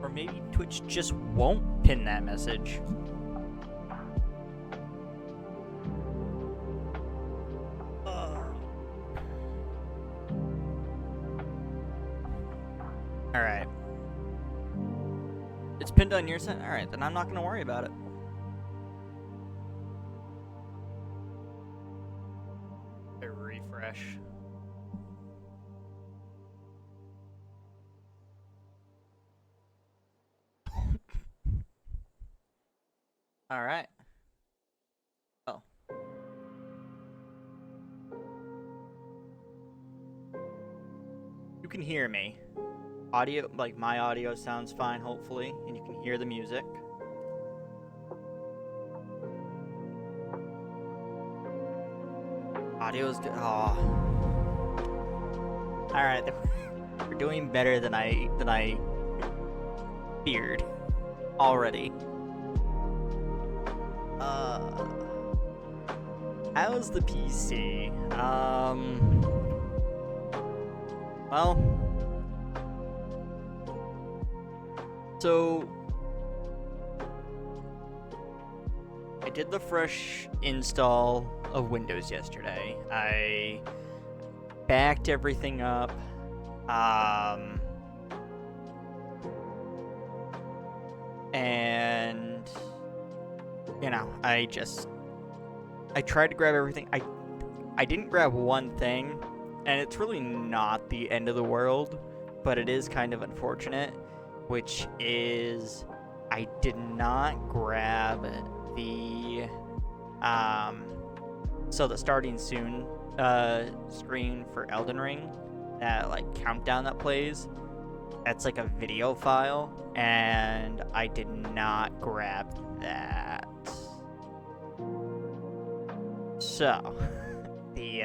Or maybe Twitch just won't pin that message. Alright. It's pinned on your side? Alright, then I'm not going to worry about it. A refresh. Alright. Oh. You can hear me. Audio, like my audio sounds fine, hopefully, and you can hear the music. Audio's good. Oh. Alright, we're doing better than I feared already. How's the PC? Well, so I did the fresh install of Windows yesterday. I backed everything up. And you know, I tried to grab everything. I didn't grab one thing, and it's really not the end of the world, but it is kind of unfortunate, which is I did not grab the so the starting soon screen for Elden Ring, that like countdown that plays. That's like a video file, and I did not grab that. So, the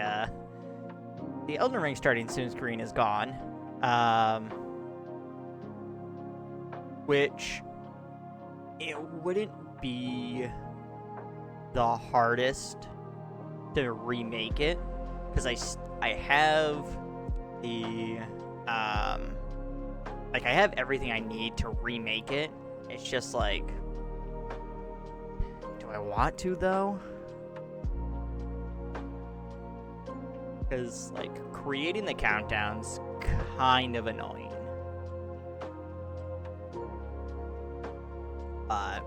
Elden Ring starting soon screen is gone, which it wouldn't be the hardest to remake it, because I have the like I have everything I need to remake it. It's just like, do I want to though? Because like creating the countdown's kind of annoying. But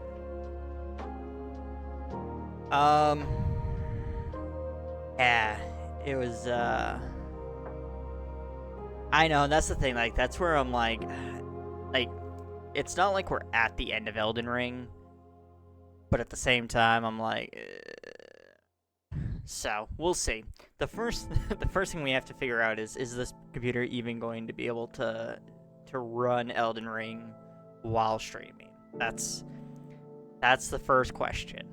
yeah, it was I know, that's the thing, like that's where I'm like it's not like we're at the end of Elden Ring, but at the same time I'm like so we'll see. The first thing we have to figure out is this computer even going to be able to run Elden Ring while streaming? That's the first question.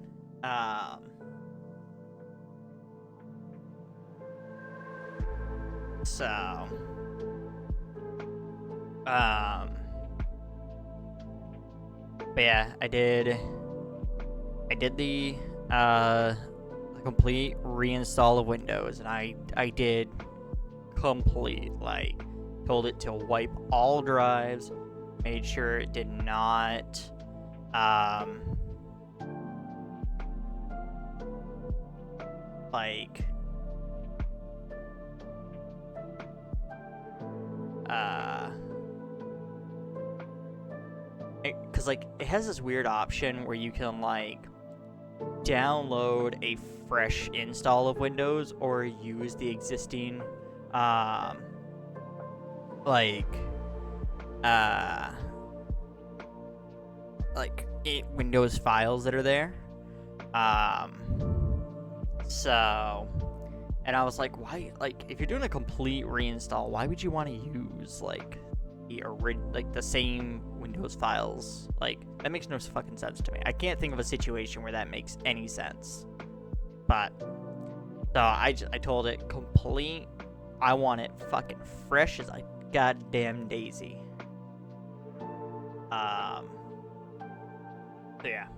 So but yeah, I did the complete reinstall of Windows, and I did complete, like, told it to wipe all drives, made sure it did not like because like it has this weird option where you can like download a fresh install of Windows or use the existing Windows files that are there. So, and I was like, why, like, if you're doing a complete reinstall, why would you want to use like the same Windows files? Like, that makes no fucking sense to me. I can't think of a situation where that makes any sense. But so I told it complete. I want it fucking fresh as a goddamn daisy. So yeah.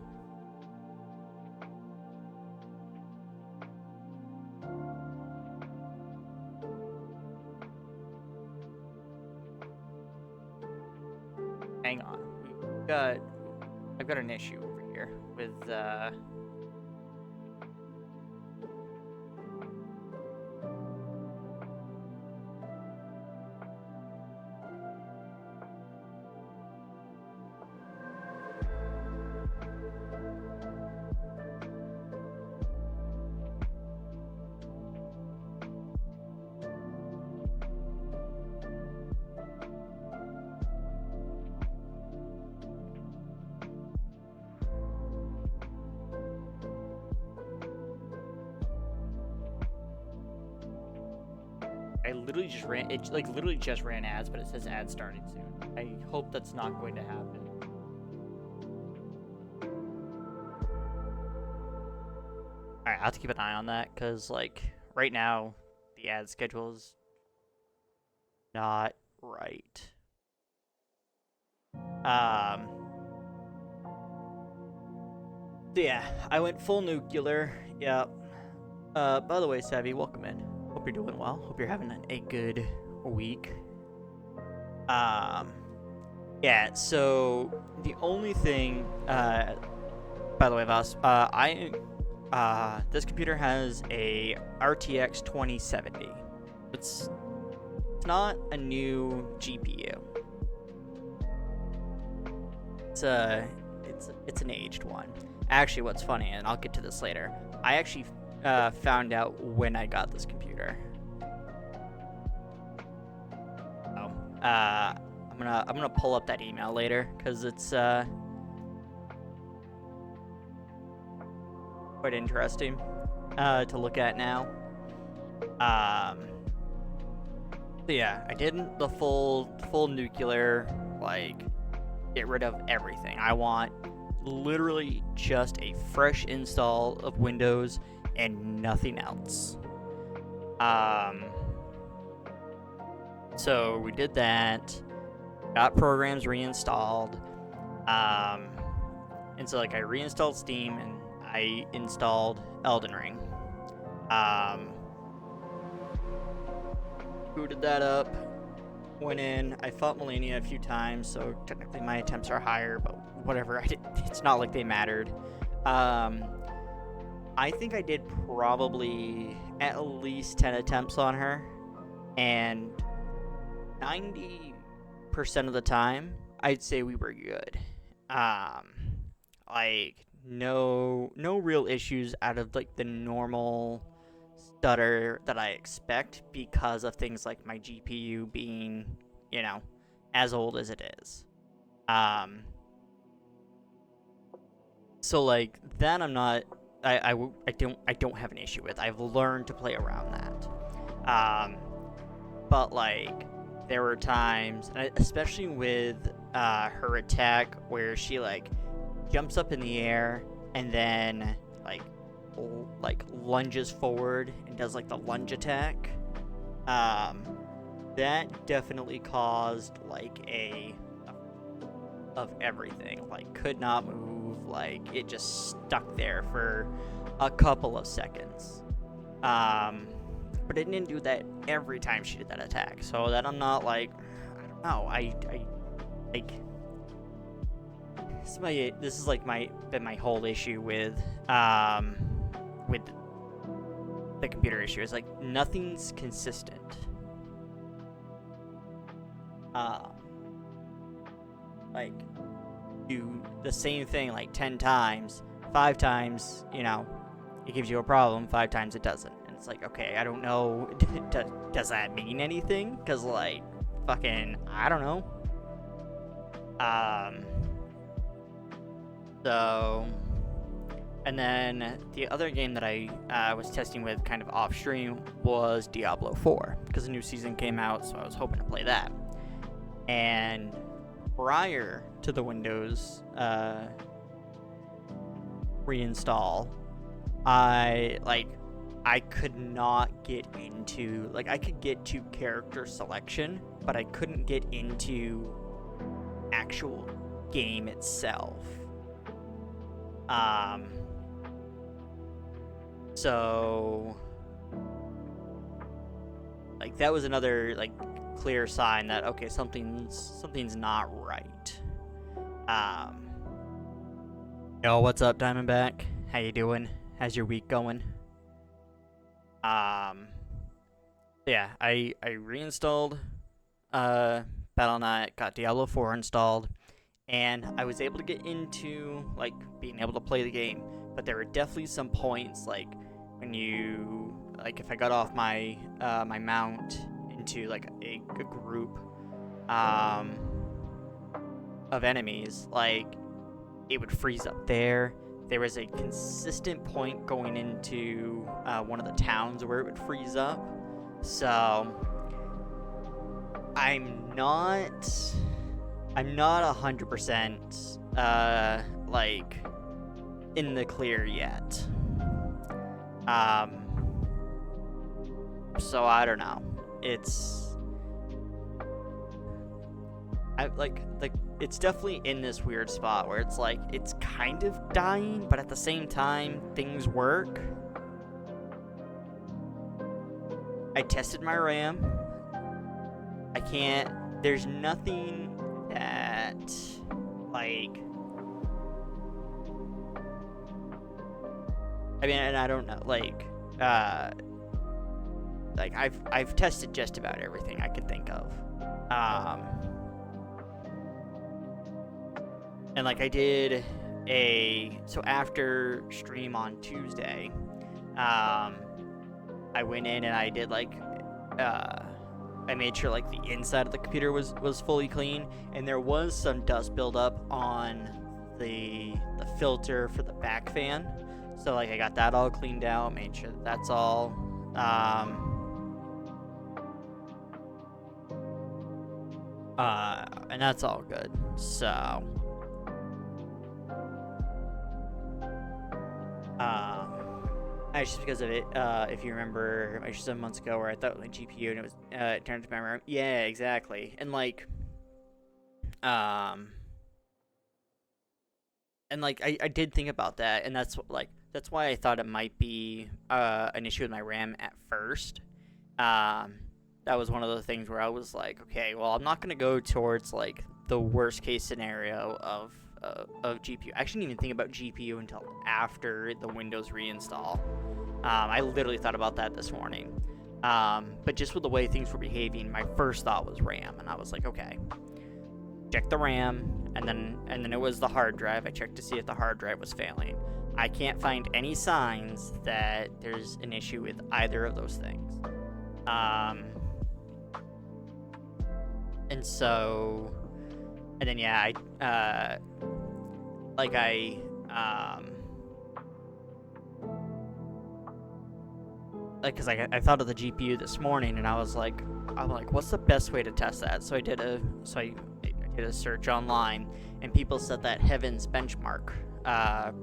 Hang on. got I've got an issue over here with I literally just ran it, like literally just ran ads, but it says ads starting soon. I hope that's not going to happen. Alright, I have to keep an eye on that, because like right now the ad schedule is not right. So yeah, I went full nuclear. Yeah. By the way, Savvy, welcome in. Hope you're doing well. Hope you're having a good week. Yeah, so the only thing, by the way, Voss, this computer has a RTX 2070. It's not a new GPU. It's an aged one. Actually, what's funny, and I'll get to this later, I actually found out when I got this computer. Oh, I'm gonna pull up that email later, because it's quite interesting to look at now. So yeah, I did the full nuclear, like, get rid of everything. I want literally just a fresh install of Windows and nothing else. So we did that, got programs reinstalled, and so like I reinstalled Steam and I installed Elden Ring. Booted that up, went in, I fought Melania a few times, so technically my attempts are higher, but whatever, it's not like they mattered. I think I did probably at least 10 attempts on her, and 90% of the time, I'd say we were good. Like, no real issues out of, like, the normal stutter that I expect because of things like my GPU being, you know, as old as it is. So, like, that I'm not... I don't have an issue with. I've learned to play around that. But like there were times, especially with her attack, where she like jumps up in the air and then like lunges forward and does like the lunge attack. That definitely caused like of everything. Like could not move. Like it just stuck there for a couple of seconds. But it didn't do that every time she did that attack. So that I'm not like, I don't know. I like this is like been my whole issue with the computer issue. Is like nothing's consistent. Like do the same thing like 10 times, 5 times, you know, it gives you a problem, 5 times it doesn't. And it's like, okay, I don't know, does that mean anything? Because, like, fucking, I don't know. So, and then the other game that I was testing with kind of off stream was Diablo 4, because the new season came out, so I was hoping to play that. And prior to the Windows reinstall, I could not get into, like, I could get to character selection, but I couldn't get into actual game itself. So like that was another like clear sign that okay, something's not right. Um, Yo, what's up, Diamondback? How you doing? How's your week going? Um, yeah, I reinstalled Battle.net, got Diablo 4 installed, and I was able to get into like being able to play the game. But there were definitely some points like when you like if I got off my my mount into like a group um of enemies, like it would freeze up there. There was a consistent point going into one of the towns where it would freeze up. So I'm not I'm not 100% like in the clear yet. Um so I don't know. Like it's definitely in this weird spot where it's like it's kind of dying, but at the same time things work. I tested my RAM. I can't. There's nothing that like. I mean, and I don't know. Like I've tested just about everything I could think of. And like I did so after stream on Tuesday, I went in and I did like I made sure like the inside of the computer was fully clean, and there was some dust buildup on the filter for the back fan. So like I got that all cleaned out, made sure that that's all and that's all good. So just because of it, if you remember, actually 7 months ago, where I thought my GPU and it was it turned to my RAM. Yeah, exactly. And like I did think about that, and that's why I thought it might be an issue with my RAM at first. That was one of the things where I was like, okay, well, I'm not gonna go towards like the worst case scenario of GPU. I actually didn't even think about GPU until after the Windows reinstall. I literally thought about that this morning. But just with the way things were behaving, my first thought was RAM, and I was like, okay, check the RAM, and then it was the hard drive. I checked to see if the hard drive was failing. I can't find any signs that there's an issue with either of those things. And so, and then yeah, because I thought of the GPU this morning, and I'm like, what's the best way to test that? So I did a search online, and people said that Heaven's benchmark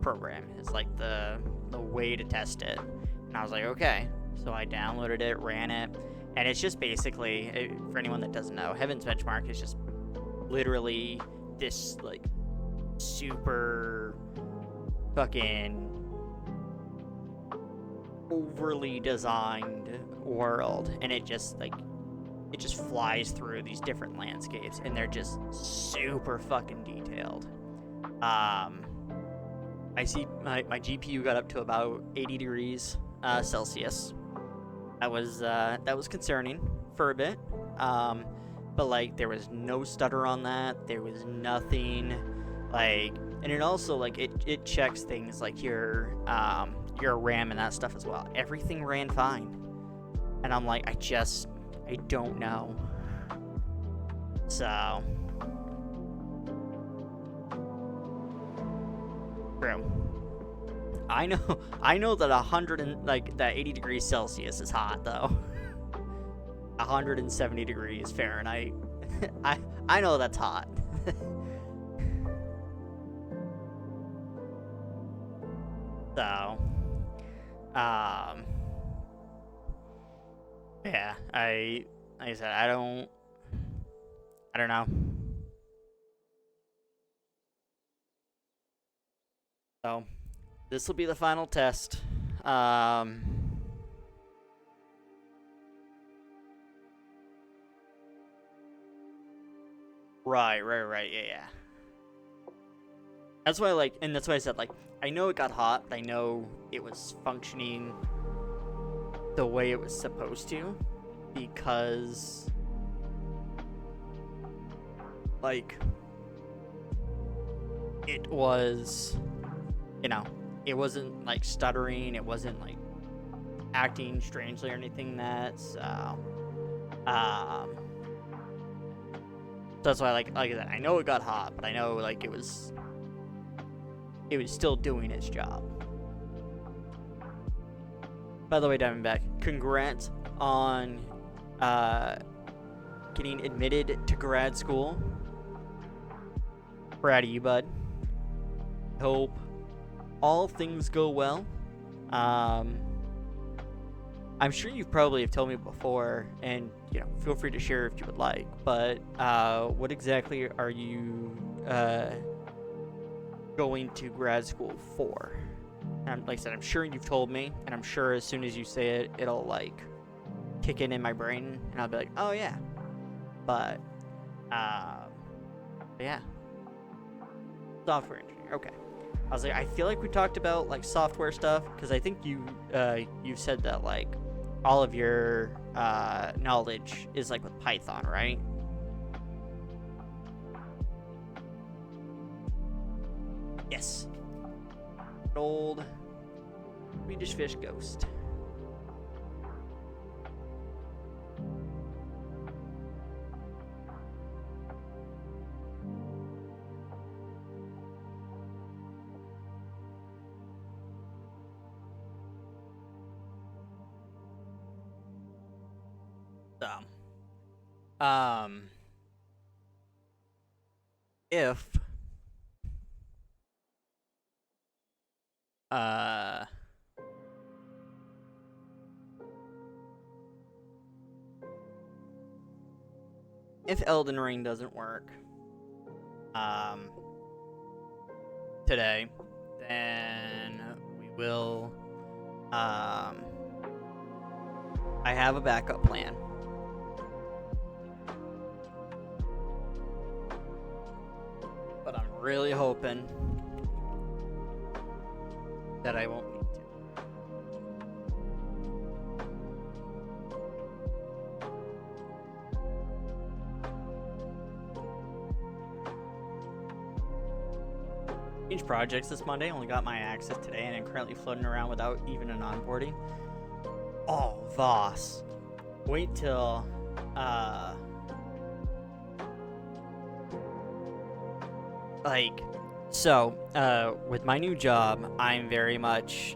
program is like the way to test it. And I was like, okay. So I downloaded it, ran it, and it's just basically, for anyone that doesn't know, Heaven's benchmark is just literally this like super fucking overly designed world, and it just flies through these different landscapes, and they're just super fucking detailed. I see my GPU got up to about 80 degrees Celsius. That was concerning for a bit. But like there was no stutter on that. There was nothing like, and it also like it checks things like your RAM and that stuff as well. Everything ran fine. And I'm like, I don't know. So true. I know that 100 and like that 80 degrees Celsius is hot though. 170 degrees Fahrenheit. I know that's hot. So, yeah, like I said, I don't know. So, this will be the final test. Right, yeah. That's why, like, and that's why I said, like, I know it got hot, but I know it was functioning the way it was supposed to, because, like, it was, it wasn't, like, stuttering, it wasn't, like, acting strangely or anything so that's why, like I said, I know it got hot, but I know, like, it was still doing its job. By the way, Diamondback, congrats on getting admitted to grad school. Proud of you, bud. Hope all things go well. I'm sure you probably have told me before, and feel free to share if you would like. But what exactly are you going to grad school for? And like I said, I'm sure you've told me, and I'm sure as soon as you say it, it'll like kick in my brain, and I'll be like, oh yeah. But yeah, software engineer. Okay. I was like, I feel like we talked about like software stuff, because I think you said that like all of your knowledge is like with Python, right? Yes. Old Swedish fish ghost. If if Elden Ring doesn't work today, then we will I have a backup plan. But I'm really hoping that I won't need to. Change projects this Monday. Only got my access today, and I'm currently floating around without even an onboarding. Oh, Voss. Wait till with my new job, I'm very much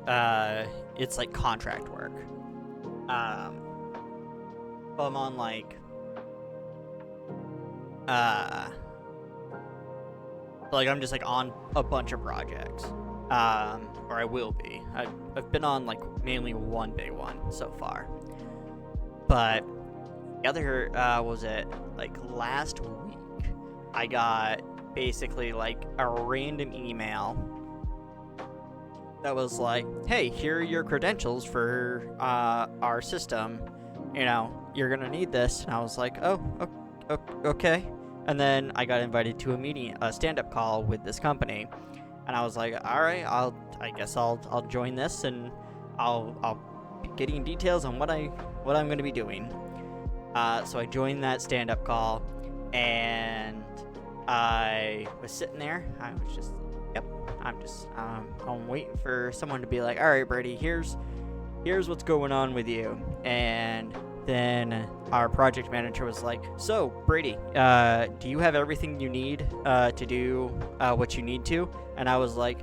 it's like contract work. I'm on like I'm just like on a bunch of projects, or I will be. I've been on like mainly one big one so far, but the other was it like last week I got basically like a random email that was like, hey, here are your credentials for our system, you're gonna need this. And I was like, oh, okay. And then I got invited to a stand-up call with this company, and I was like, all right, I guess I'll join this, and I'll be getting details on what I'm going to be doing. So I joined that stand-up call, and I was sitting there. I was just, I'm waiting for someone to be like, all right, Brady, here's what's going on with you. And then our project manager was like, so Brady, do you have everything you need to do what you need to? And I was like,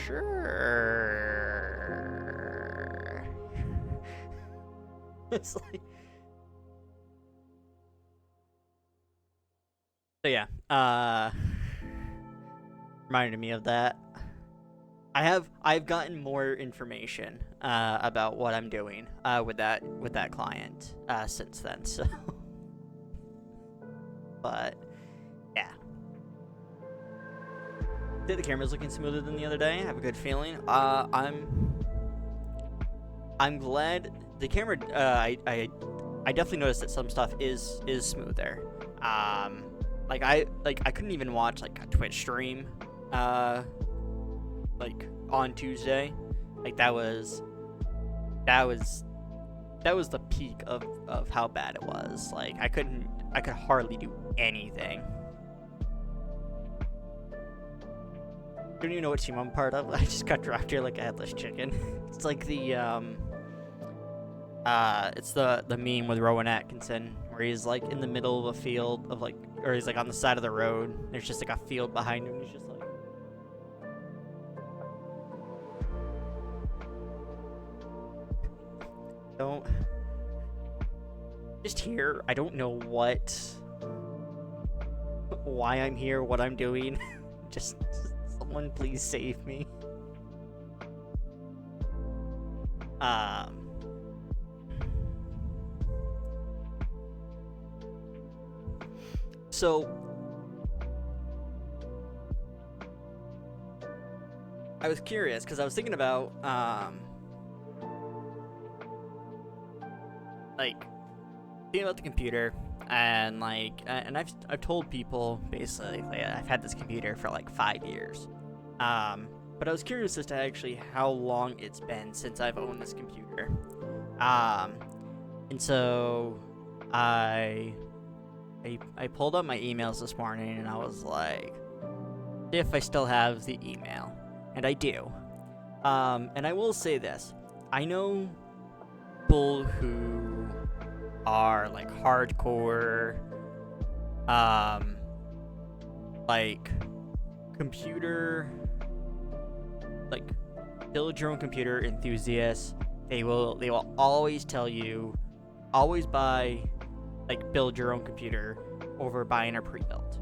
sure. It's like, so yeah, reminded me of that. I've gotten more information about what I'm doing with that client since then. So, but yeah, the camera's looking smoother than the other day. I have a good feeling. I'm glad the camera. I definitely noticed that some stuff is smoother. I couldn't even watch like a Twitch stream, like on Tuesday. Like that was the peak of how bad it was. Like I could hardly do anything. Don't even know what team I'm part of. I just got dropped here like a headless chicken. It's like the it's the meme with Rowan Atkinson where he's like in the middle of a field of like, or he's like on the side of the road. There's just like a field behind him. And he's just like, don't. Just here. I don't know why I'm here, what I'm doing. Just someone please save me. So I was curious because I was thinking about the computer, and I've told people basically I've had this computer for like 5 years, but I was curious as to actually how long it's been since I've owned this computer, and so I pulled up my emails this morning and I was like, if I still have the email, and I do, and I will say this, I know people who are like hardcore like computer, like build your own computer enthusiasts. They will always tell you, always buy, like, build your own computer over buying a pre-built.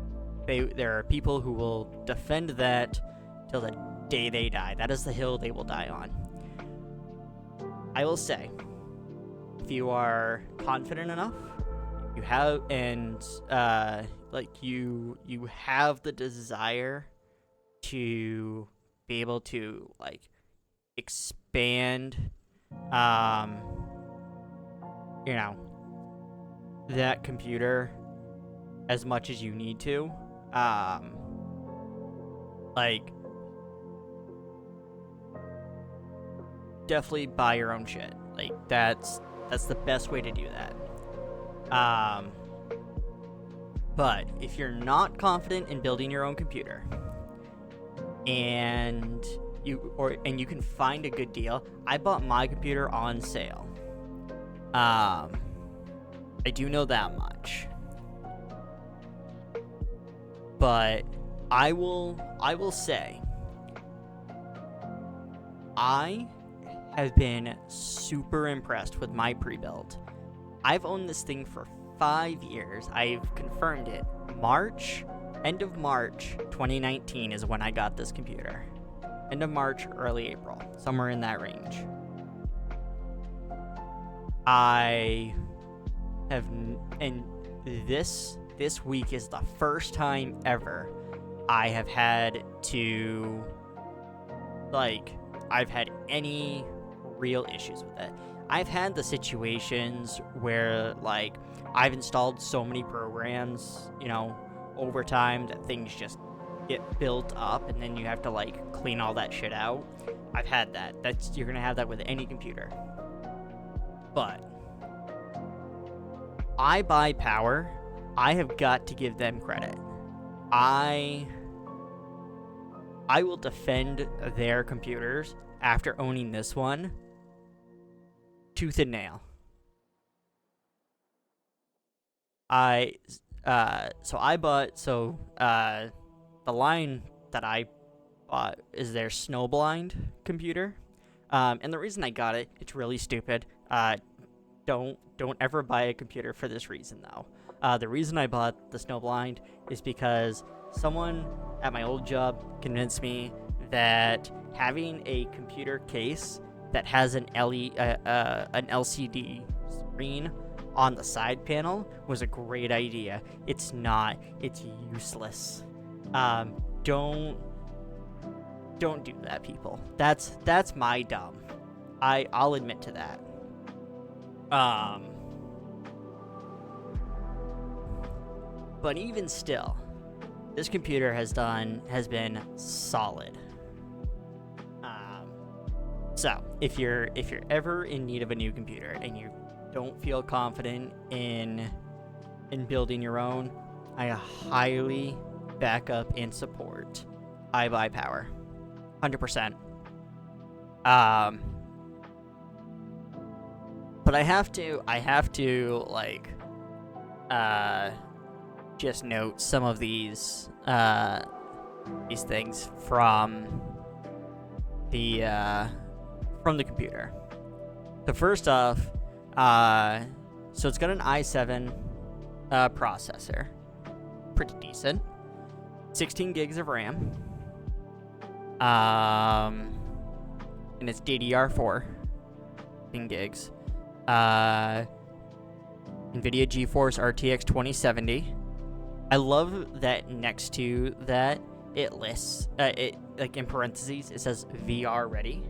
There are people who will defend that till the day they die. That is the hill they will die on. I will say, if you are confident enough, you have, and you have the desire to be able to like expand, that computer as much as you need to, definitely buy your own shit. Like that's the best way to do that. But if you're not confident in building your own computer, and you can find a good deal, I bought my computer on sale. I do know that much. But I will say, I have been super impressed with my pre-build. I've owned this thing for 5 years. I've confirmed it. End of March 2019 is when I got this computer. End of March, early April, somewhere in that range. I have, and this week is the first time ever I have had to, I've had any real issues with it. I've had the situations where, I've installed so many programs, over time that things just get built up and then you have to, clean all that shit out. I've had that. You're gonna have that with any computer. But I buy Power. I have got to give them credit. I will defend their computers after owning this one tooth and nail. The line that I bought is their Snowblind computer. And the reason I got it, it's really stupid. Don't ever buy a computer for this reason, though. The reason I bought the Snowblind is because someone at my old job convinced me that having a computer case that has an LCD screen on the side panel was a great idea. It's not. It's useless. Don't do that, people. That's my dumb. I'll admit to that. But even still, this computer has been solid. So if you're ever in need of a new computer and you don't feel confident in building your own, I highly back up and support iBuyPower, 100%. But I have to like just note some of these things from the computer. So first off, so it's got an i7 processor, pretty decent, 16 gigs of RAM, and it's DDR4, 16 gigs. NVIDIA GeForce RTX 2070. I love that next to that it lists it, like, in parentheses it says VR ready,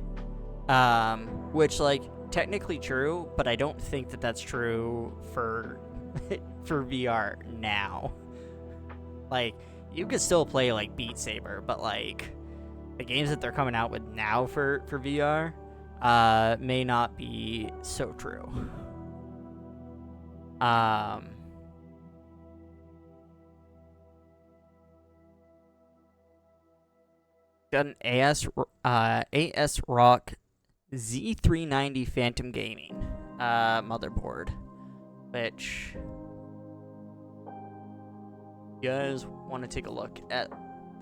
which, like, technically true, but I don't think that that's true for for VR now. Like, you could still play like Beat Saber, but like the games that they're coming out with now for VR may not be so true. Got an AS Rock Z390 Phantom Gaming motherboard, which you guys want to take a look at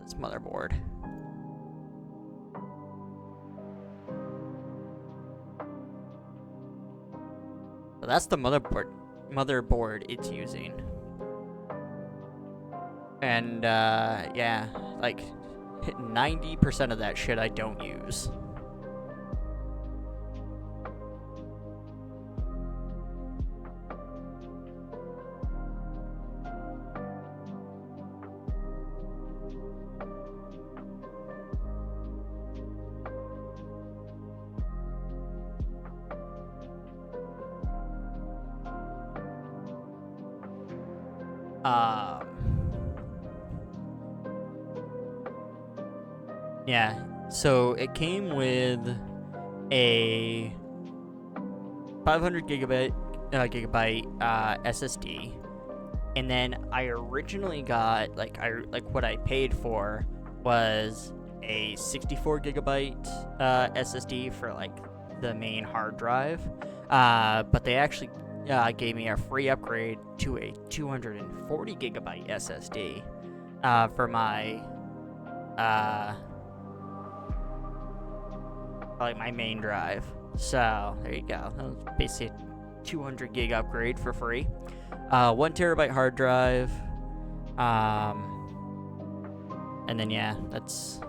this motherboard. So that's the motherboard it's using. And yeah, like 90% of that shit I don't use. Yeah, so it came with a 500 gigabyte SSD, and then I originally got what I paid for was a 64 gigabyte SSD for like the main hard drive, but they actually gave me a free upgrade to a 240 gigabyte SSD for my like my main drive. So there you go. That was basically a 200 gig upgrade for free. 1 terabyte hard drive. And then yeah, that's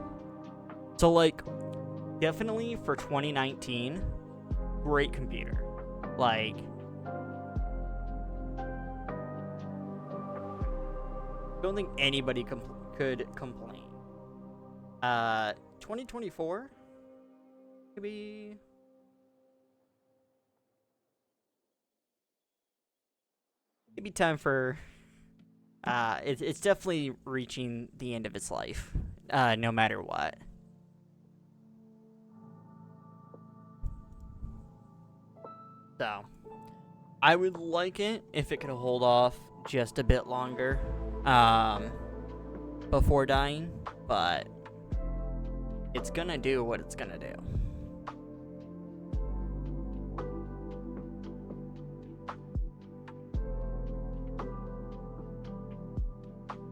so like definitely for 2019, great computer. Like, don't think anybody could complain. 2024. Maybe time for it's definitely reaching the end of its life, no matter what. So I would like it if it could hold off just a bit longer before dying, but it's gonna do what it's gonna do.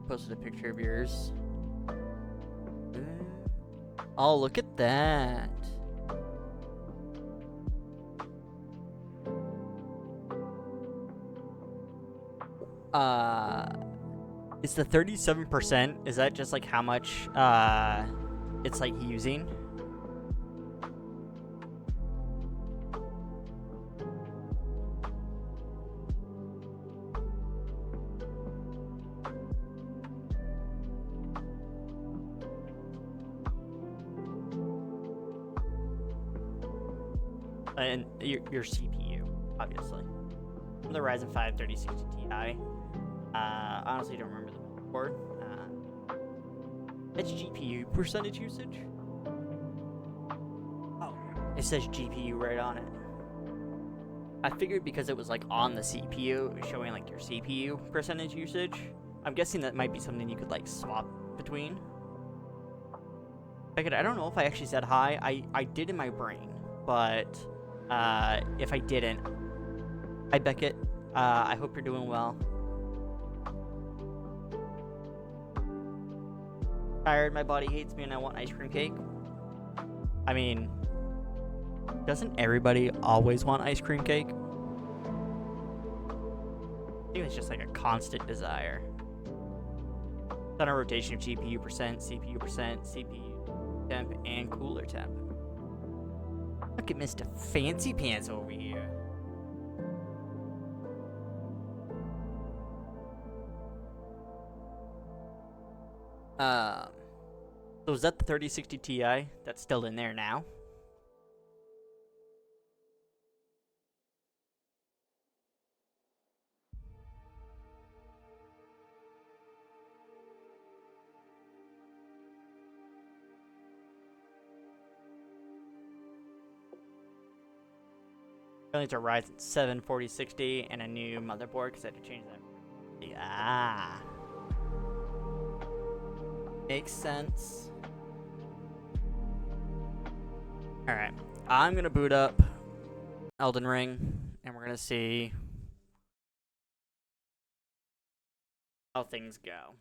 Posted a picture of yours. Oh, look at that. Is the 37%, is that just like how much it's like using? And your CPU, obviously. The Ryzen 5 3060 Ti. Honestly, don't remember the word. It's GPU percentage usage. Oh, it says GPU right on it. I figured because it was like on the CPU, it was showing like your CPU percentage usage. I'm guessing that might be something you could like swap between. I don't know if I actually said hi. I did in my brain, but if I didn't, hi Beckett. I hope you're doing well. Tired, my body hates me, and I want ice cream cake. I mean, doesn't everybody always want ice cream cake? I think it's just like a constant desire. It's on a rotation of GPU percent, CPU temp, and cooler temp. Look at Mr. Fancy Pants over here. So is that the 3060 Ti that's still in there now? It's a Ryzen 7 4060 and a new motherboard because I had to change that. Yeah. Makes sense. Alright. I'm going to boot up Elden Ring and we're going to see how things go.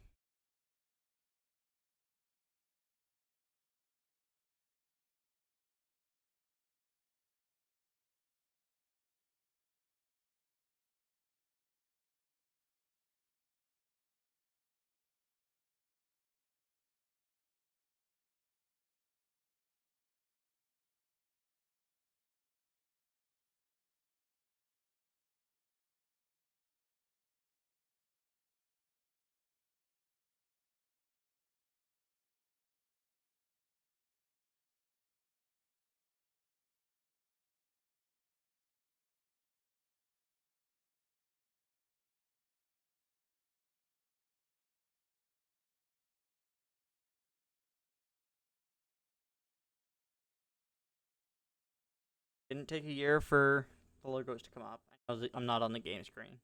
Didn't take a year for the logos to come up. I know I'm not on the game screen.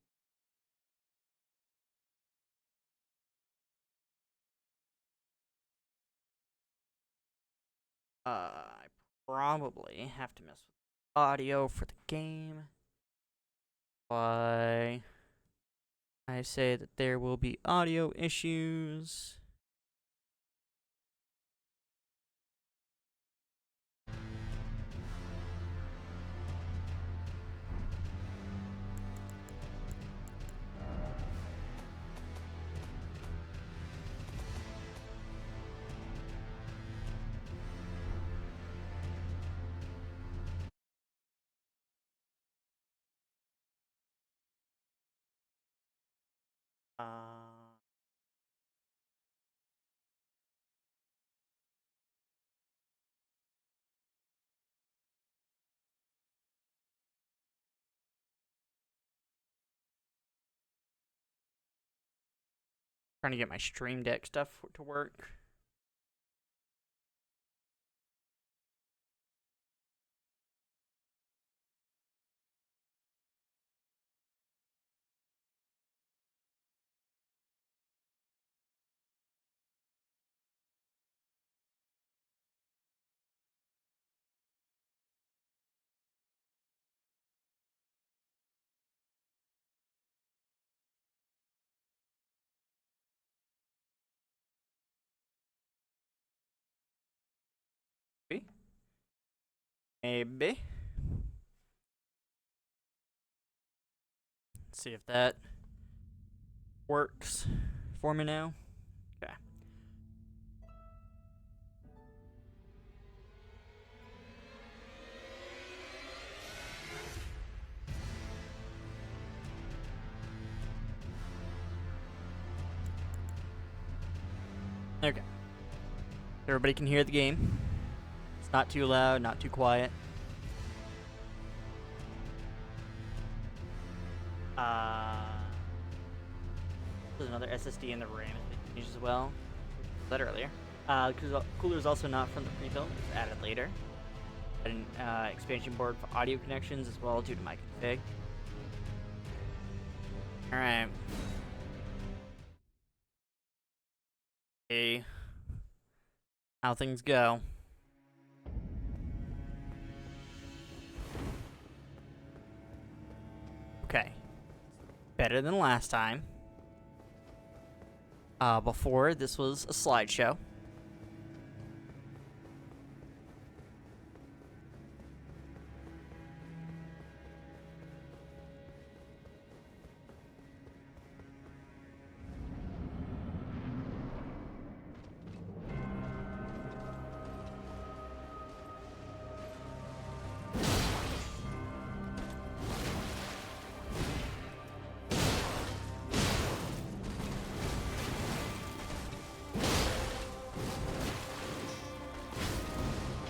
I probably have to mess with audio for the game. Why I say that there will be audio issues. Trying to get my Stream Deck stuff to work. Maybe. Let's see if that works for me now. Okay. Okay. Everybody can hear the game. It's not too loud, not too quiet. There's another SSD in the RAM is as well. Said earlier. Cooler is also not from the pre-build. It was added later. An expansion board for audio connections as well due to my config. All right. Okay. How things go. Okay. Better than last time. Before, this was a slideshow.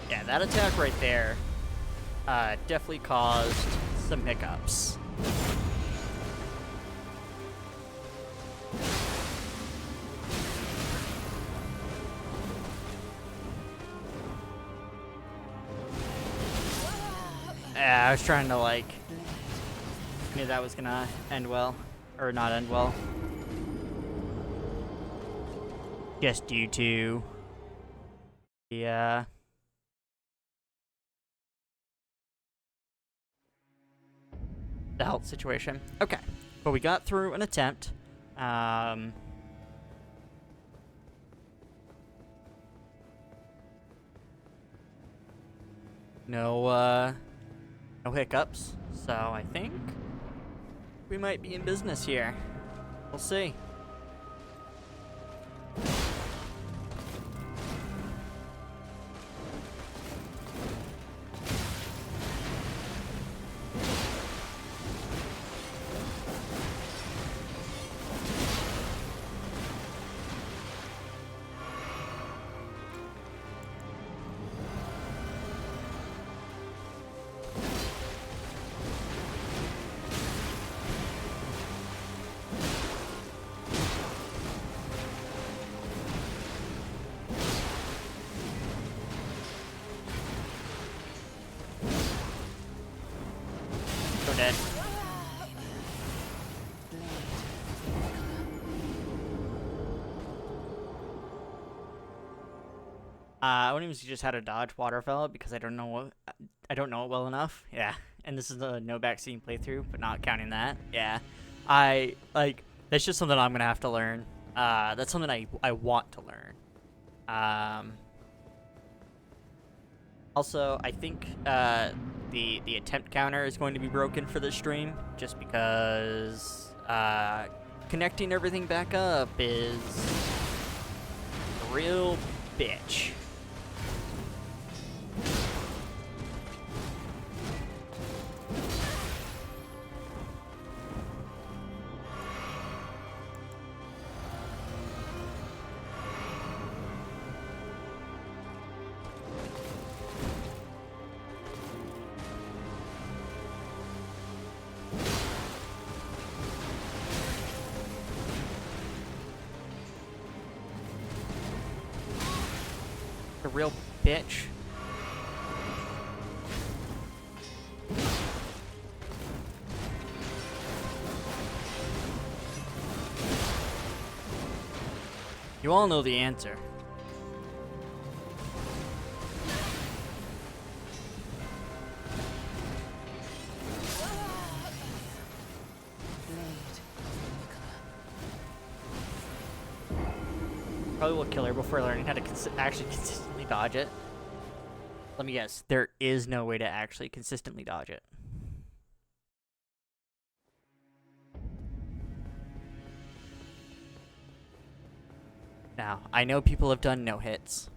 Yeah, that attack right there definitely caused some hiccups. Yeah, I was trying to like, knew that was gonna end well, or not end well. Just due to the health situation. Okay, but we got through an attempt. No hiccups. So I think we might be in business here. We'll see. Go dead. I wouldn't even suggest how to dodge waterfowl because I don't know it well enough. Yeah, and this is a no backseat playthrough, but not counting that. Yeah, that's just something I'm gonna have to learn. That's something I want to learn. Also, I think the attempt counter is going to be broken for this stream just because connecting everything back up is a real bitch. A real bitch. You all know the answer. Probably will kill her before learning how to actually consistently dodge it. Let me guess. There is no way to actually consistently dodge it. Now, I know people have done no hits.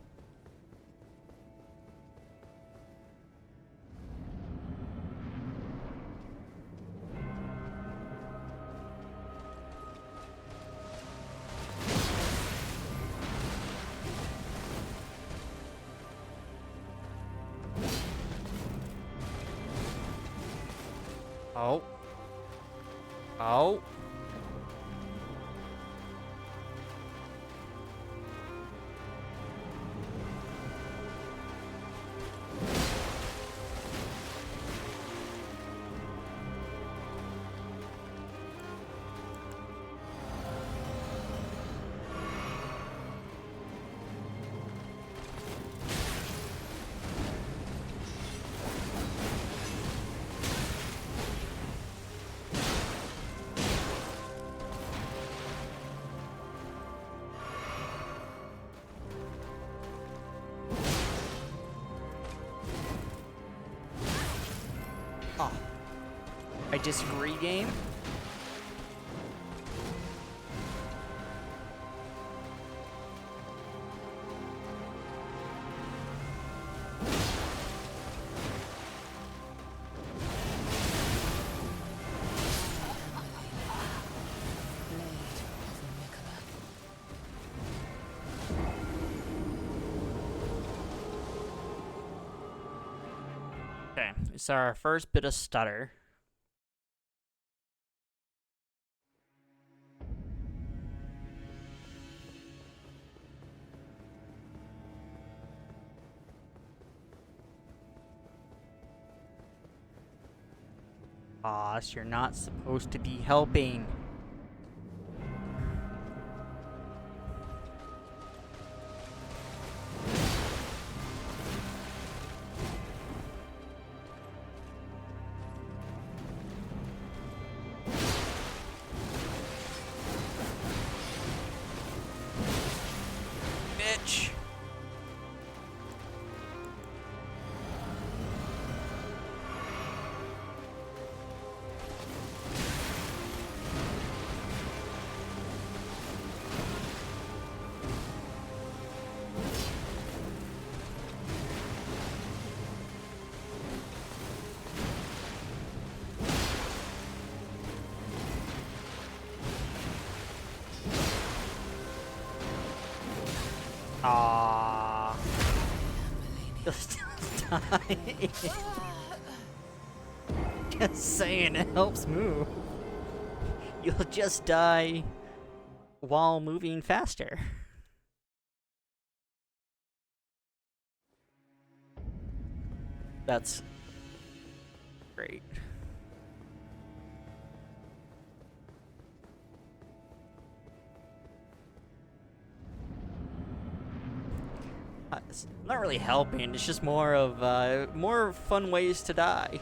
Oh. Oh. I disagree, game. Okay, it's our first bit of stutter. Boss, you're not supposed to be helping. Bitch. Aww. You'll still die. Just saying, it helps move. You'll just die while moving faster. That's great. It's not really helping, it's just more of more fun ways to die.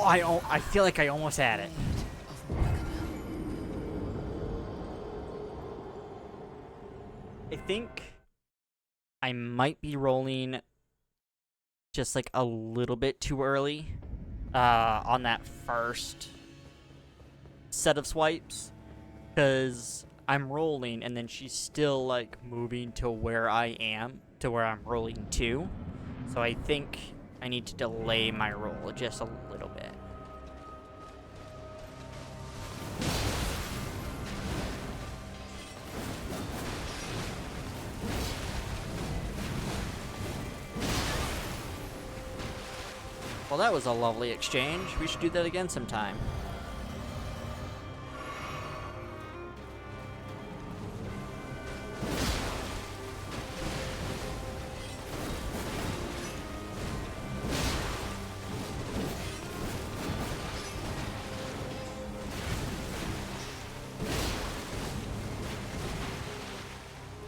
Oh, I feel like I almost had it. I think I might be rolling just like a little bit too early on that first set of swipes, because I'm rolling and then she's still like moving to where I am, to where I'm rolling to. So I think I need to delay my roll just a little bit. Well, that was a lovely exchange. We should do that again sometime.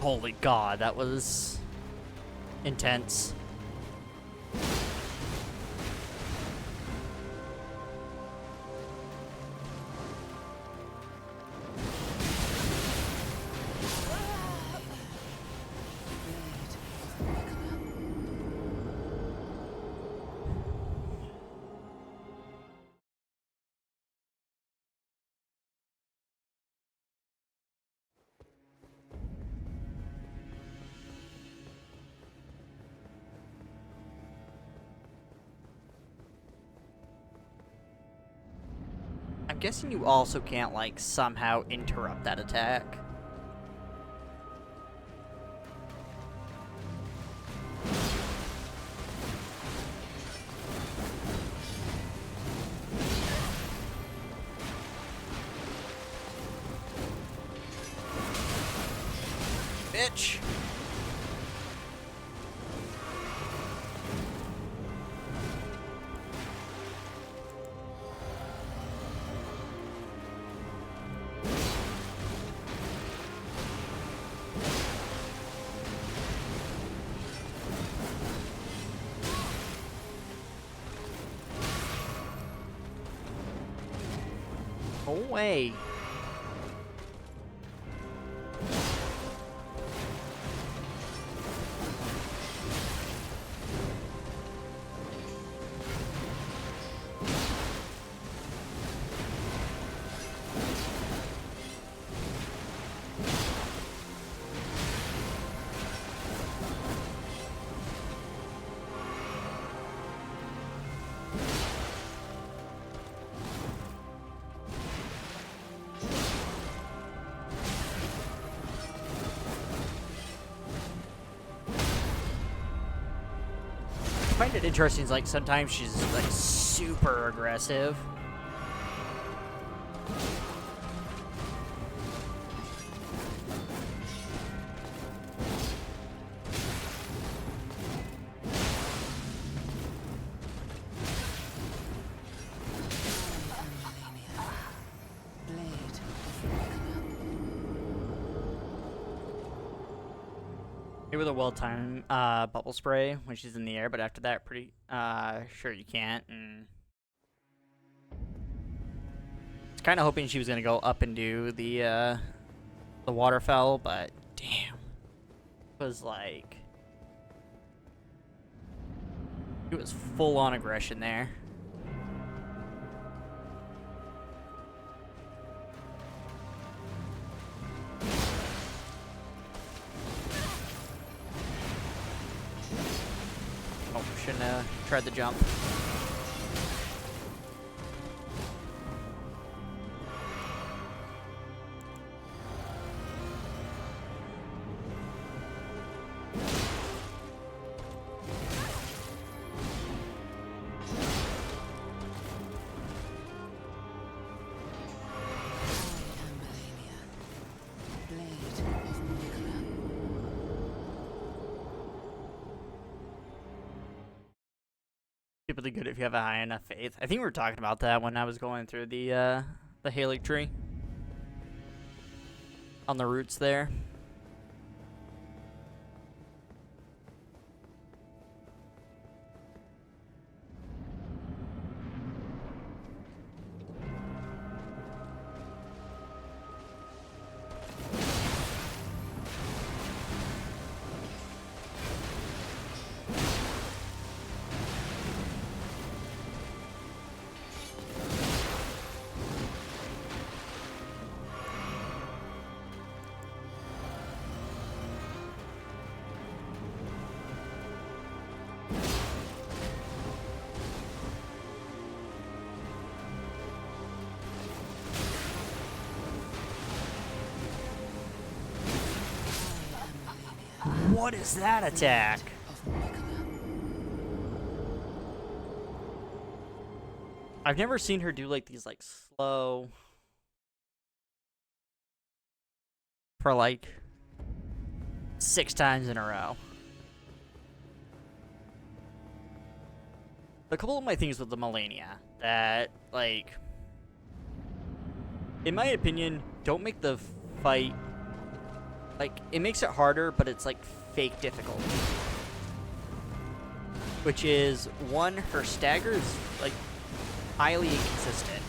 Holy God, that was intense. I'm guessing you also can't, like, somehow interrupt that attack. bitch. Go away. I find it interesting, like, sometimes she's, like, super aggressive. Maybe with a well-timed bubble spray when she's in the air, but after that, pretty sure you can't. And I was kind of hoping she was gonna go up and do the waterfowl, but damn, it was like it was full-on aggression there. Oh, shouldn't have tried the jump. Typically good if you have a high enough faith. I think we were talking about that when I was going through the Haley tree on the roots there. What is that attack? I've never seen her do like these like slow for like 6 times in a row. A couple of my things with the Melania that, like, in my opinion, don't make the fight, like, it makes it harder, but it's like fake difficult. Which is, one, her stagger is like highly inconsistent.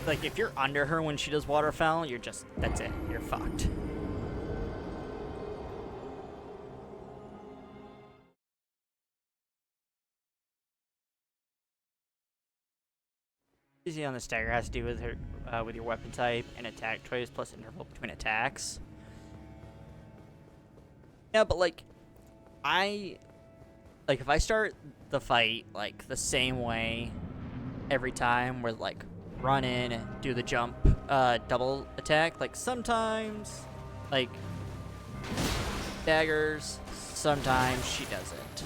Like, if you're under her when she does waterfowl, you're just, that's it. You're fucked. Easy on the stagger has to do with her with your weapon type and attack choice plus interval between attacks. Yeah, but like if I start the fight like the same way every time, where like run in, do the jump, double attack, like sometimes like daggers, sometimes she doesn't.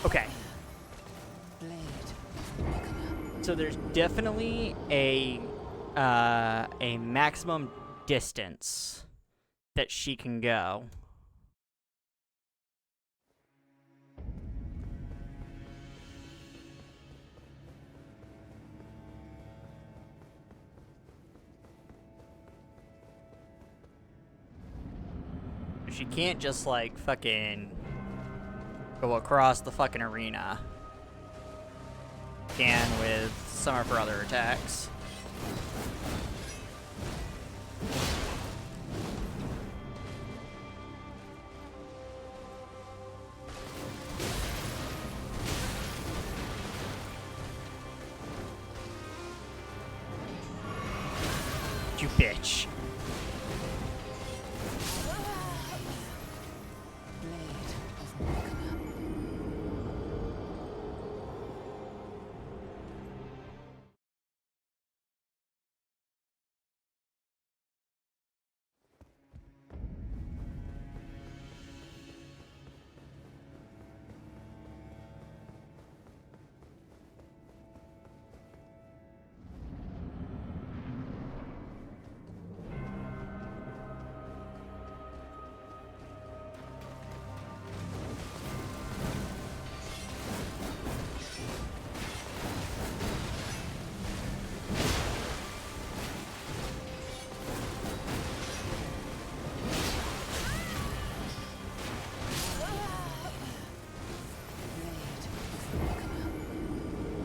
Okay. So there's definitely a maximum distance that she can go. She can't just like fucking go across the fucking arena. Can with some of her other attacks. You bitch.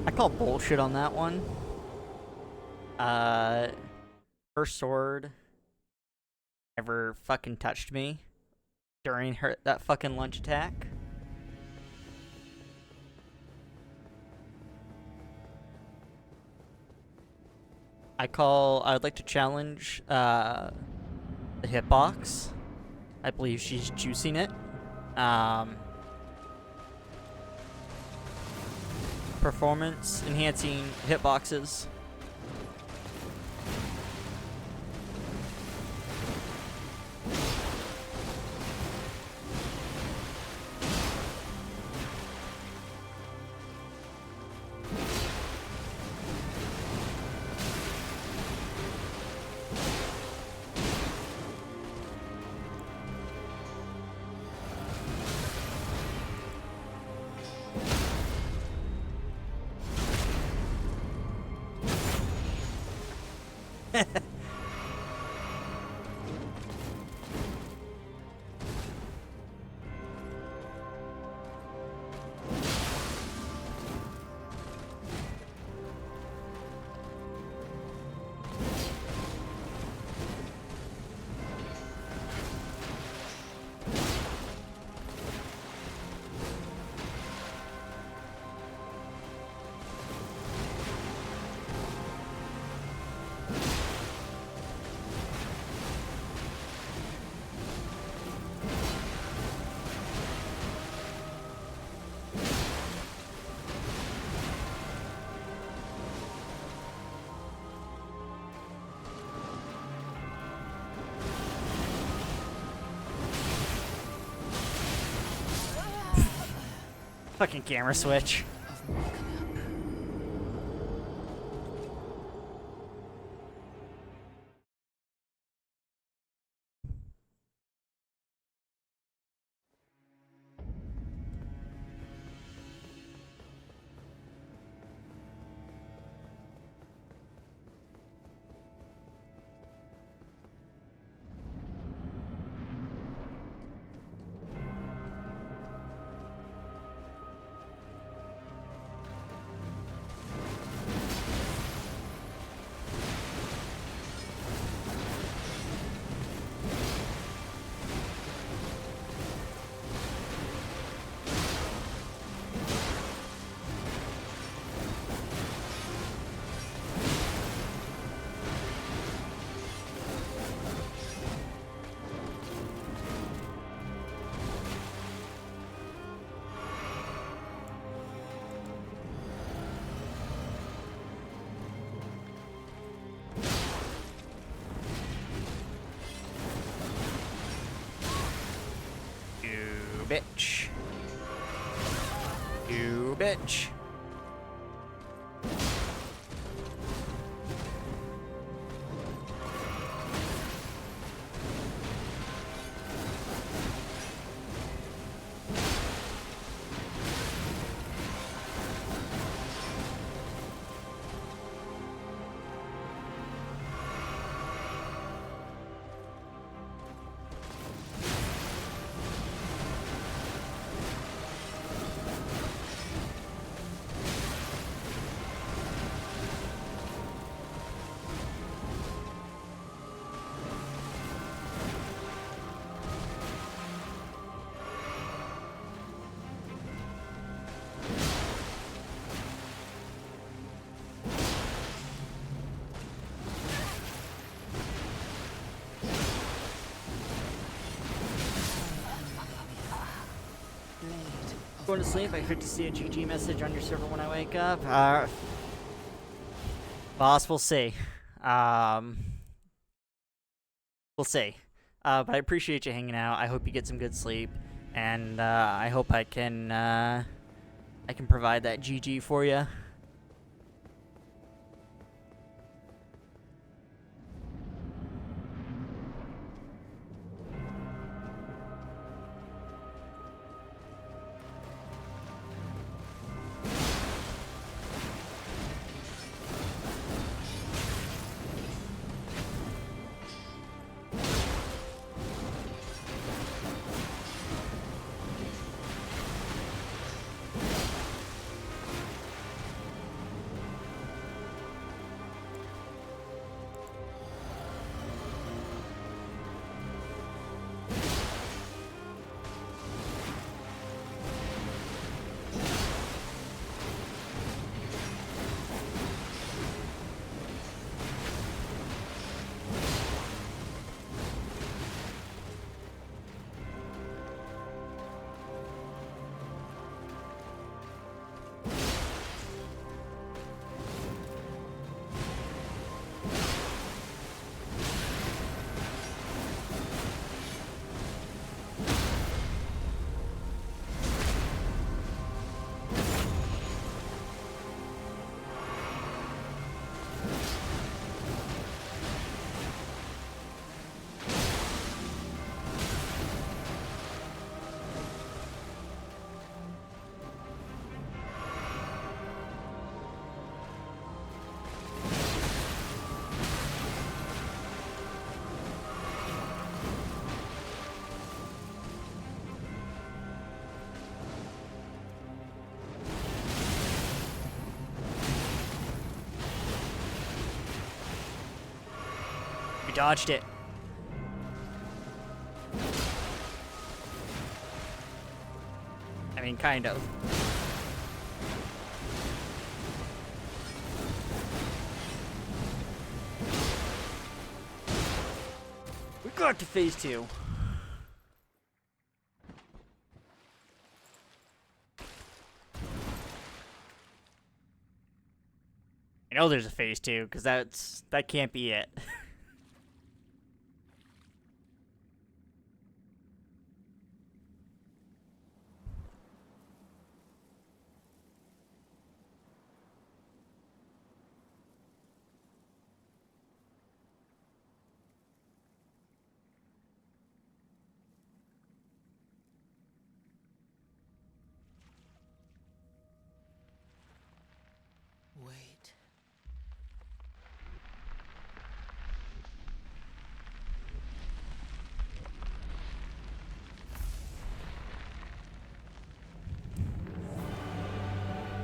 I call bullshit on that one. Her sword never fucking touched me during that fucking lunge attack. I'd like to challenge the hitbox. I believe she's juicing it. Performance enhancing hitboxes. Fucking camera switch. Of Morgana. You bitch. You bitch. Going to sleep. I expect to see a GG message on your server when I wake up. Boss, we'll see. We'll see. But I appreciate you hanging out. I hope you get some good sleep, and I hope I can provide that GG for you. We dodged it. I mean, kind of. We got to phase 2. I know there's a phase 2, because that can't be it.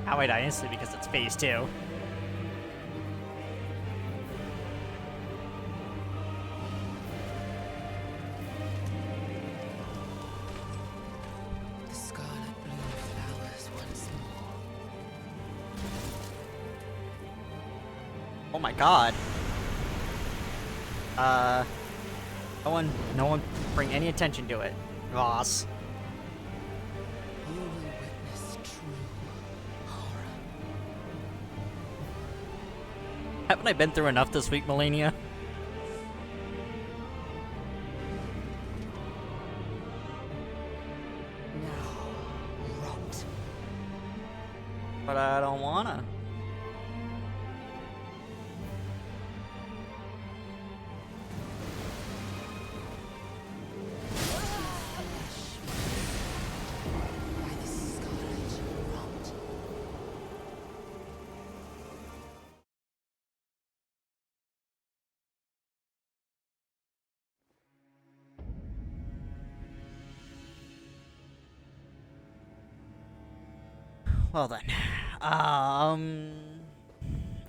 How I die instantly because it's phase 2. The scarlet bloom flowers once more. Oh my god. No one bring any attention to it. Boss. You will witness true horror. Haven't I been through enough this week, Melania? Now, rot. But I don't wanna. By the scarlet rot. Well then.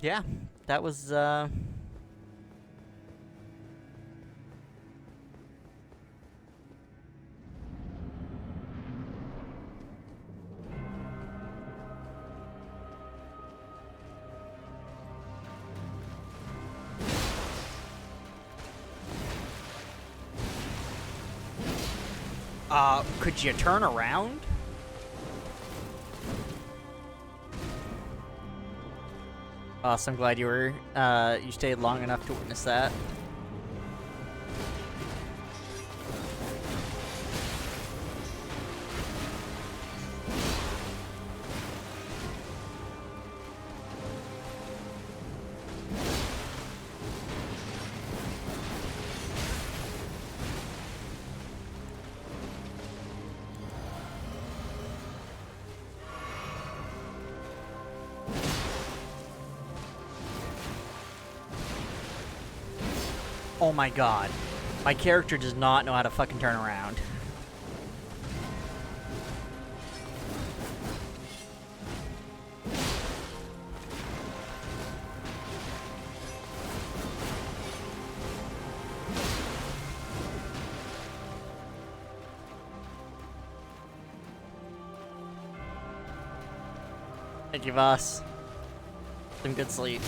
Yeah, that was, could you turn around? Awesome, glad you were, you stayed long enough to witness that. Oh my god. My character does not know how to fucking turn around. Thank you, Voss. Some good sleep.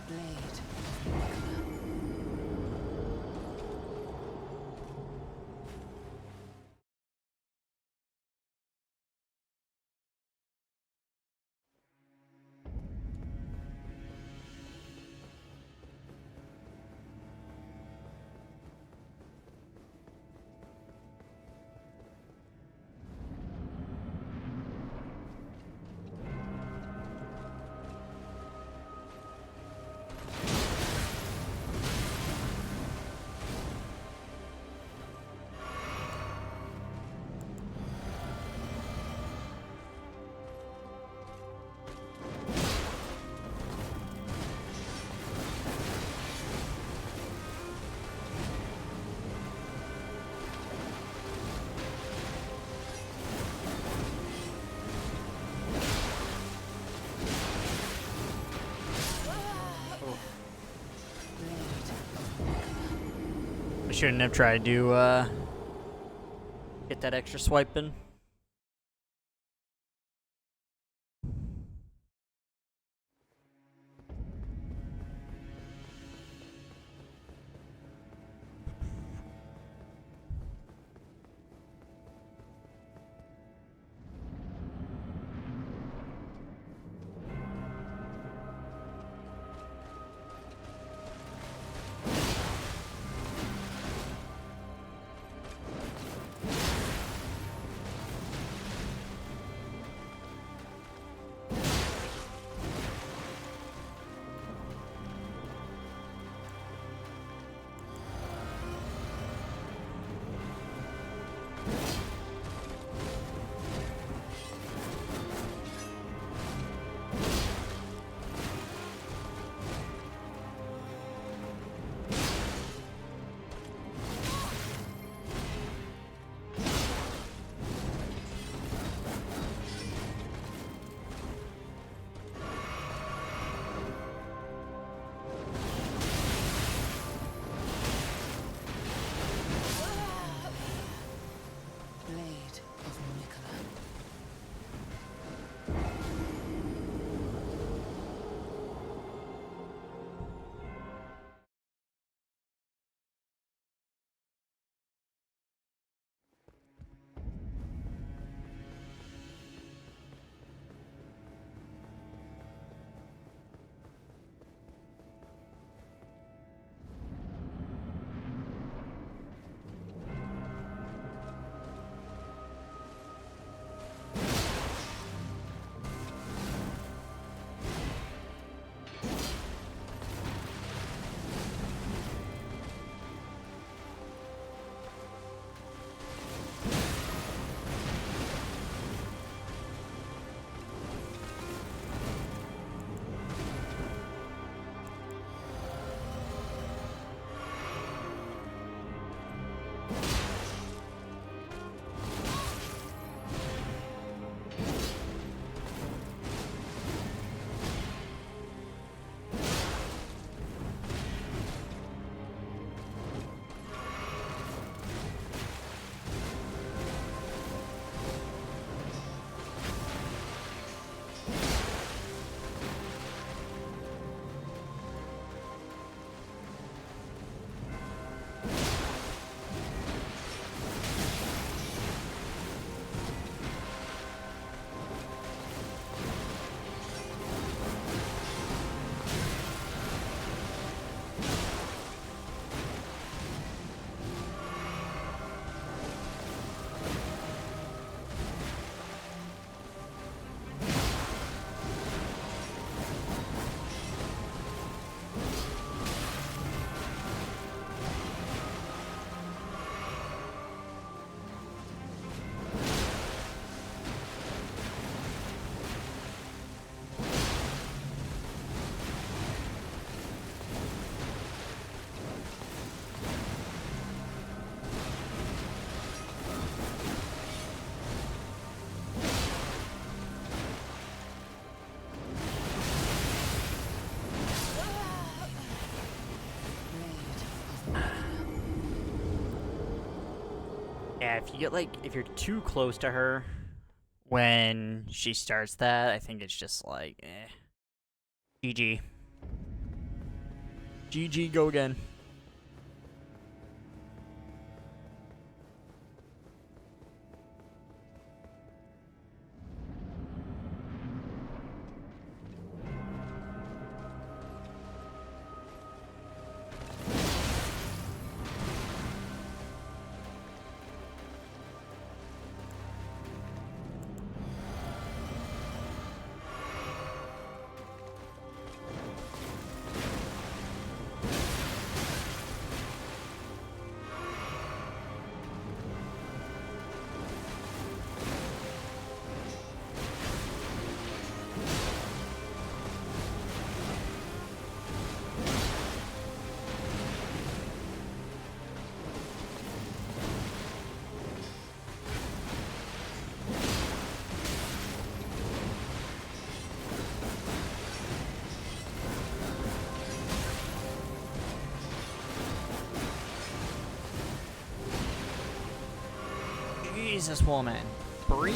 Blade. I shouldn't have tried to, get that extra swipe in. Yeah, if you get like if you're too close to her when she starts that, I think it's just like GG. GG, go again. Jesus, woman. Breathe.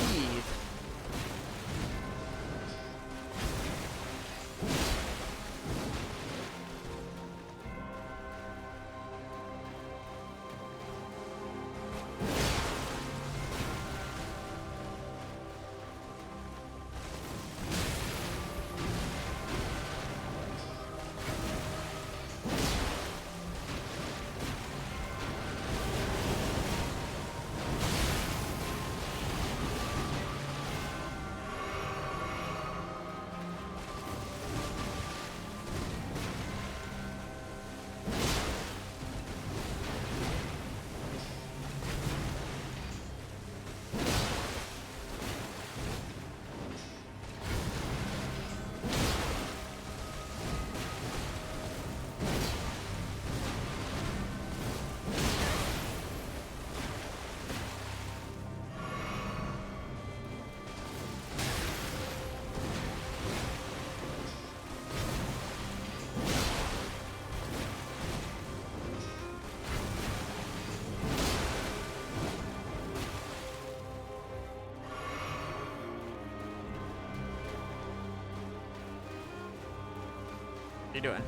What are you doing?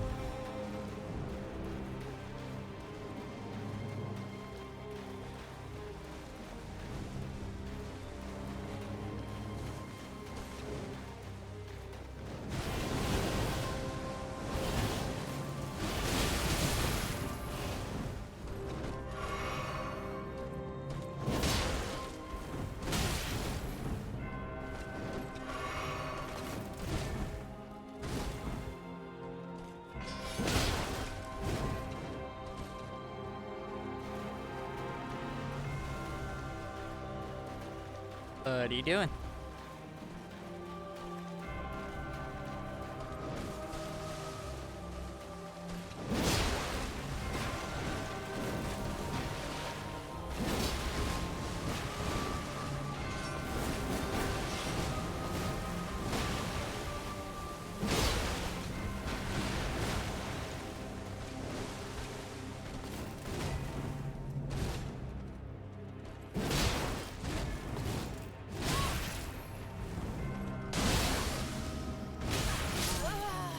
What are you doing?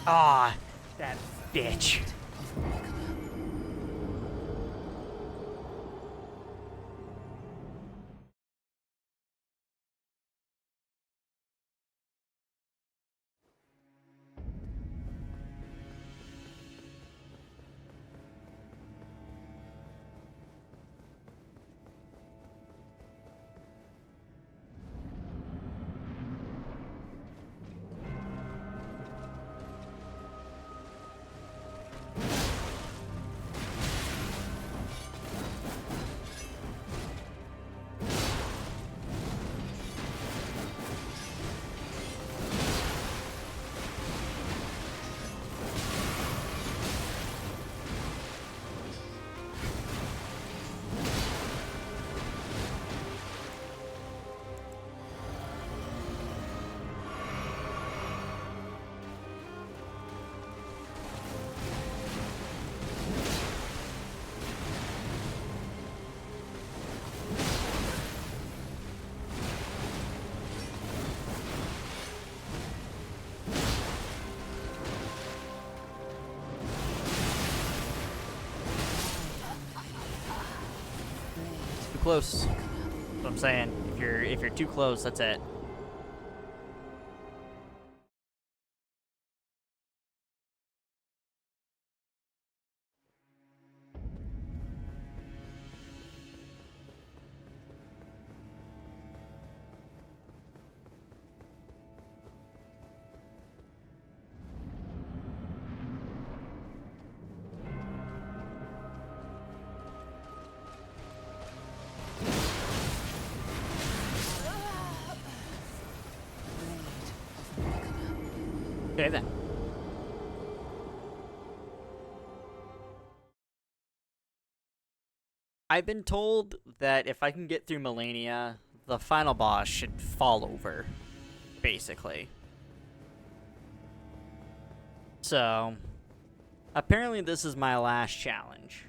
Ah, that bitch. close. That's what I'm saying. If you're too close, that's it. Okay then. I've been told that if I can get through Melania, the final boss should fall over, basically. So, apparently this is my last challenge.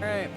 Alright.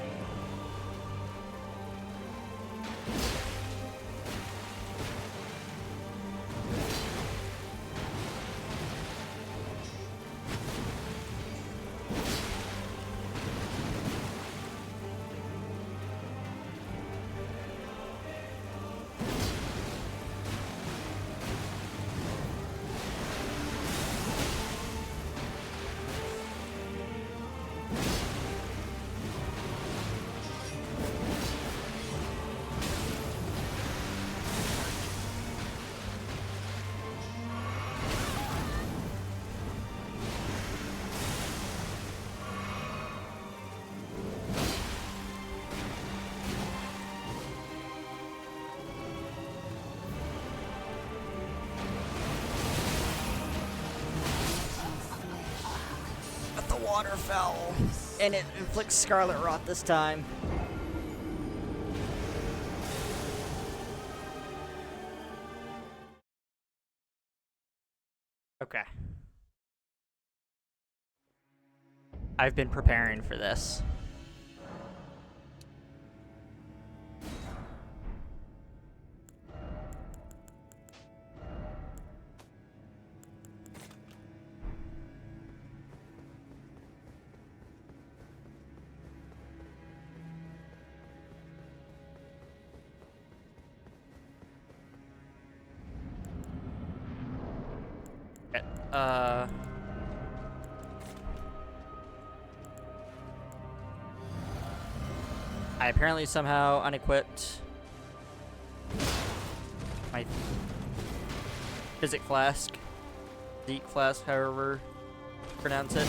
But the water fell, and it inflicts Scarlet Rot this time. Okay. I've been preparing for this. Uh... I apparently somehow unequipped my physic flask, Zeke flask, however you pronounce it.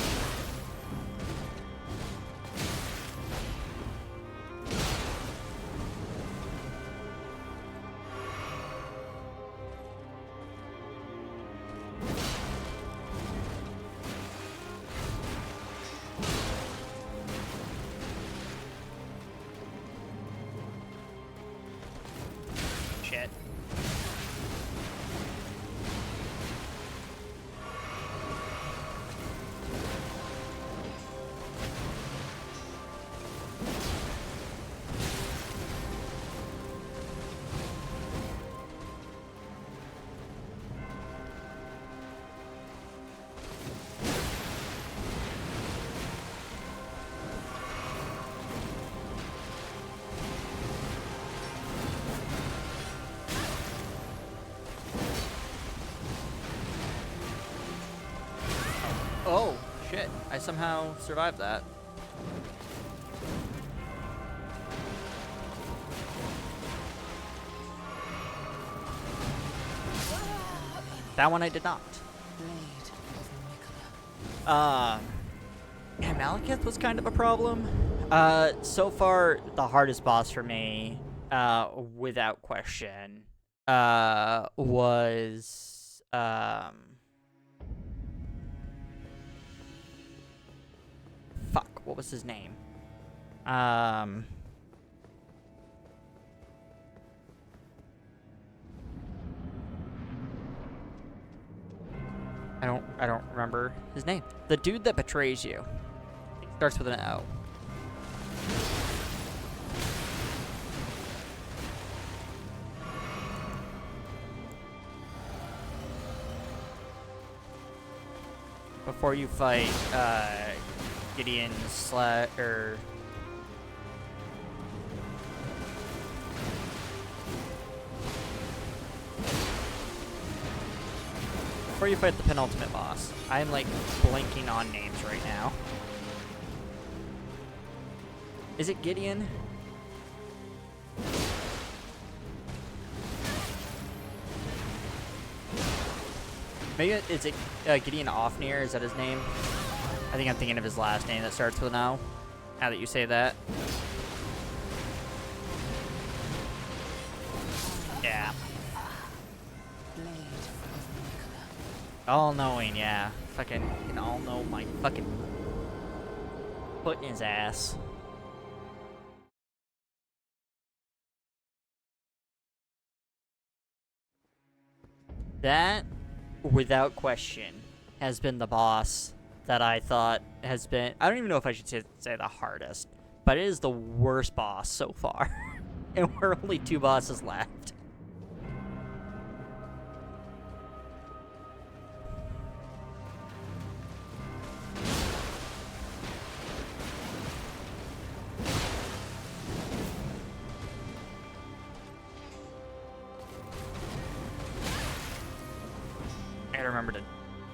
Shit. Oh, shit. I somehow survived that. That one I did not. Blade of Nicola. Yeah, Malekith was kind of a problem. So far, the hardest boss for me, without question, was, fuck, what was his name? I don't remember his name. The dude that betrays you. It starts with an O. Before you fight Gideon or before you fight the penultimate boss. I'm like blanking on names right now. Is it Gideon? Maybe is it Gideon Ofnir? Is that his name? I think I'm thinking of his last name that starts with an O. Now that you say that. Yeah. Blade of Nicola. All-knowing, yeah. Fucking can all know my fucking foot in his ass. That, without question, has been the boss that I thought has been... I don't even know if I should say the hardest, but it is the worst boss so far. And we're only 2 bosses left. I gotta remember to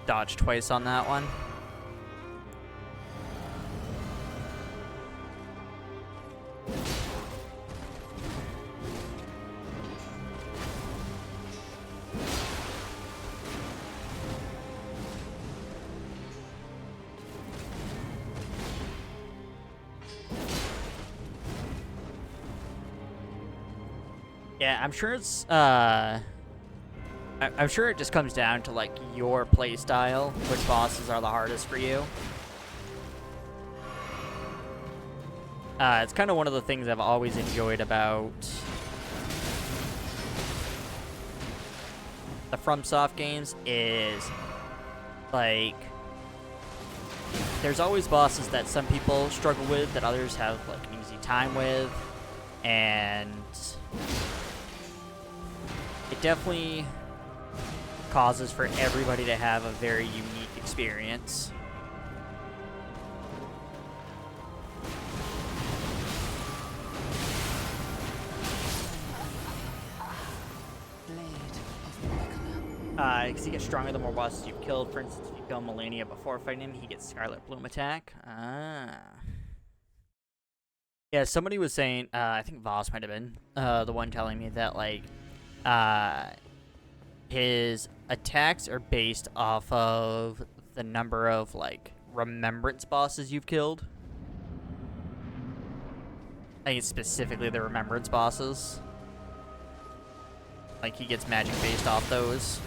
dodge twice on that one. Yeah, I'm sure it's I'm sure it just comes down to like your play style, which bosses are the hardest for you. It's kind of one of the things I've always enjoyed about the FromSoft games is like there's always bosses that some people struggle with that others have like an easy time with, and it definitely causes for everybody to have a very unique experience. Blade of Nicola. Because he gets stronger the more bosses you've killed. For instance, if you kill Melania before fighting him, he gets Scarlet Bloom attack. Ah. Yeah, somebody was saying, I think Voss might have been the one telling me that, like, uh, his attacks are based off of the number of, like, remembrance bosses you've killed. I think it's specifically the remembrance bosses. Like, he gets magic based off those.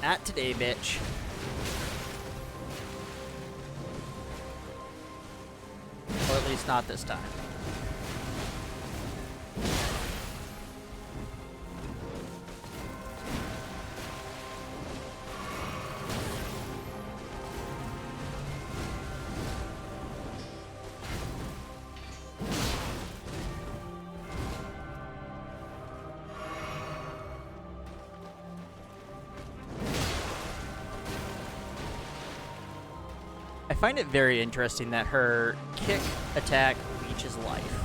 Not today, bitch. Or at least not this time. I find it very interesting that her kick attack leeches life.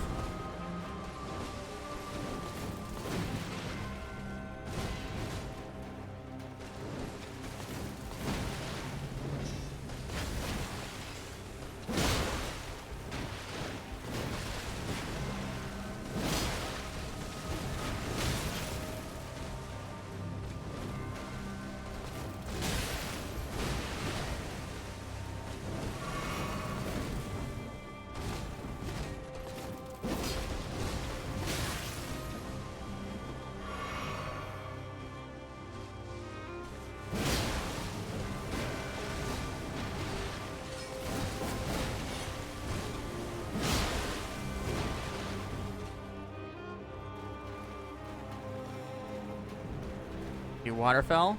You waterfell?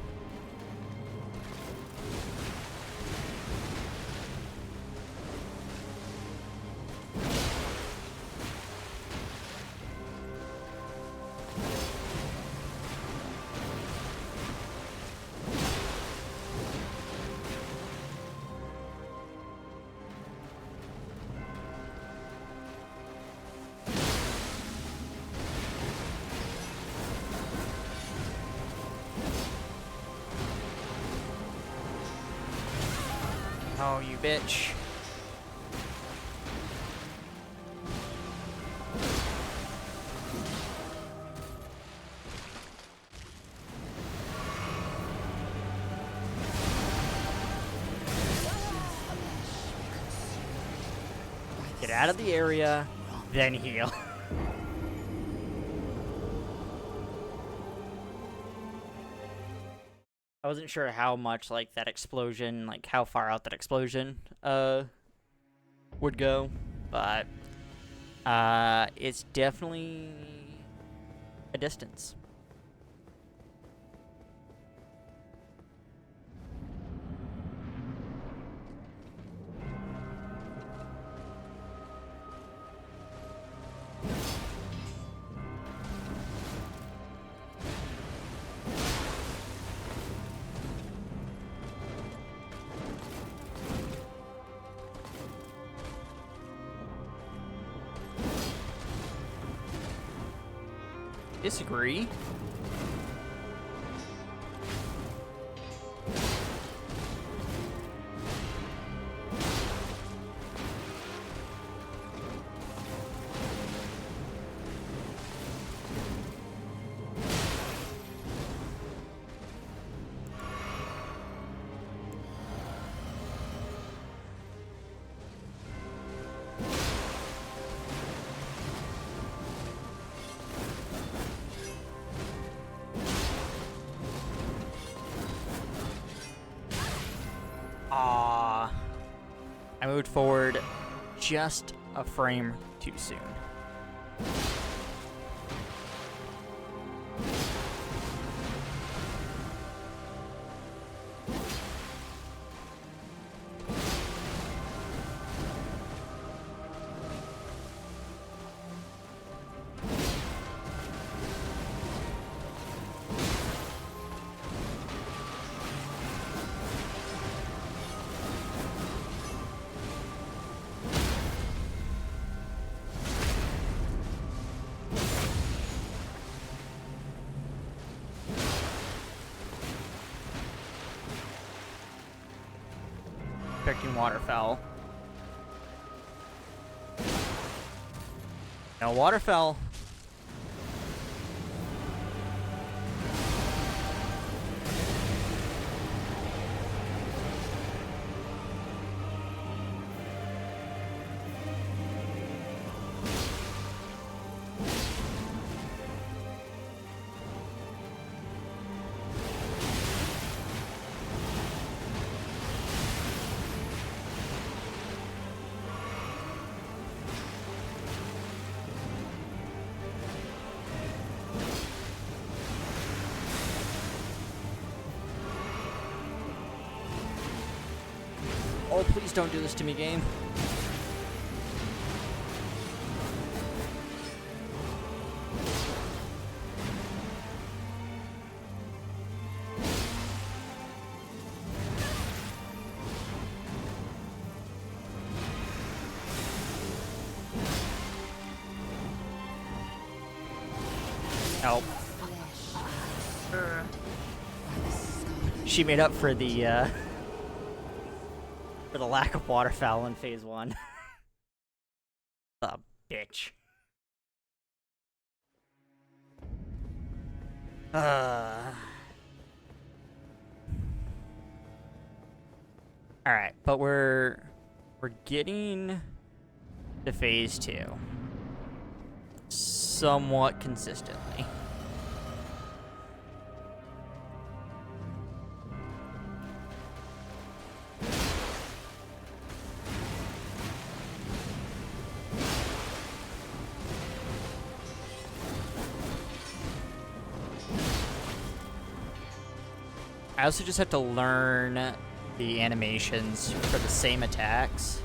Oh, you bitch. Get out of the area, then heal. I wasn't sure how much, like, that explosion, like, how far out that explosion, would go, but, it's definitely a distance. Disagree. I moved forward just a frame too soon. Expecting waterfowl. No waterfowl. Oh, please don't do this to me, game. Help. She made up for the lack of waterfowl in phase 1. The bitch. Alright, but we're getting to phase 2 somewhat consistently. I also just have to learn the animations for the same attacks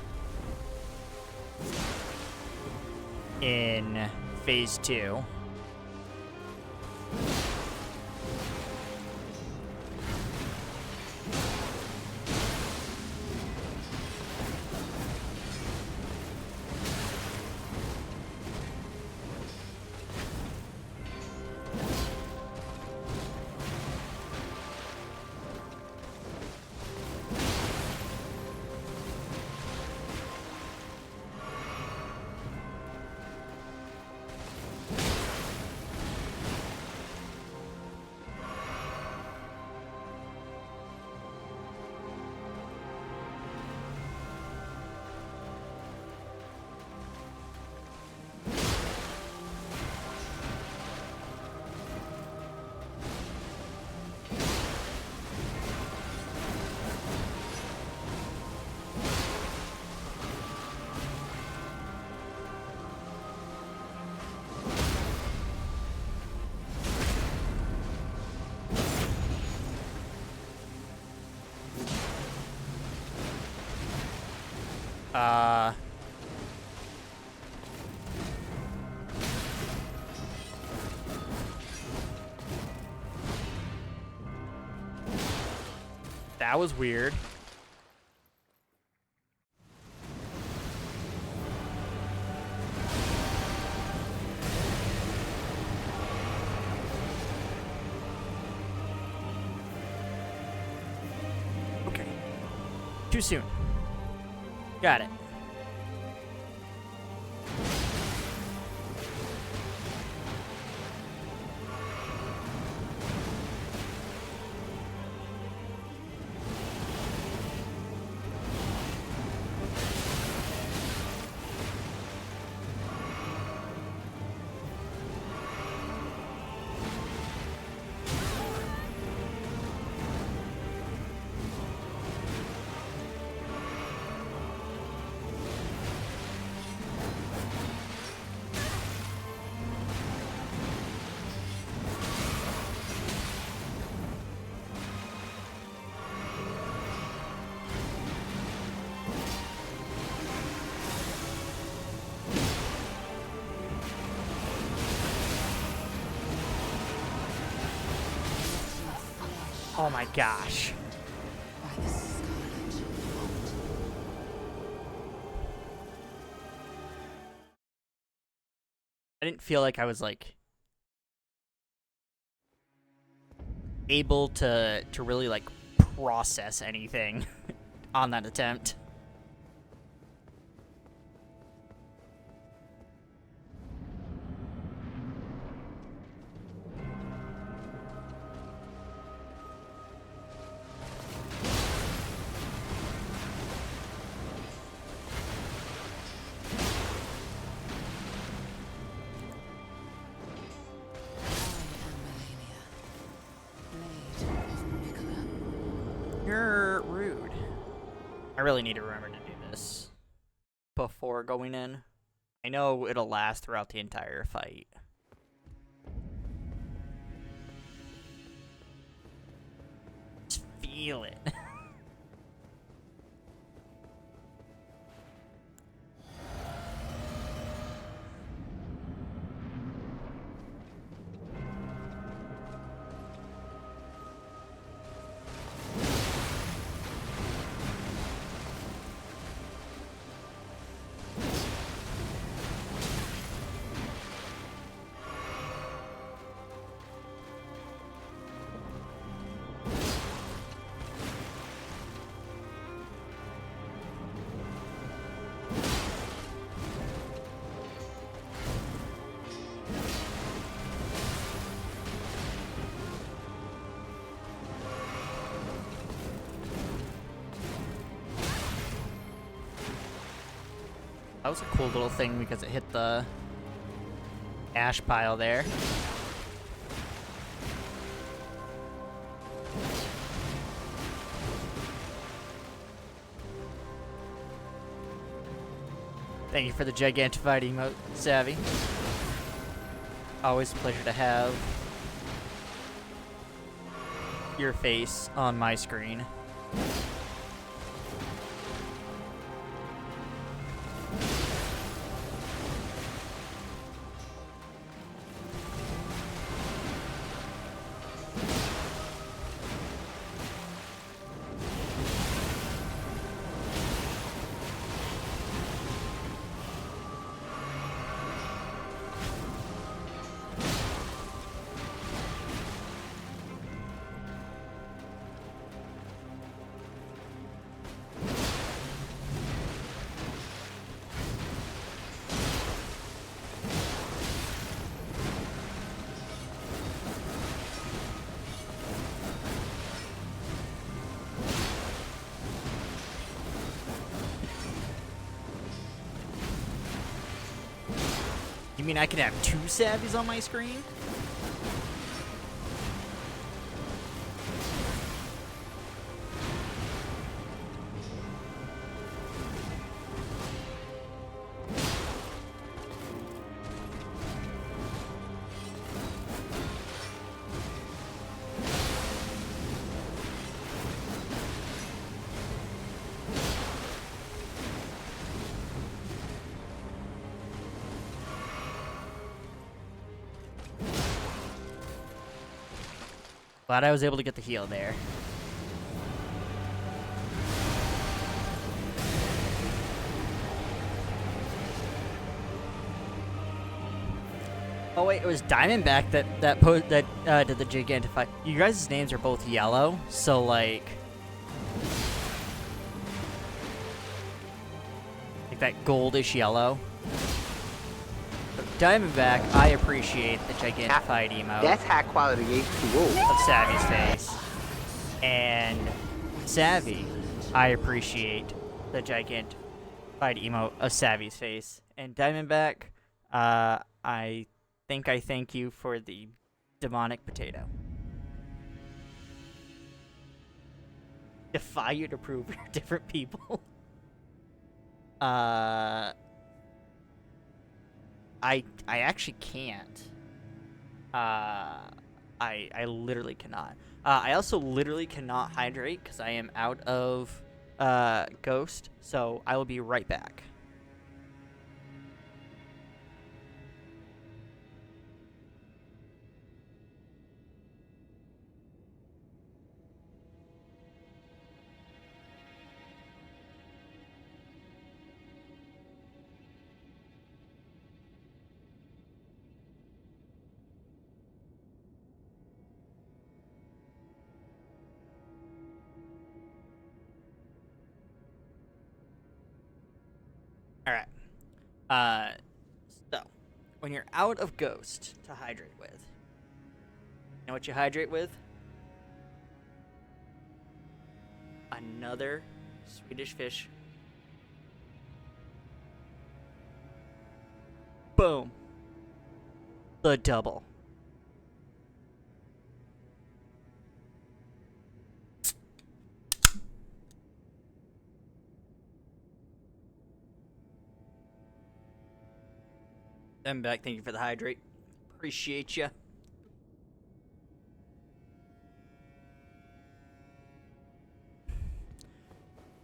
in phase 2. That was weird. Okay. Too soon. Got it. Oh my gosh. by the scarlet mold. I didn't feel like I was like able to really like process anything on that attempt. You're rude. I really need to remember to do this before going in. I know it'll last throughout the entire fight. Just feel it. That was a cool little thing because it hit the ash pile there. Thank you for the Gigantified emote, Savvy. Always a pleasure to have your face on my screen. You mean I can have two Savvies on my screen? Glad I was able to get the heal there. Oh wait, it was Diamondback that did the Gigantify. You guys' names are both yellow, so like that goldish yellow. Diamondback, I appreciate the Gigantified emote. That's high quality H2O. Of Savvy's face. And Savvy, I appreciate the Gigantified emote of Savvy's face. And Diamondback, I think I thank you for the demonic potato. Defy you to prove you're different people. I actually can't. I literally cannot. I also literally cannot hydrate because I am out of Ghost, so I will be right back. Alright. So, when you're out of Ghost to hydrate with, you know what you hydrate with? Another Swedish fish. Boom. The double. I'm back. Thank you for the hydrate. Appreciate you.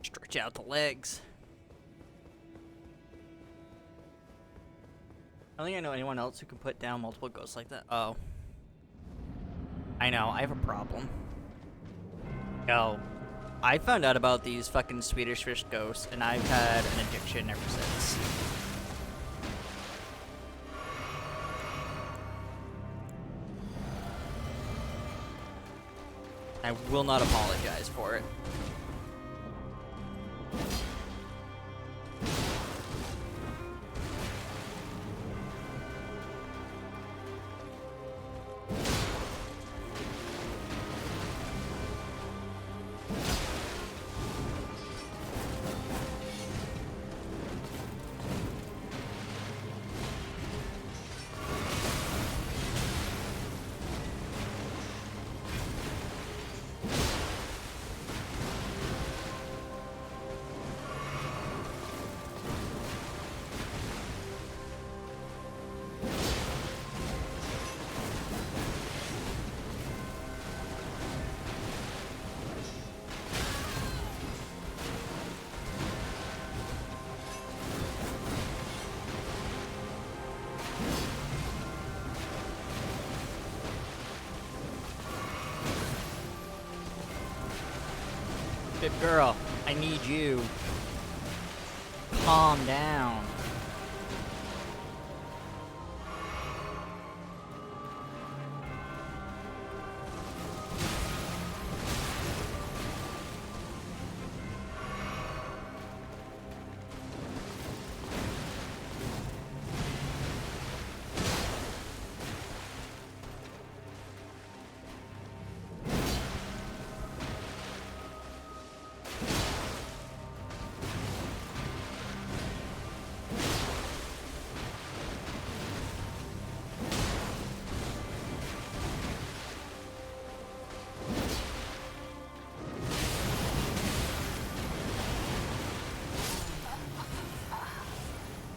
Stretch out the legs. I don't think I know anyone else who can put down multiple ghosts like that. Oh. I know, I have a problem. Yo, I found out about these fucking Swedish fish ghosts, and I've had an addiction ever since. I will not apologize for it. Good girl, I need you. Calm down.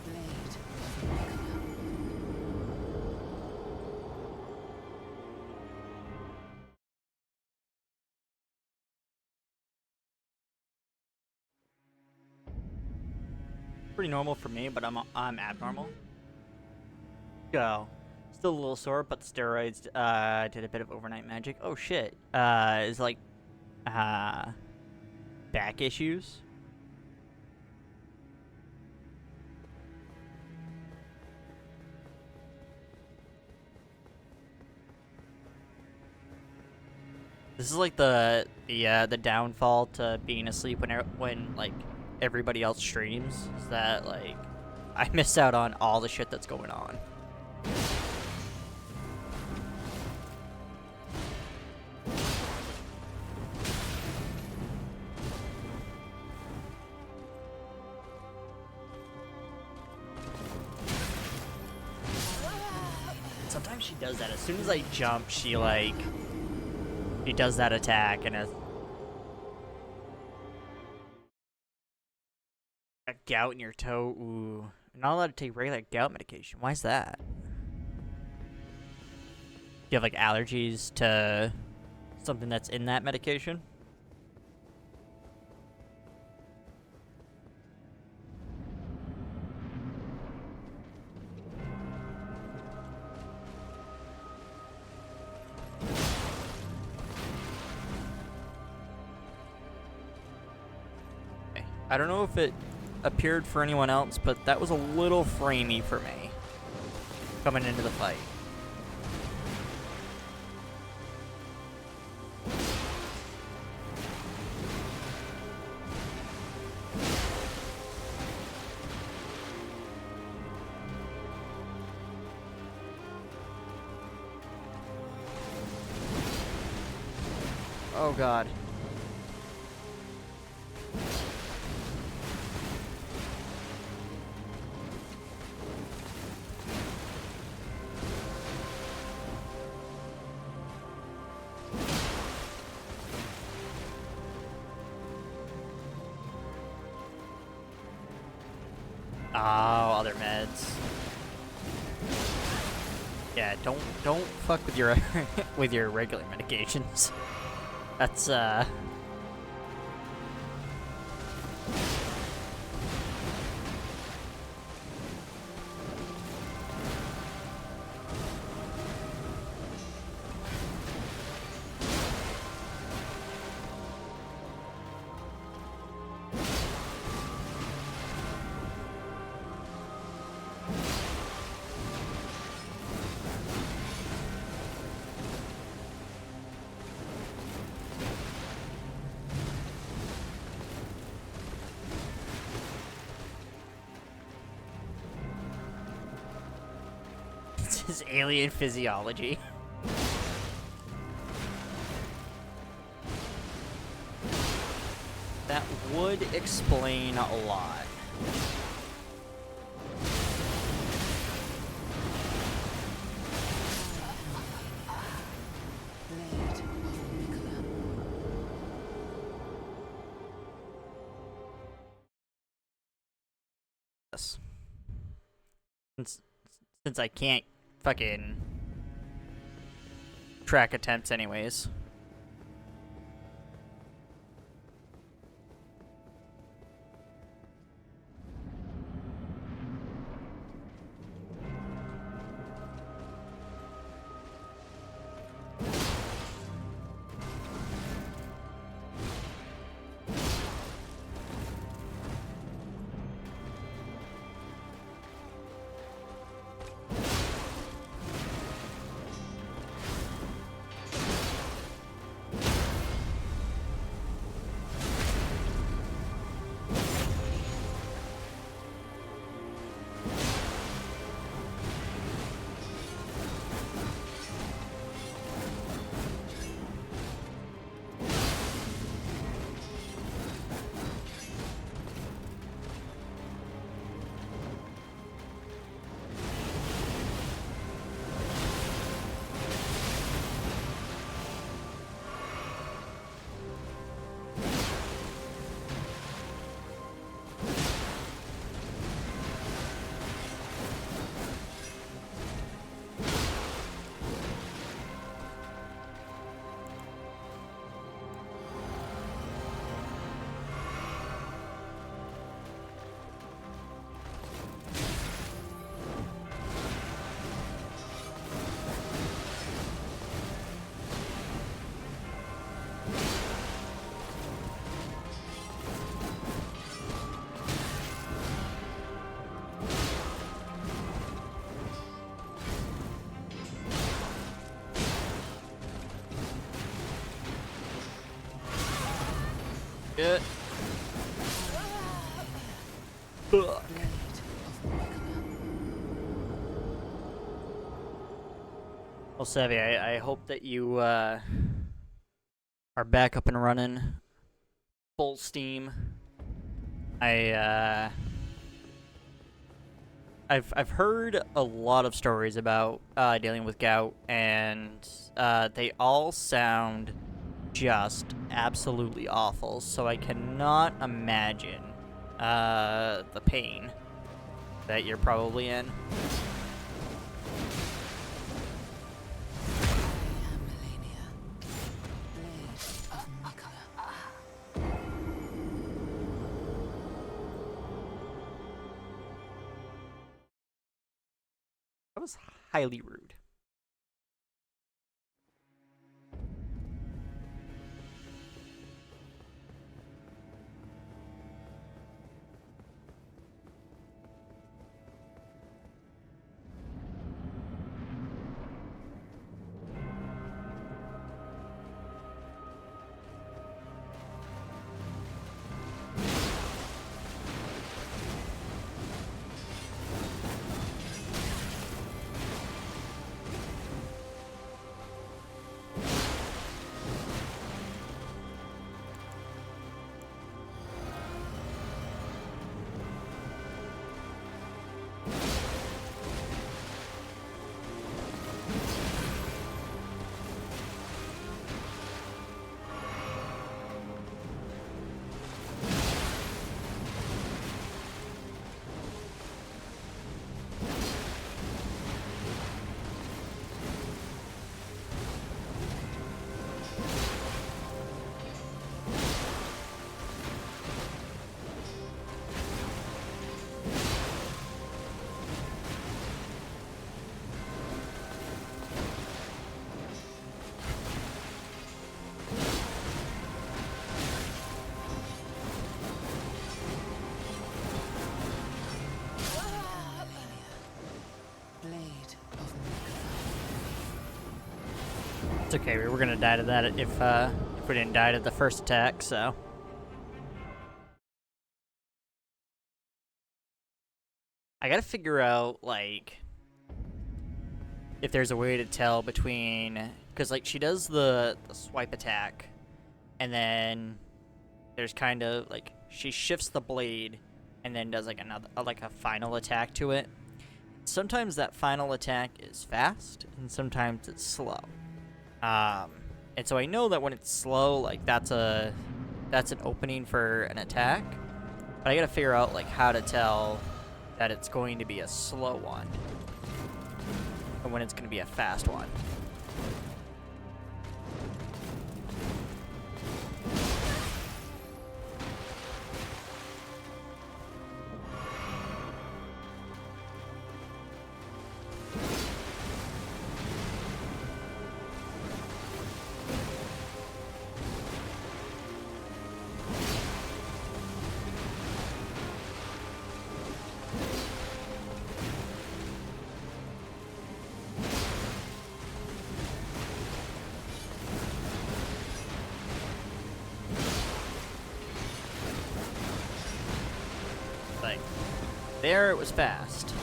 Blade. Pretty normal for me, but I'm abnormal. Go. Still a little sore, but the steroids did a bit of overnight magic. Oh shit. Is like back issues. This is like the downfall to being asleep when like everybody else streams, is that like I miss out on all the shit that's going on. Sometimes she does that. As soon as I jump, she does that attack, and a gout in your toe. Ooh, you're not allowed to take regular gout medication. Why is that? Do you have like allergies to something that's in that medication? I don't know if it appeared for anyone else, but that was a little framey for me coming into the fight. Oh god. Oh, other meds. Yeah, don't fuck with your with your regular medications. That's it's his alien physiology. That would explain a lot. Blade of Nicola. Yes. Since I can't fucking track attempts anyways. Good. Fuck. Blade of Nicola. Well, Savvy, I hope that you are back up and running, full steam. I've heard a lot of stories about dealing with gout, and they all sound just absolutely awful. So I cannot imagine the pain that you're probably in. Melania. Blade of Nicola. That was highly rude. It's okay. We were gonna die to that if we didn't die to the first attack. So. I gotta figure out, like, if there's a way to tell between, because, like, she does the swipe attack, and then there's kind of, like, she shifts the blade, and then does, like, another, like, a final attack to it. Sometimes that final attack is fast, and sometimes it's slow. And so I know that when it's slow, like, that's an opening for an attack, but I gotta figure out, like, how to tell that it's going to be a slow one and when it's going to be a fast one. Like, there it was fast.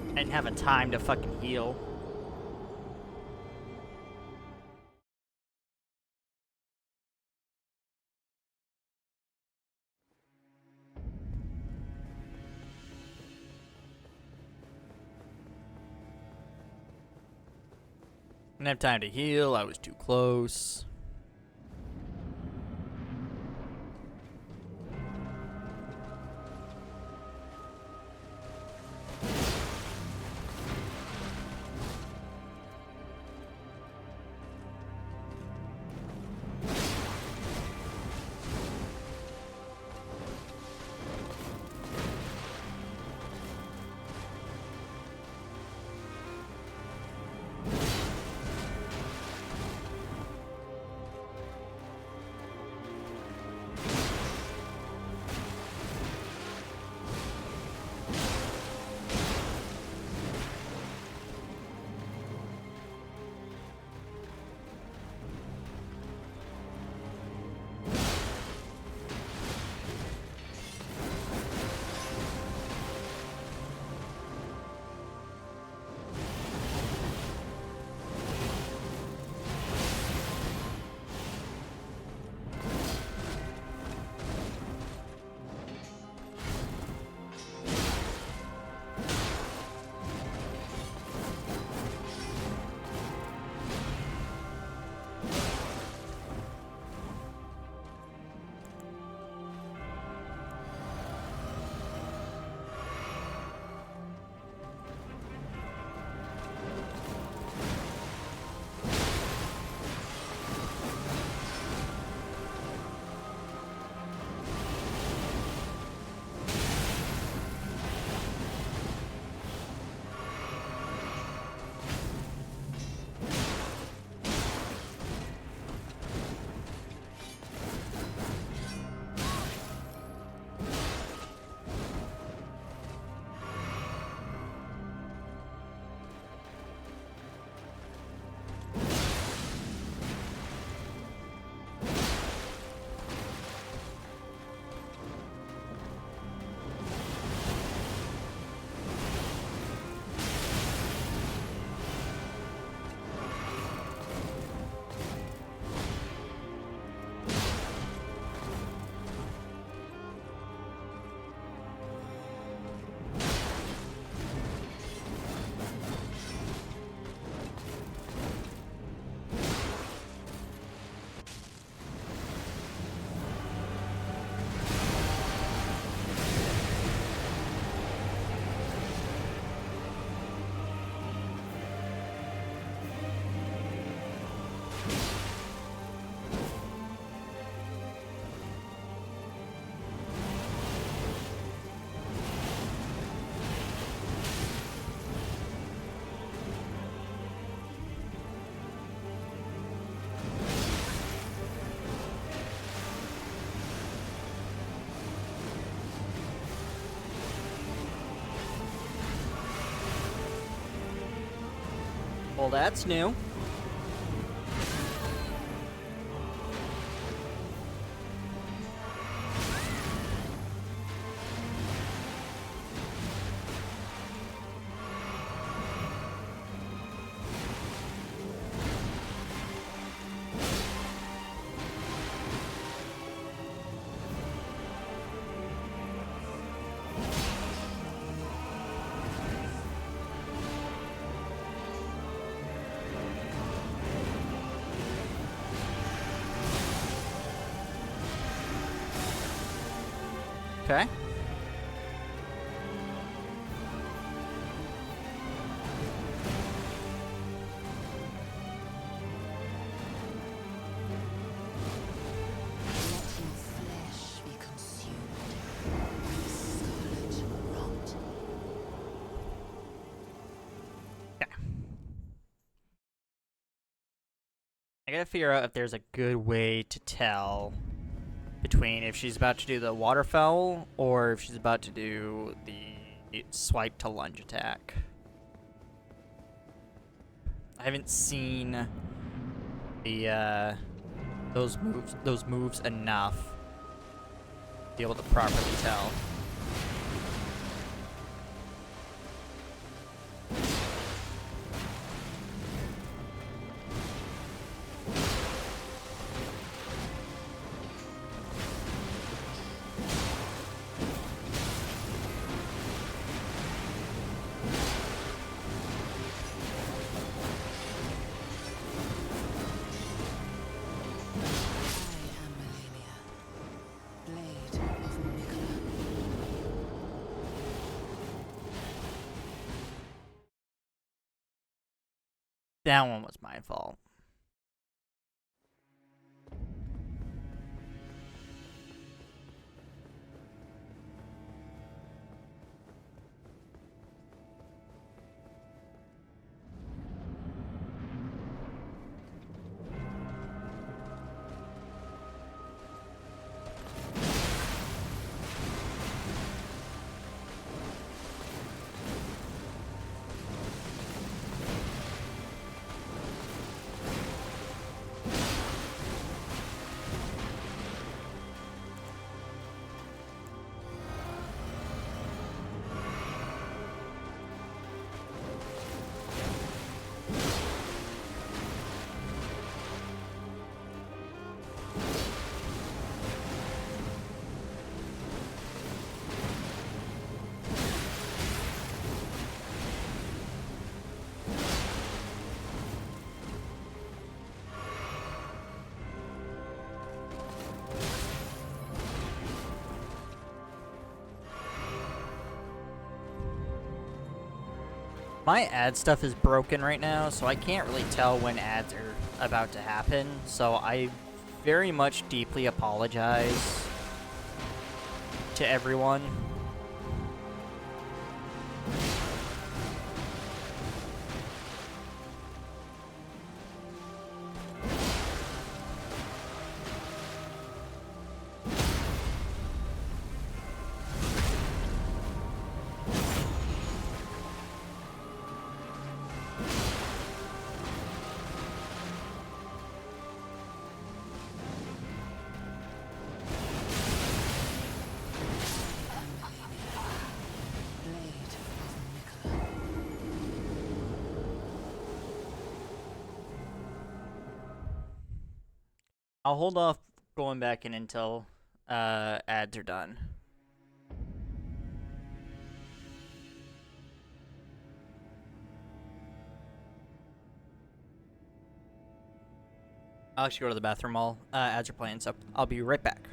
I didn't have a time to fucking heal. Didn't have time to heal. I was too close. Well, that's new. Okay. Let your flesh be consumed by scarlet rot. Okay. I gotta figure out if there's a good way to tell between if she's about to do the waterfowl or if she's about to do the swipe to lunge attack. I haven't seen the those moves enough to be able to properly tell. I am Melania, blade of Mikola. That one was my fault. My ad stuff is broken right now, so I can't really tell when ads are about to happen. So I very much deeply apologize to everyone. Blade of Mikola. I'll hold off going back in until ads are done. I'll actually go to the bathroom while ads are playing, so I'll be right back.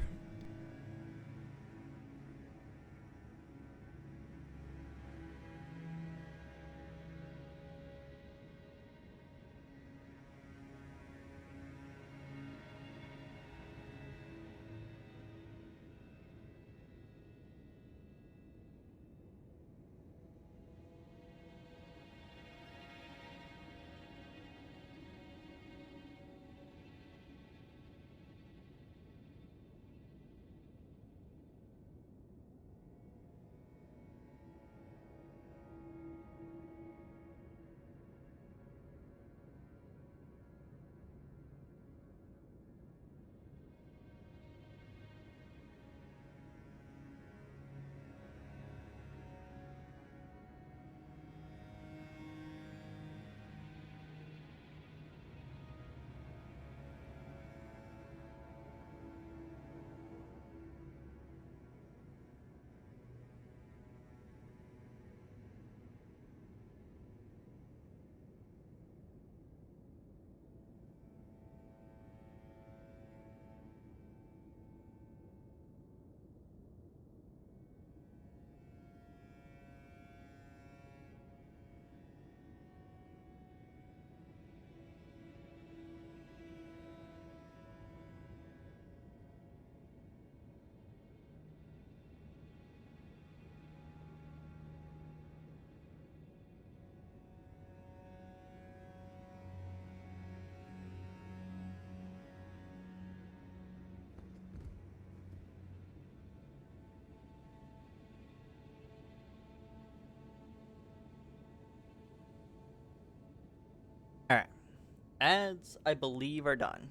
ads, I believe, are done.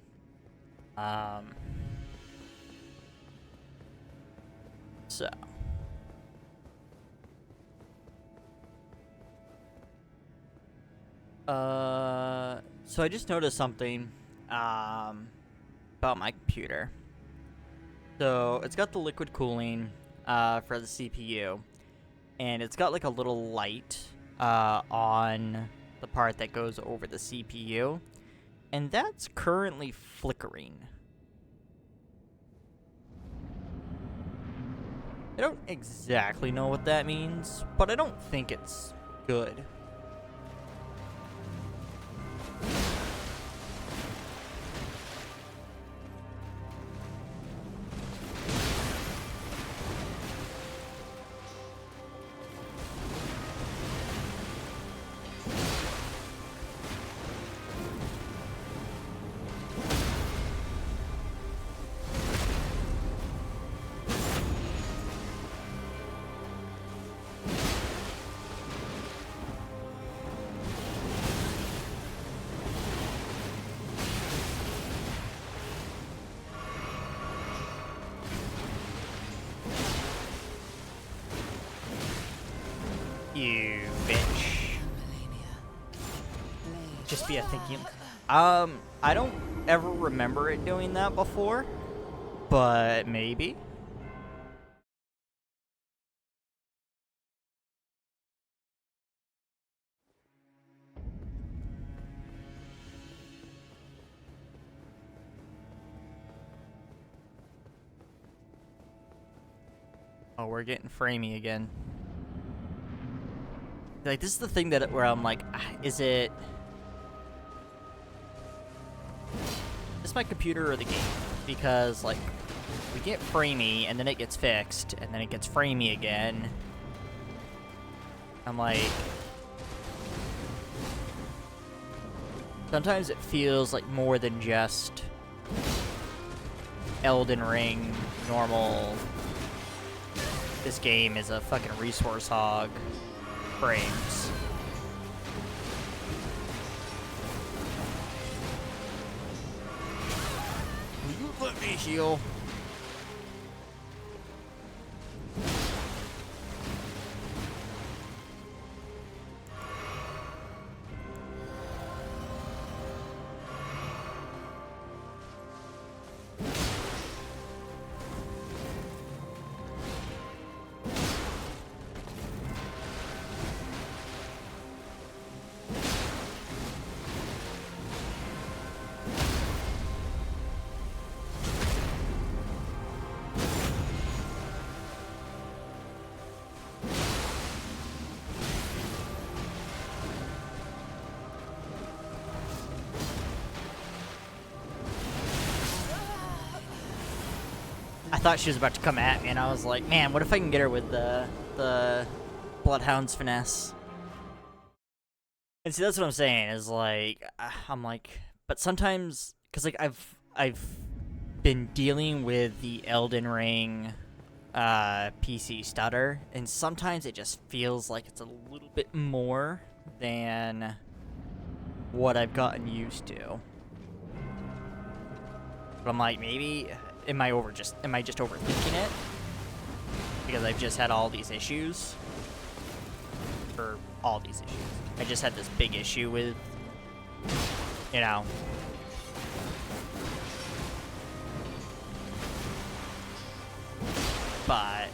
So. So I just noticed something, about my computer. So it's got the liquid cooling, for the CPU, and it's got like a little light, on the part that goes over the CPU, and that's currently flickering. I don't exactly know what that means, but I don't think it's good. You bitch. Just be a thinking. I don't ever remember it doing that before, but maybe. Oh, we're getting framey again. Like, this is the thing that where I'm like, is it this my computer or the game? Because like we get framey and then it gets fixed and then it gets framey again. I'm like, sometimes it feels like more than just Elden Ring normal. This game is a fucking resource hog. Frames. Will you let me heal? I thought she was about to come at me, and I was like, man, what if I can get her with the Bloodhound's finesse? And see, that's what I'm saying, is like, I'm like, but sometimes, because like I've been dealing with the Elden Ring PC stutter, and sometimes it just feels like it's a little bit more than what I've gotten used to. But I'm like, maybe am I just overthinking it? Because I've just had all these issues. Or all these issues. I just had this big issue with, you know. But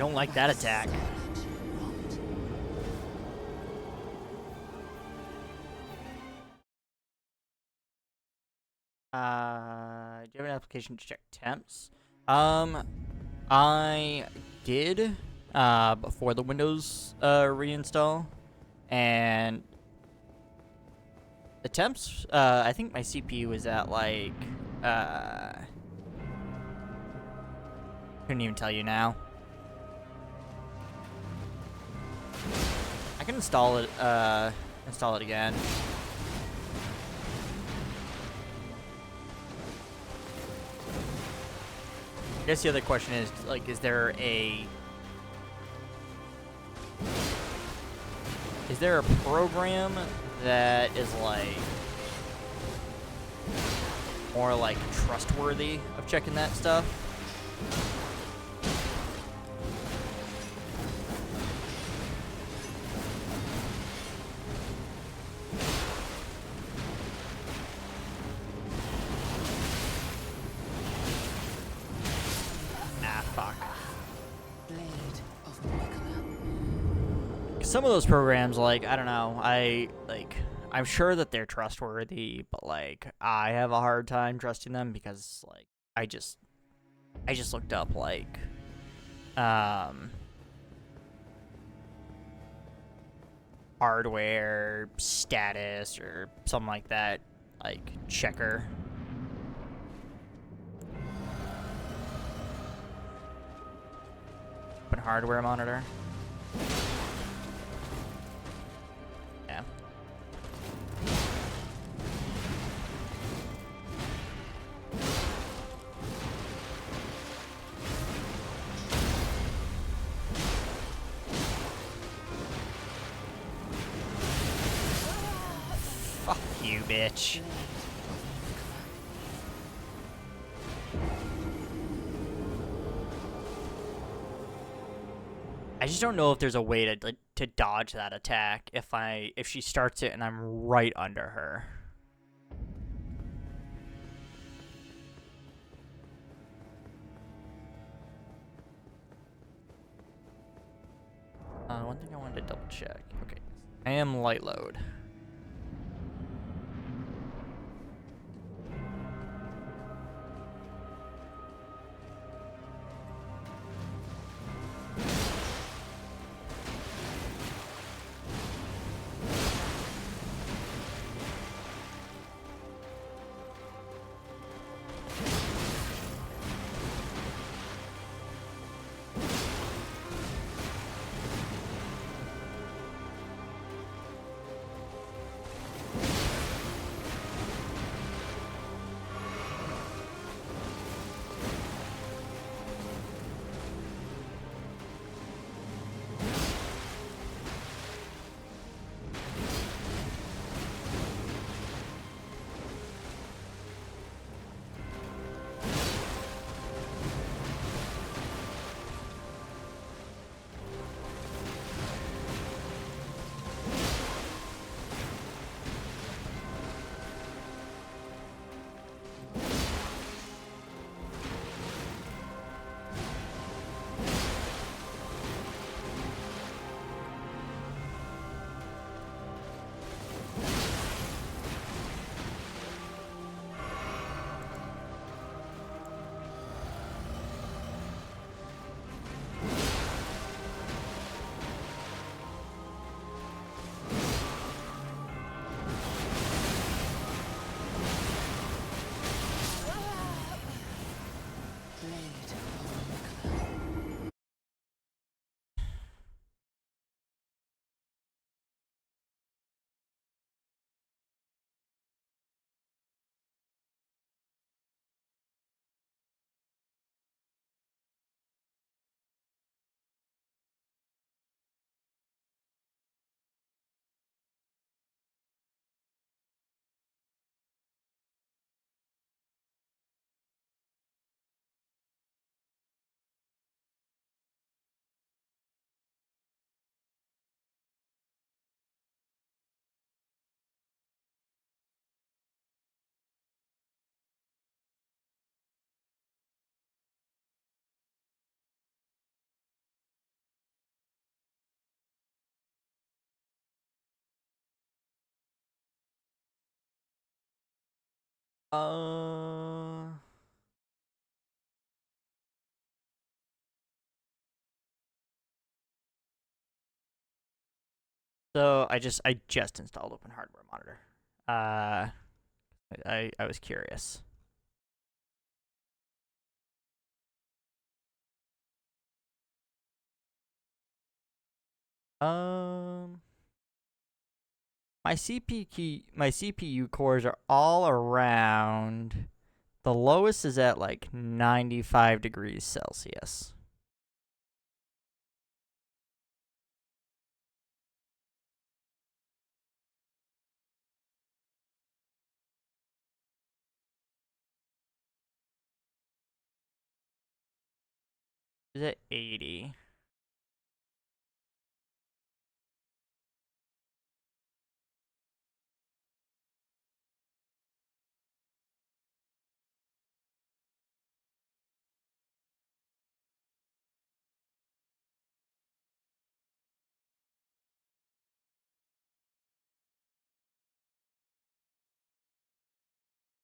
don't like that attack. Do you have an application to check temps? I did before the Windows reinstall, and the temps. I think my CPU was at like couldn't even tell you now. I can install it again. I guess the other question is, like, is there a program that is, like, more, like, trustworthy of checking that stuff? Some of those programs, like, I don't know, I'm sure that they're trustworthy, but like I have a hard time trusting them because like I just looked up like hardware status or something like that, like checker. Open hardware monitor. Yeah. Fuck you, bitch. I just don't know if there's a way to dodge that attack if she starts it and I'm right under her. One thing I wanted to double check. Okay, I am light load. Uh. So I just installed Open Hardware Monitor. I was curious. Um, my CPU cores are all around. The lowest is at like 95 degrees Celsius. Is at 80.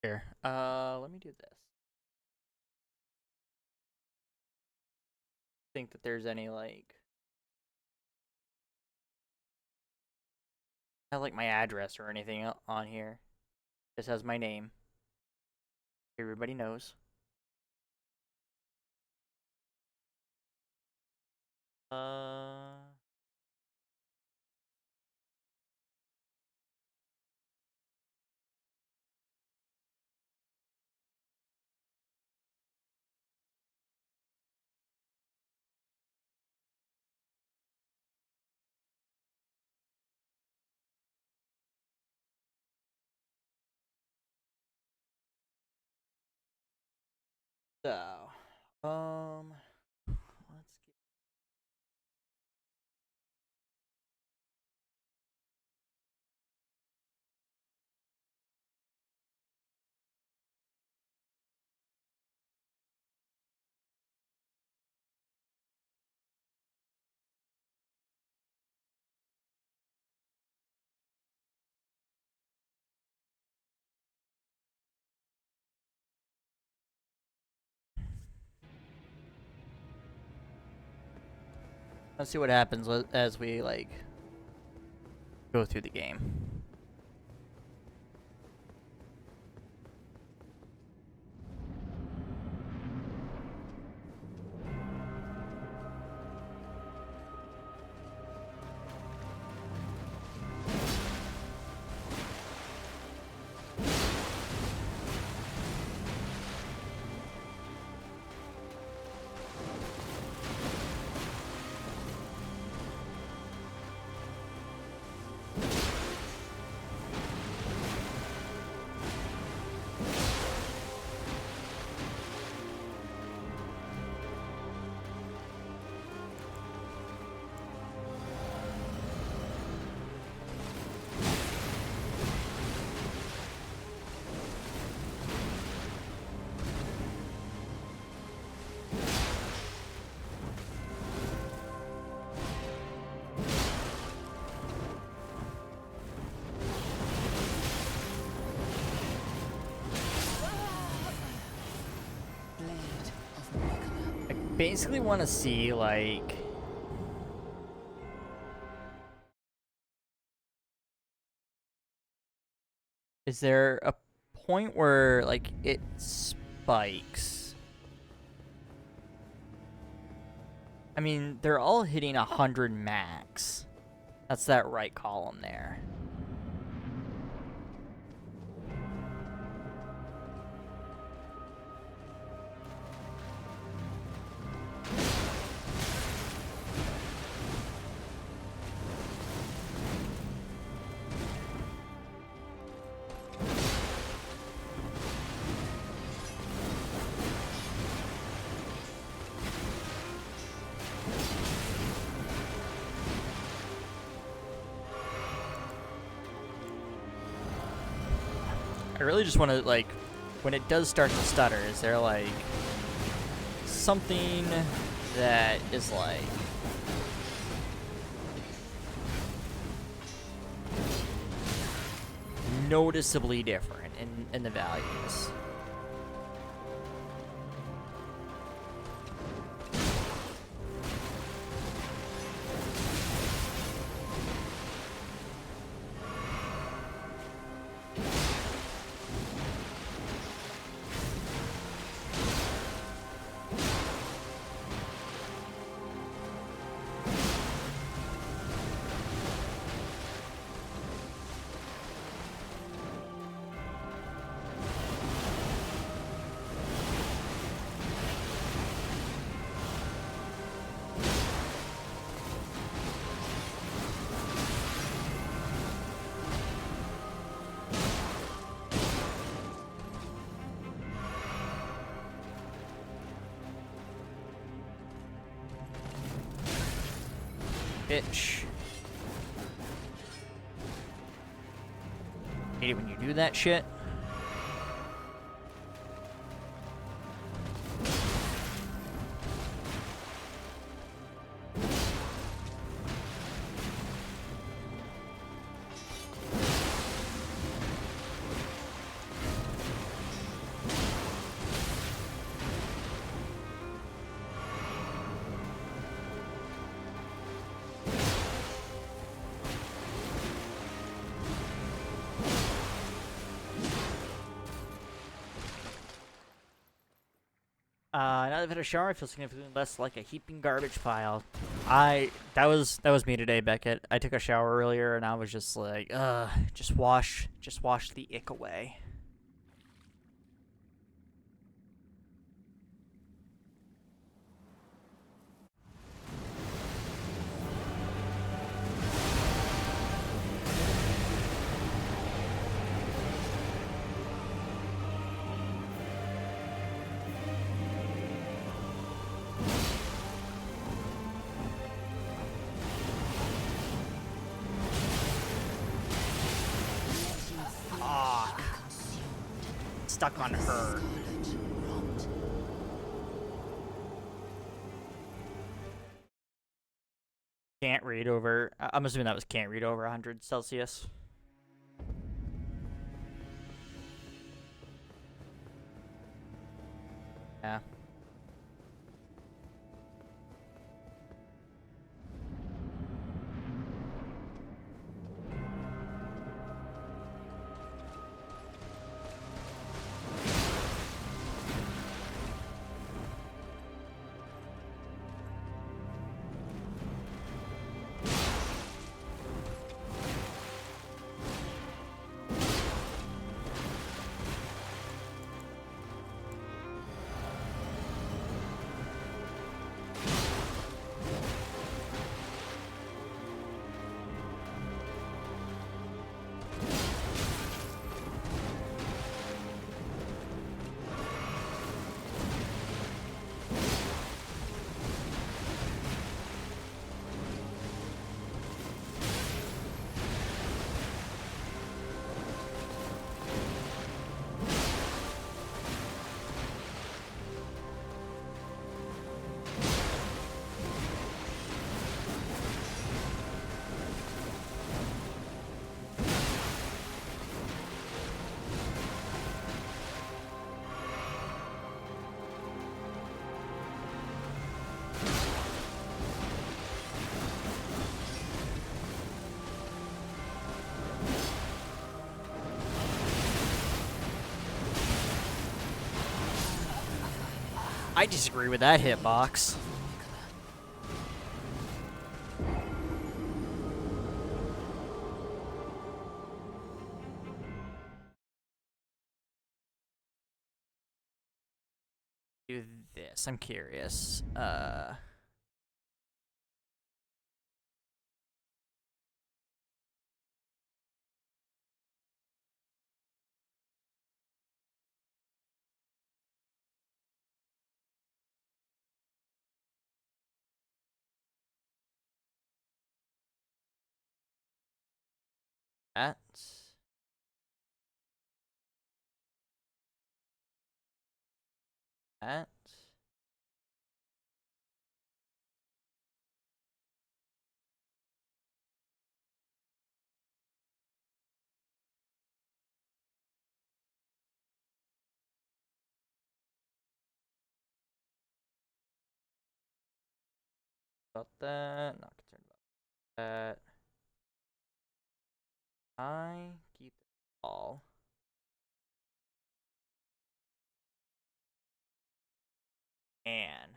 Here. Let me do this. Think that there's any like not like my address or anything on here. This has my name. Everybody knows. Uh so let's get let's see what happens as we like go through the game. I basically want to see like is there a point where like it spikes? I mean, they're all hitting 100 max. That's that right column there. I really just want to, like, when it does start to stutter, is there, like, something that is, like, noticeably different? in the values. Bitch. Hate it when you do that shit. Now that I've had a shower, I feel significantly less like a heaping garbage pile. That was me today, Beckett. I took a shower earlier and I was just like, just wash the ick away. Stuck on her. Can't read over. I'm assuming that was can't read over 100 Celsius. Yeah. I disagree with that hitbox. Do this. I'm curious. That. That. about that. Not concerned about that. I keep it all. And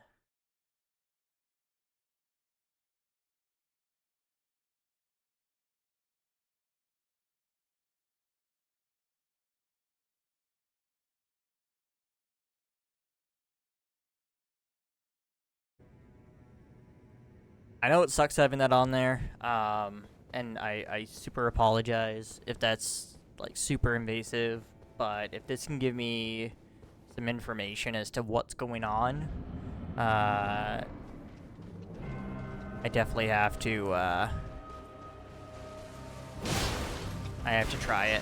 I know it sucks having that on there. And I super apologize if that's like super invasive, but if this can give me some information as to what's going on, I definitely have to I have to try it.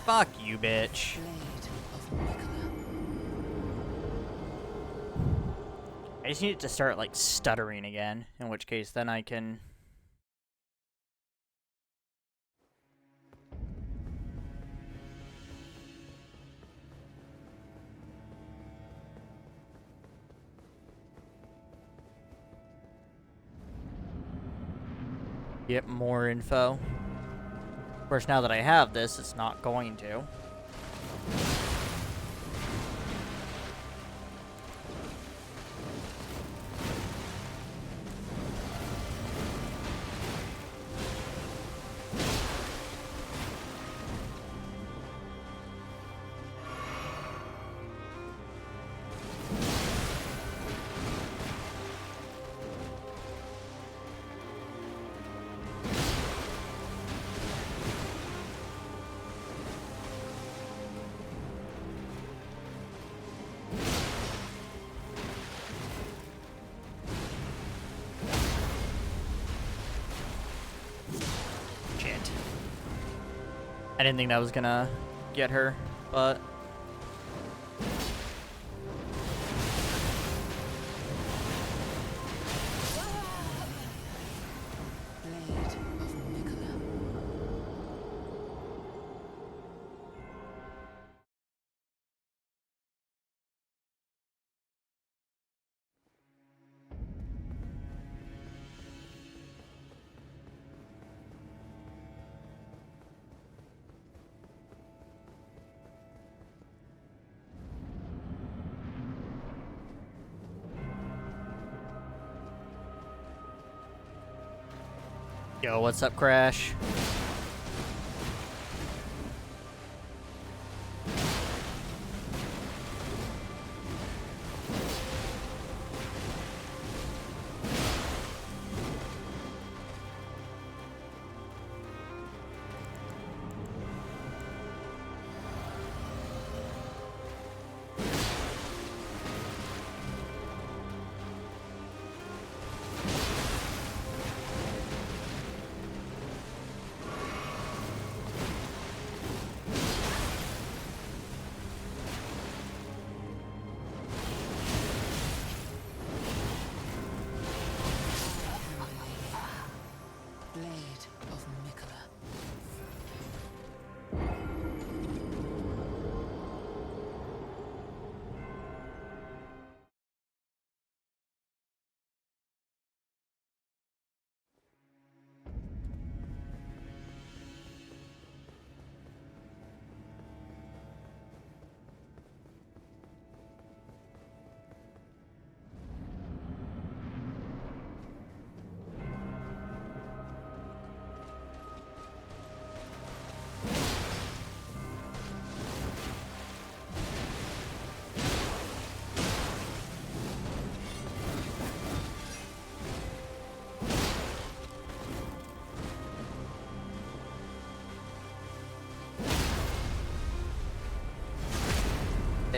Fuck you, bitch. Blade of Nicola. I just need it to start, like, stuttering again, in which case then I can... get more info. Of course, now that I have this, it's not going to. Shit. I didn't think that was gonna get her, but... Blade of Nicola. Yo, what's up, Crash?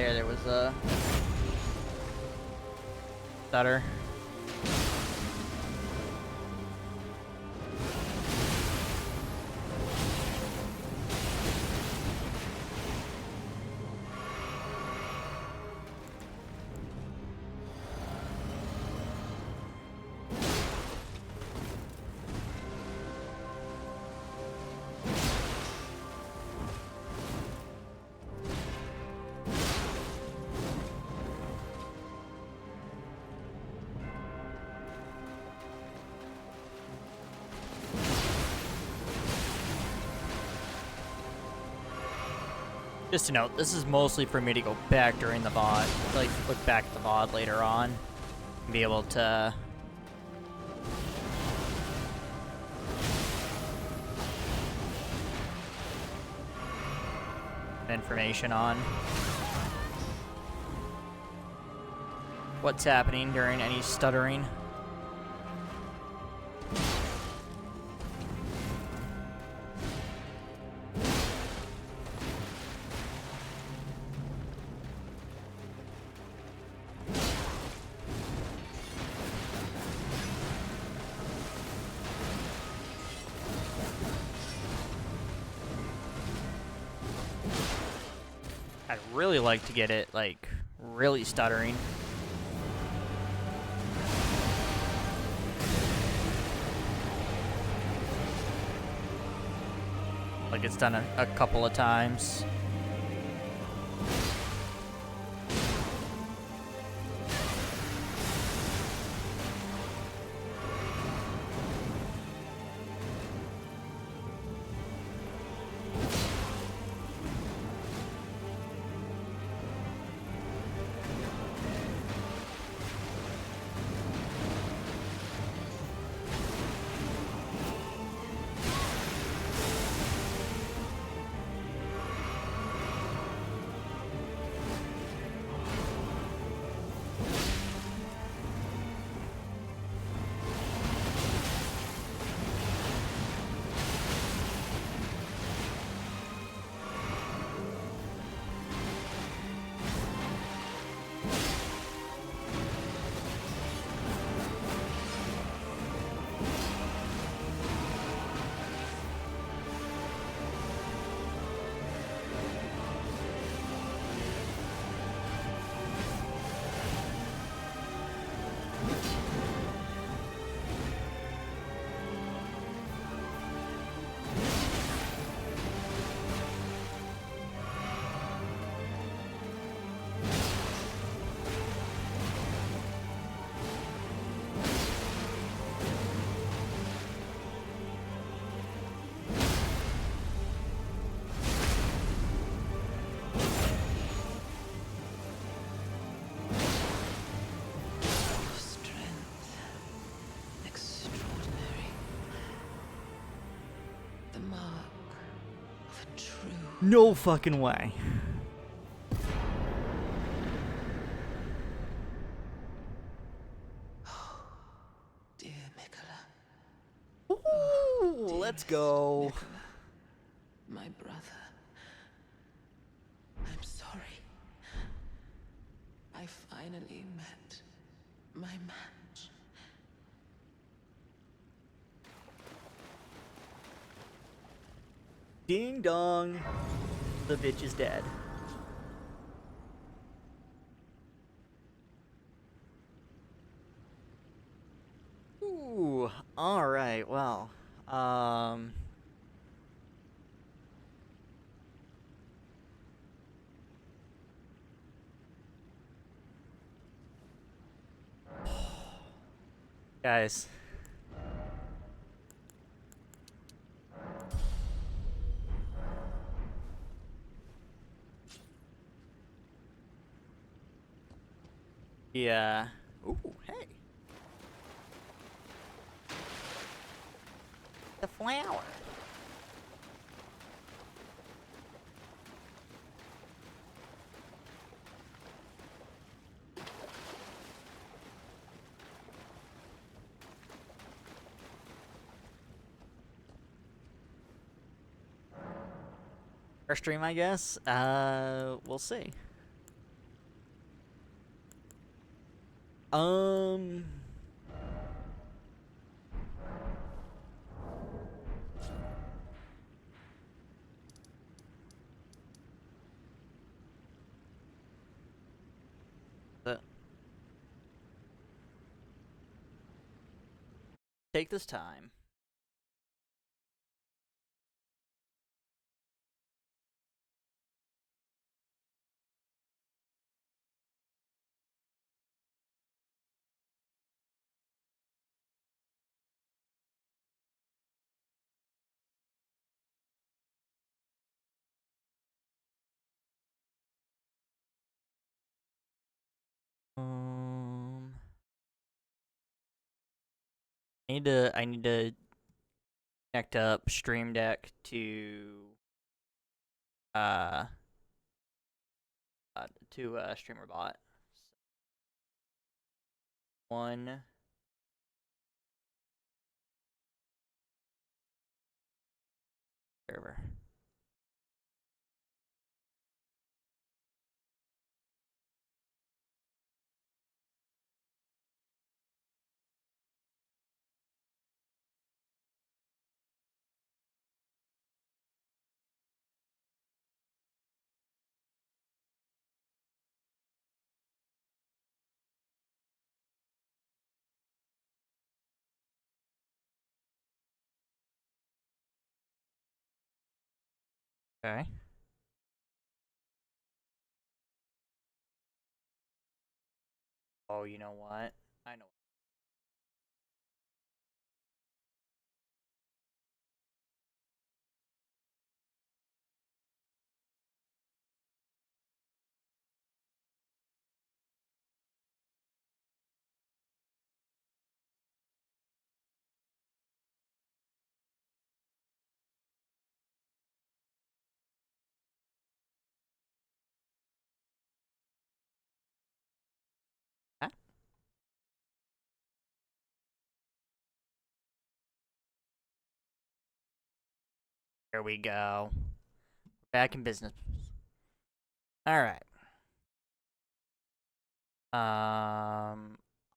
there was a stutter. Just to note, this is mostly for me to go back during the VOD, like look back at the VOD later on, and be able to information on what's happening during any stuttering. I'd really like to get it, like, really stuttering. Like it's done a couple of times. Strength. Extraordinary. The mark of a true. No fucking way. Dear Mikola. Ooh, let's go. Mikola, my brother. I'm sorry. I finally met my match. Ding dong. The bitch is dead. Ooh, alright, well. Guys. Yeah. Ooh, hey. The flower. Our stream, I guess. We'll see. Um. Take this time. Um, I need to connect up Stream Deck to uh StreamerBot. One server. Okay. Oh, you know what? I know. Huh? There we go. Back in business. All right.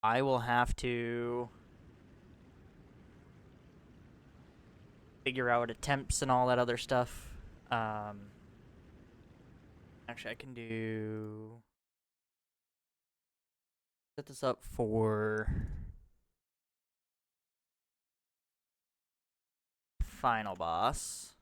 I will have to figure out attempts and all that other stuff. Actually, I can do set this up for final boss.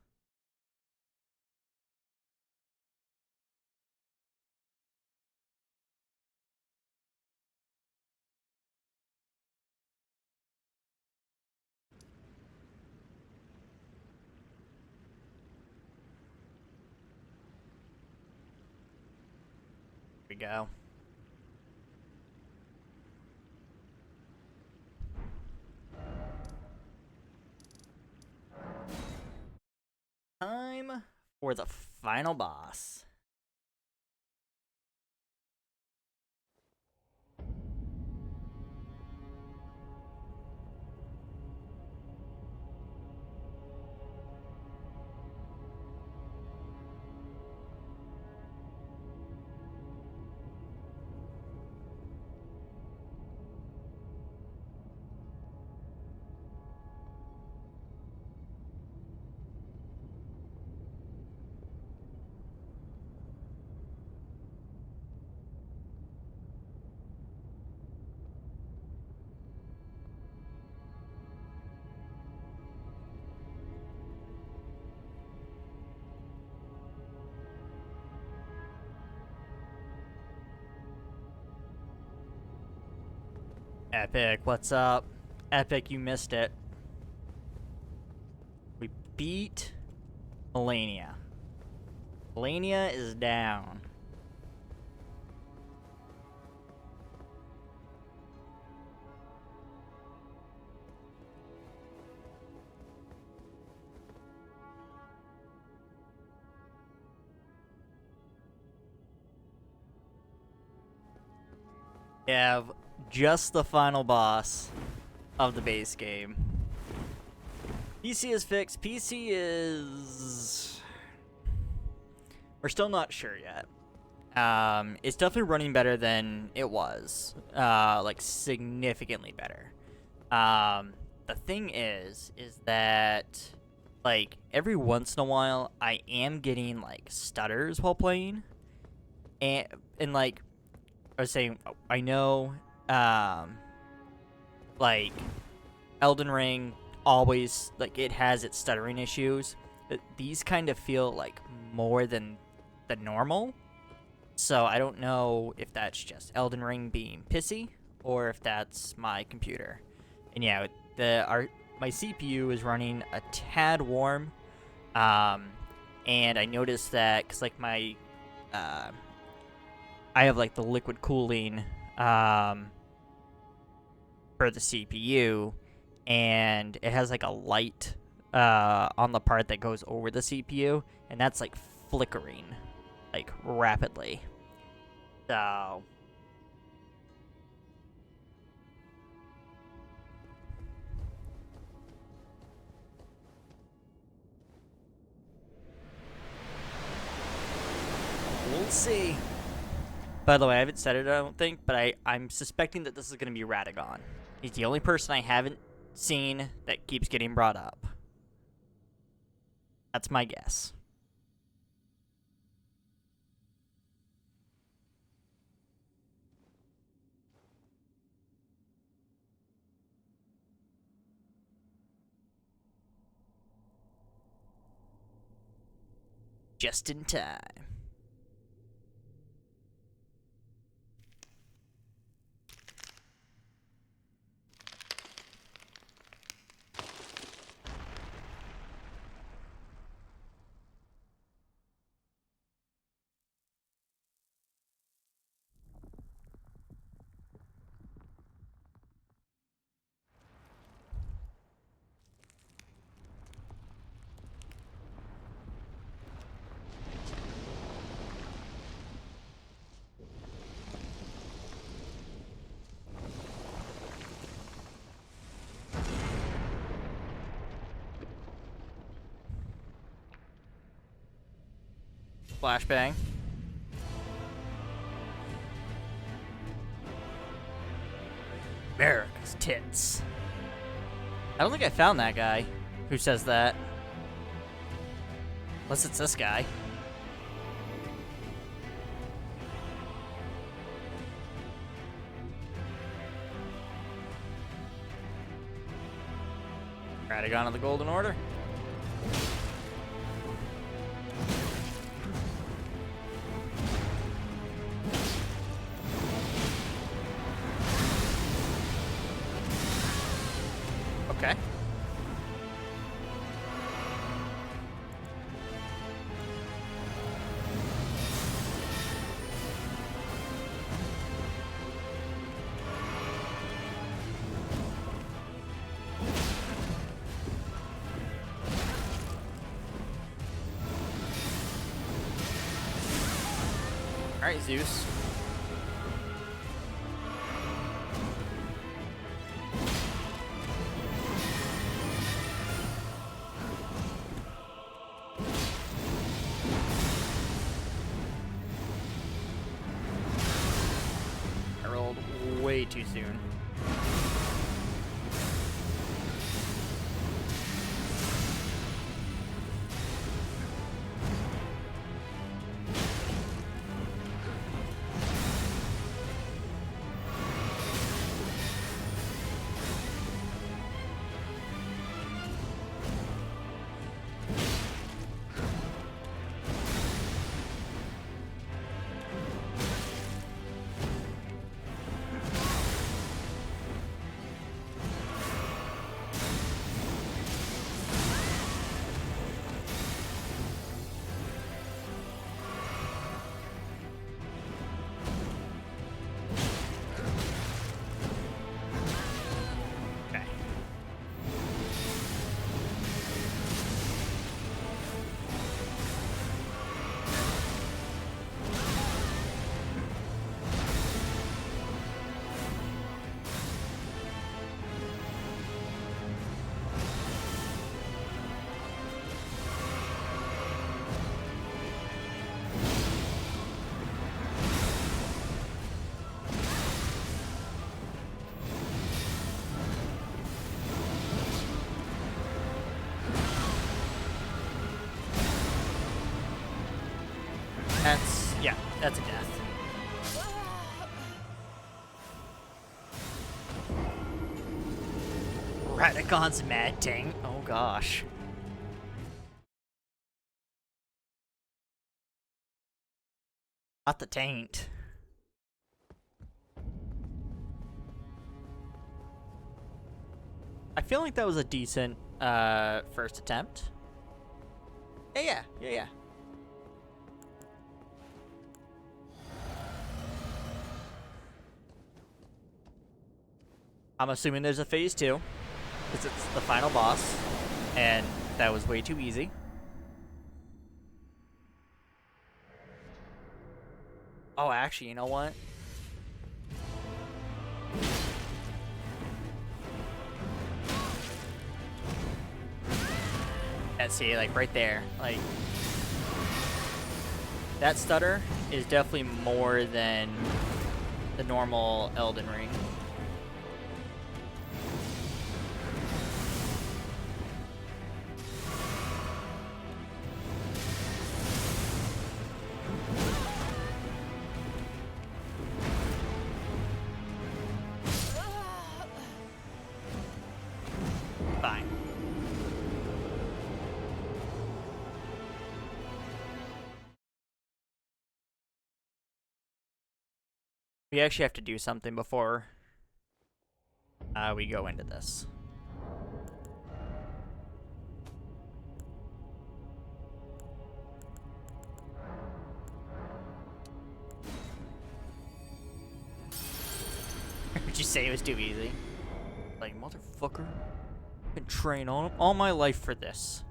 Here we go. Time for the final boss. Epic, what's up? Epic, you missed it. We beat Melania. Melania is down. We have just the final boss of the base game. PC is fixed. PC is... We're still not sure yet. It's definitely running better than it was, like significantly better. The thing is that like every once in a while I am getting like stutters while playing, and like I was saying, I know, like Elden Ring always like it has its stuttering issues. But these kind of feel like more than the normal. So I don't know if that's just Elden Ring being pissy or if that's my computer. And yeah, my CPU is running a tad warm, and I noticed that because like I have like the liquid cooling for the CPU, and it has like a light on the part that goes over the CPU, and that's like flickering like rapidly. So we'll see. By the way, I haven't said it, I don't think, but I'm suspecting that this is going to be Radagon. He's the only person I haven't seen that keeps getting brought up. That's my guess. Just in time. Flashbang. America's tits. I don't think I found that guy who says that. Unless it's this guy. Radagon of the Golden Order. Okay. All right, Zeus. I rolled way too soon. That's a death. Raticon's mad ting. Oh gosh. Not the taint. I feel like that was a decent first attempt. Yeah. I'm assuming there's a phase 2, because it's the final boss, and that was way too easy. Oh, actually, you know what? And see, like, right there, like, that stutter is definitely more than the normal Elden Ring. Fine. We actually have to do something before we go into this. Would you say it was too easy? Like, motherfucker. I've been training all my life for this.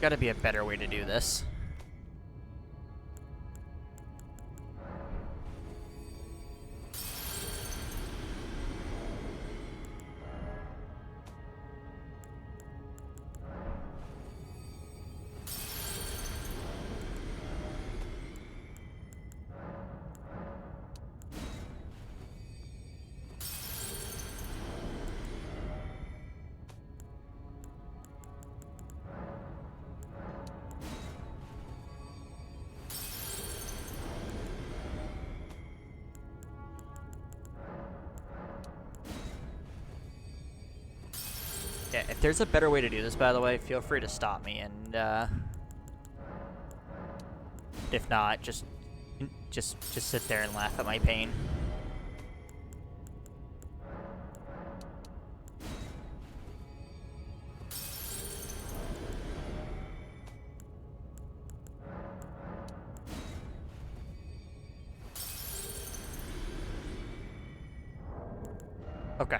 Gotta be a better way to do this. Yeah, if there's a better way to do this, by the way, feel free to stop me, and if not, just sit there and laugh at my pain. Okay.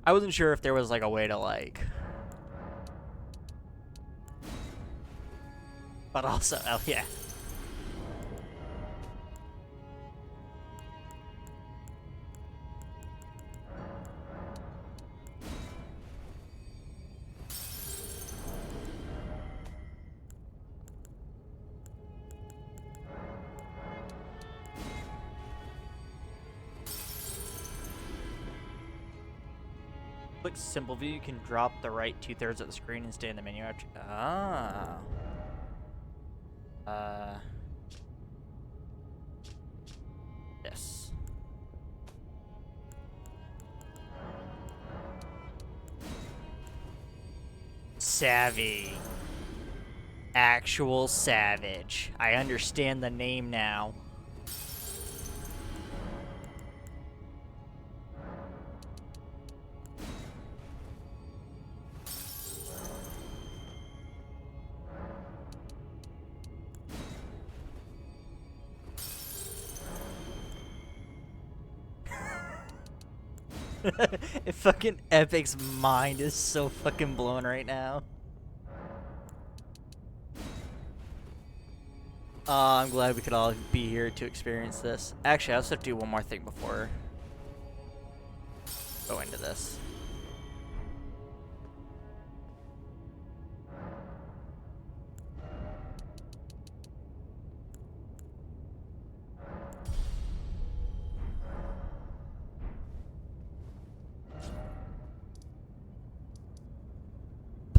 I wasn't sure if there was like a way to like, but also, oh yeah. Click simple view, you can drop the right 2/3 of the screen and stay in the menu after. Ah. Yes. Savvy. Actual savage. I understand the name now. If fucking Epic's mind is so fucking blown right now. I'm glad we could all be here to experience this. Actually, I also have to do one more thing before go into this.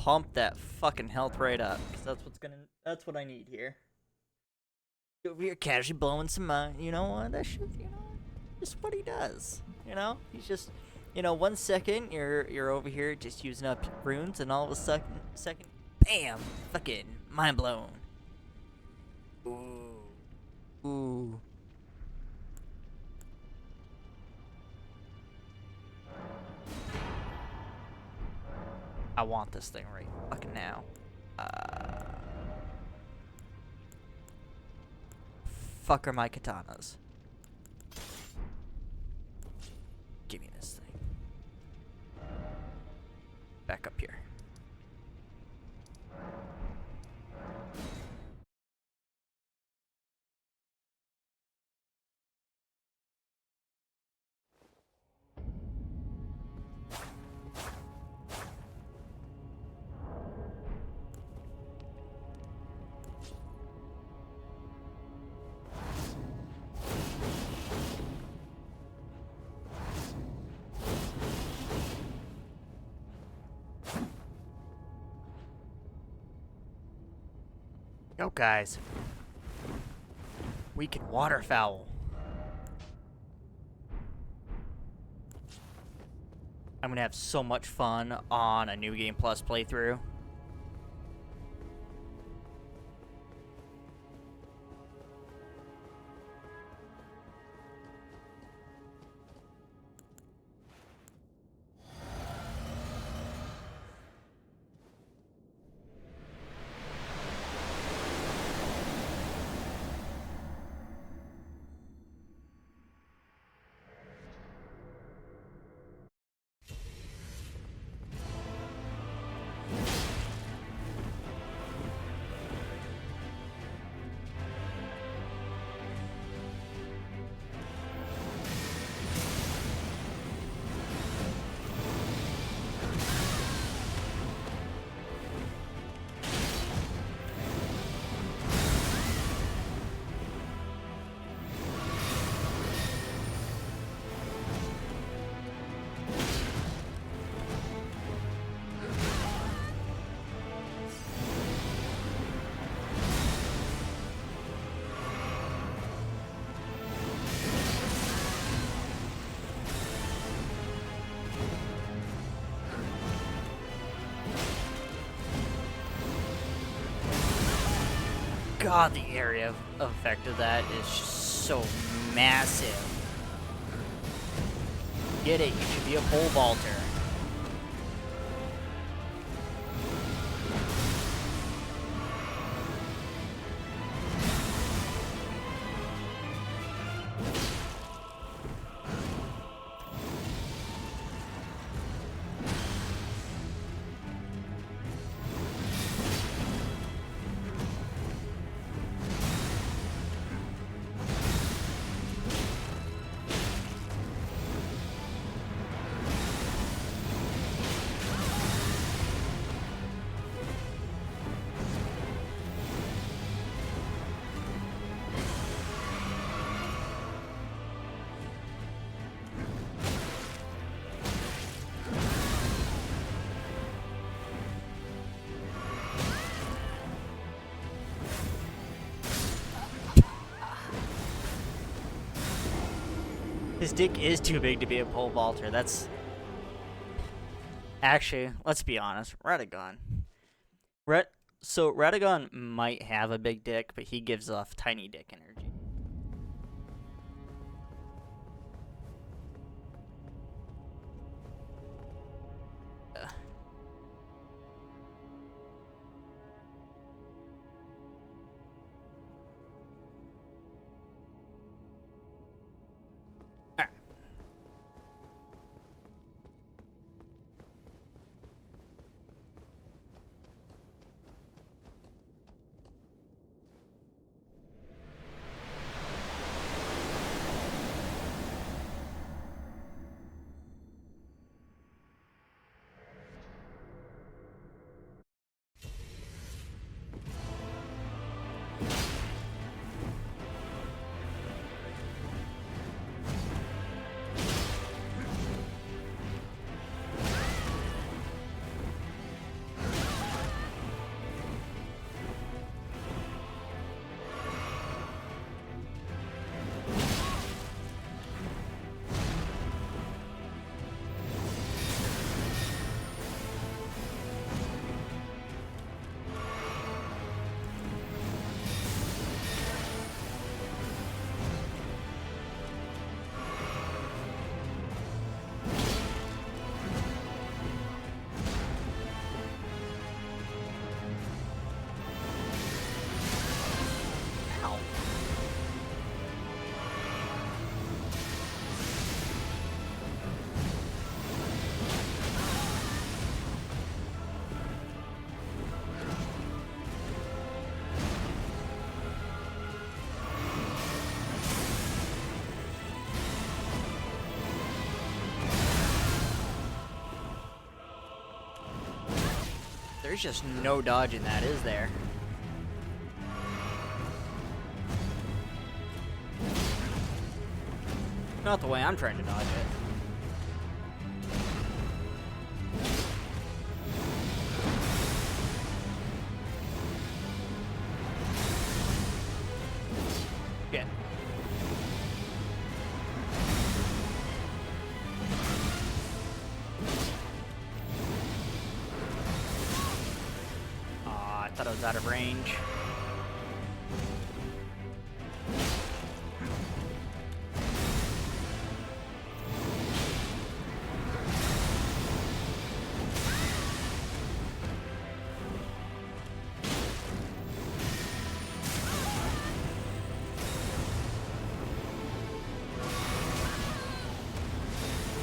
pump that fucking health right up, because that's what I need here. Over here casually blowing some, you know what, that shit, you know, just what he does, you know? He's just, you know, 1 second, you're over here just using up runes, and all of a second, bam, fucking mind blown. Ooh. I want this thing right fucking now. Fuck are my katanas. Give me this thing. Back up here. Yo, guys. We can waterfowl. I'm gonna have so much fun on a New Game Plus playthrough. God, the area of effect of that is just so massive. Get it, you should be a pole vaulter. His dick is too big to be a pole vaulter. That's... Actually, let's be honest. Radagon. So Radagon might have a big dick, but he gives off tiny dick energy. There's just no dodging that, is there? Not the way I'm trying to dodge it. Shit. Aw, I thought I was out of range.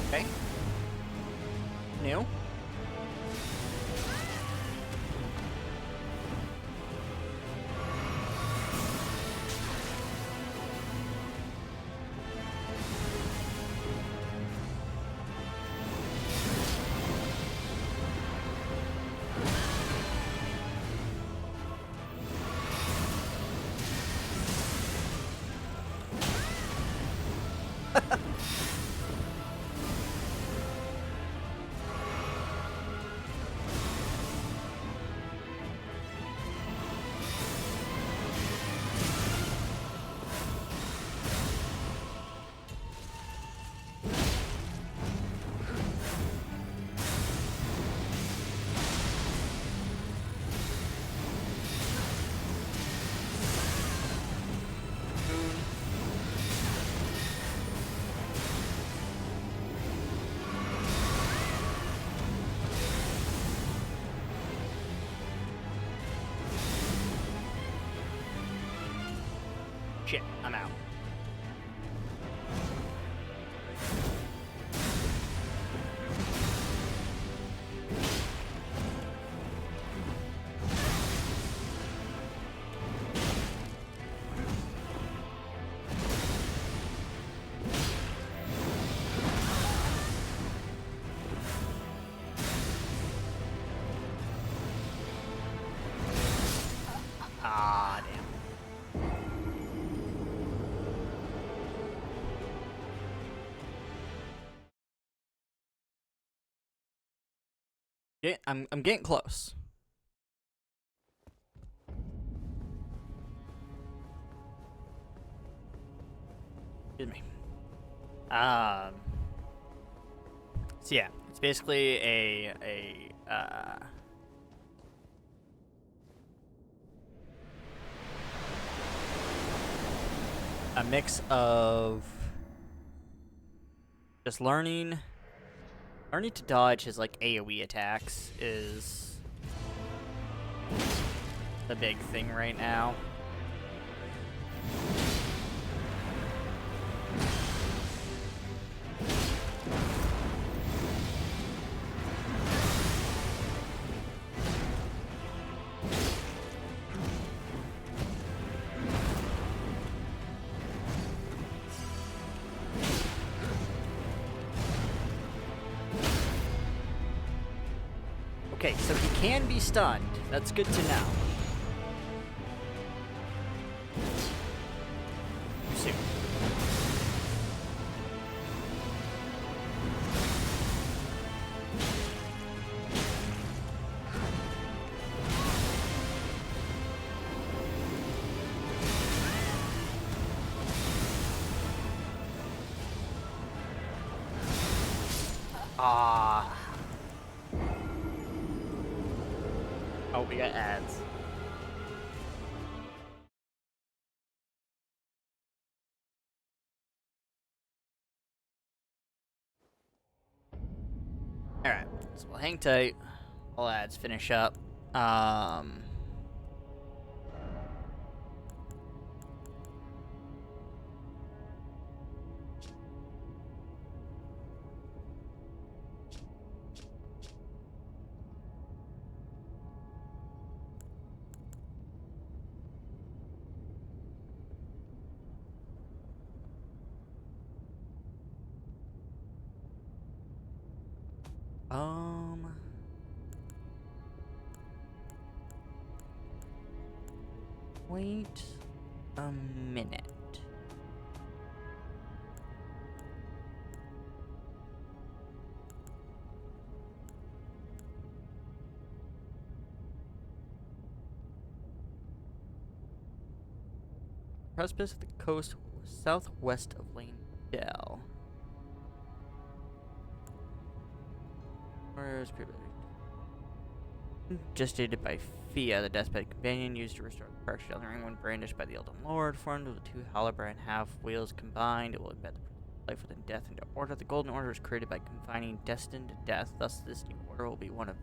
Okay. New. Shit, I'm out. Ah, damn. Yeah, I'm getting close. Excuse me. So yeah, it's basically a mix of just learning to dodge his like AoE attacks is the big thing right now. Okay, so he can be stunned. That's good to know. Too soon. Ah. Oh, we got ads. Alright, so we'll hang tight. All ads finish up. Um, Wait a minute. Precipice of the coast southwest of Langdell. Where's gestated by Fia, the deathbed companion used to restore the park's Elden Ring when brandished by the Elden Lord. Formed of the two Halibran half wheels combined, it will embed the life within death into order. The Golden Order is created by confining destined to death. Thus, this new order will be one of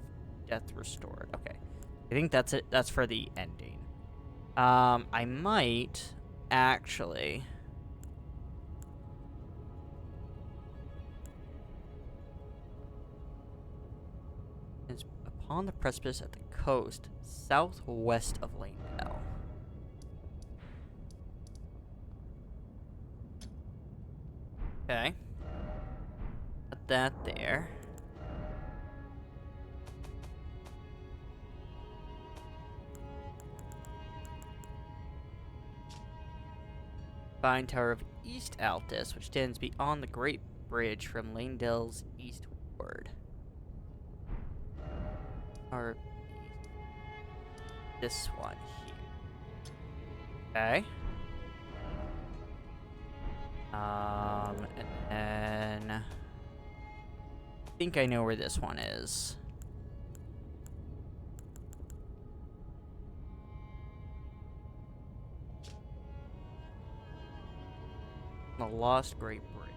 death restored. Okay, I think that's it. That's for the ending. I might actually. Is upon the precipice at the coast, southwest of Langdell. Okay. Put that there. Fine Tower of East Altus, which stands beyond the Great Bridge from Langdell's eastward. Or this one here. Okay. And then I think I know where this one is. The Lost Great Bridge.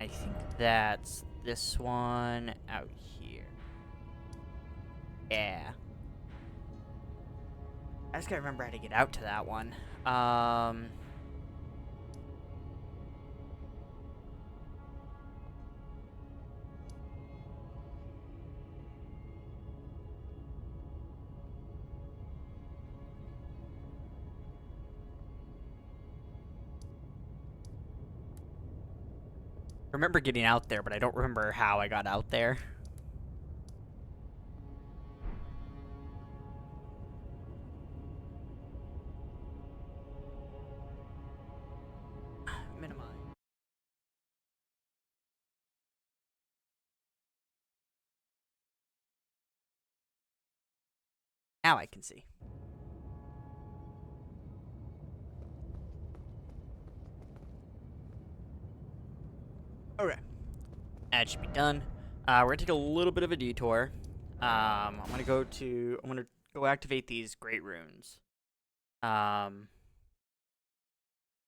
I think that's this one out here. Yeah. I just gotta remember how to get out to that one. I remember getting out there, but I don't remember how I got out there. Minimize. Now I can see. Okay. That should be done. We're gonna take a little bit of a detour. I'm gonna go activate these great runes.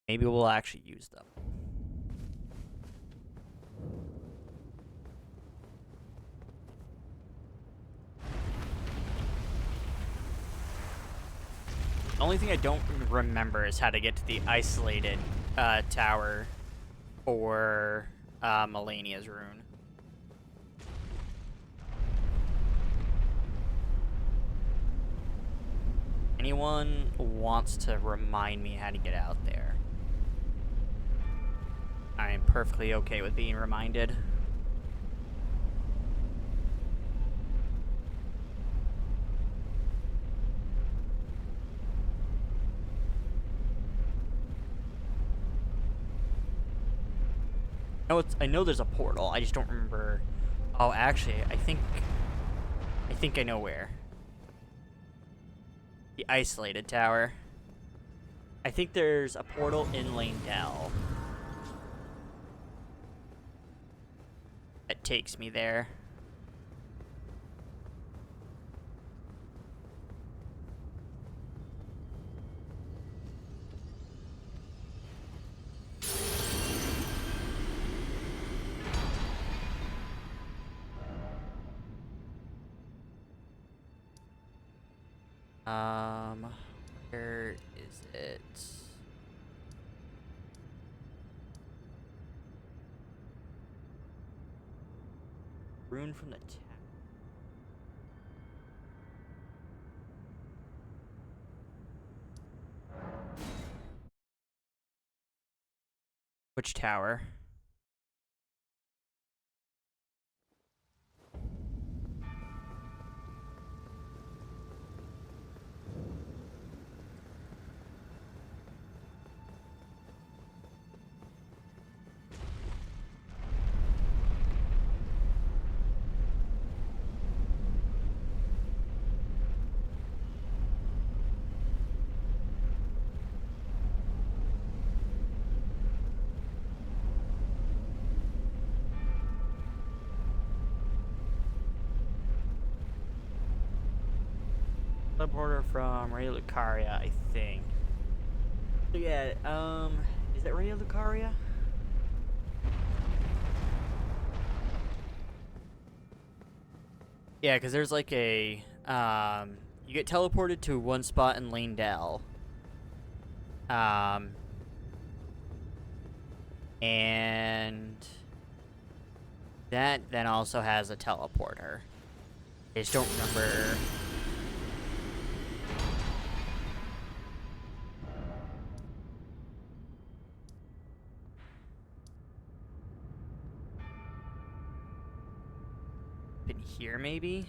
Maybe we'll actually use them. The only thing I don't remember is how to get to the isolated tower for Melania's rune. Anyone wants to remind me how to get out there? I am perfectly okay with being reminded. I know there's a portal. I just don't remember. Oh, actually, I think I know where. The isolated tower. I think there's a portal in Langdell that takes me there. Where is it? Rune from the tower. Which tower? Teleporter from Ray Lucaria, I think. So yeah, is it Ray Lucaria? Yeah, because there's like a, you get teleported to one spot in Lanedale. And that then also has a teleporter. I just don't remember. In here, maybe?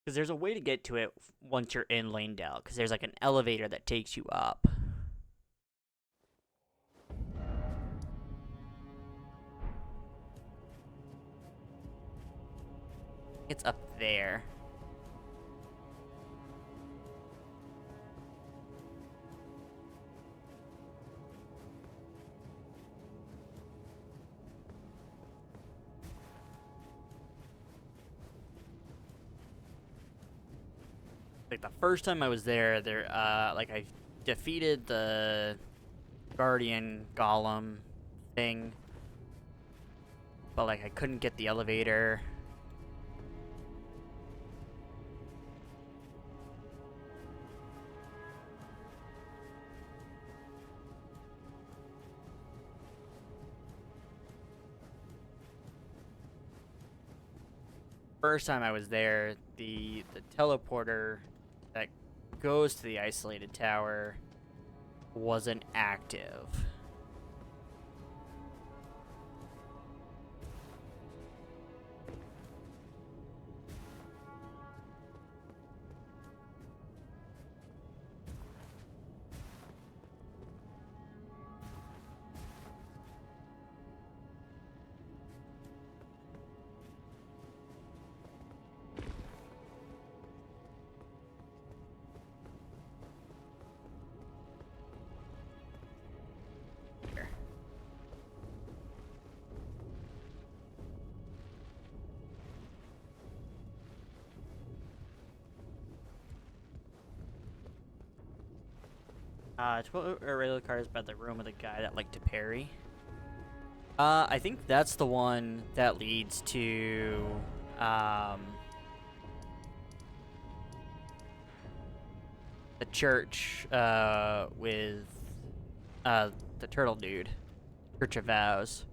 Because there's a way to get to it once you're in Lanedale, because there's like an elevator that takes you up. It's up there. Like the first time I was there, like I defeated the Guardian Golem thing, but like I couldn't get the elevator. First time I was there, the teleporter that goes to the isolated tower wasn't active. Twelve regular cars by the room of the guy that liked to parry. I think that's the one that leads to, the church, with, the turtle dude. Church of Vows.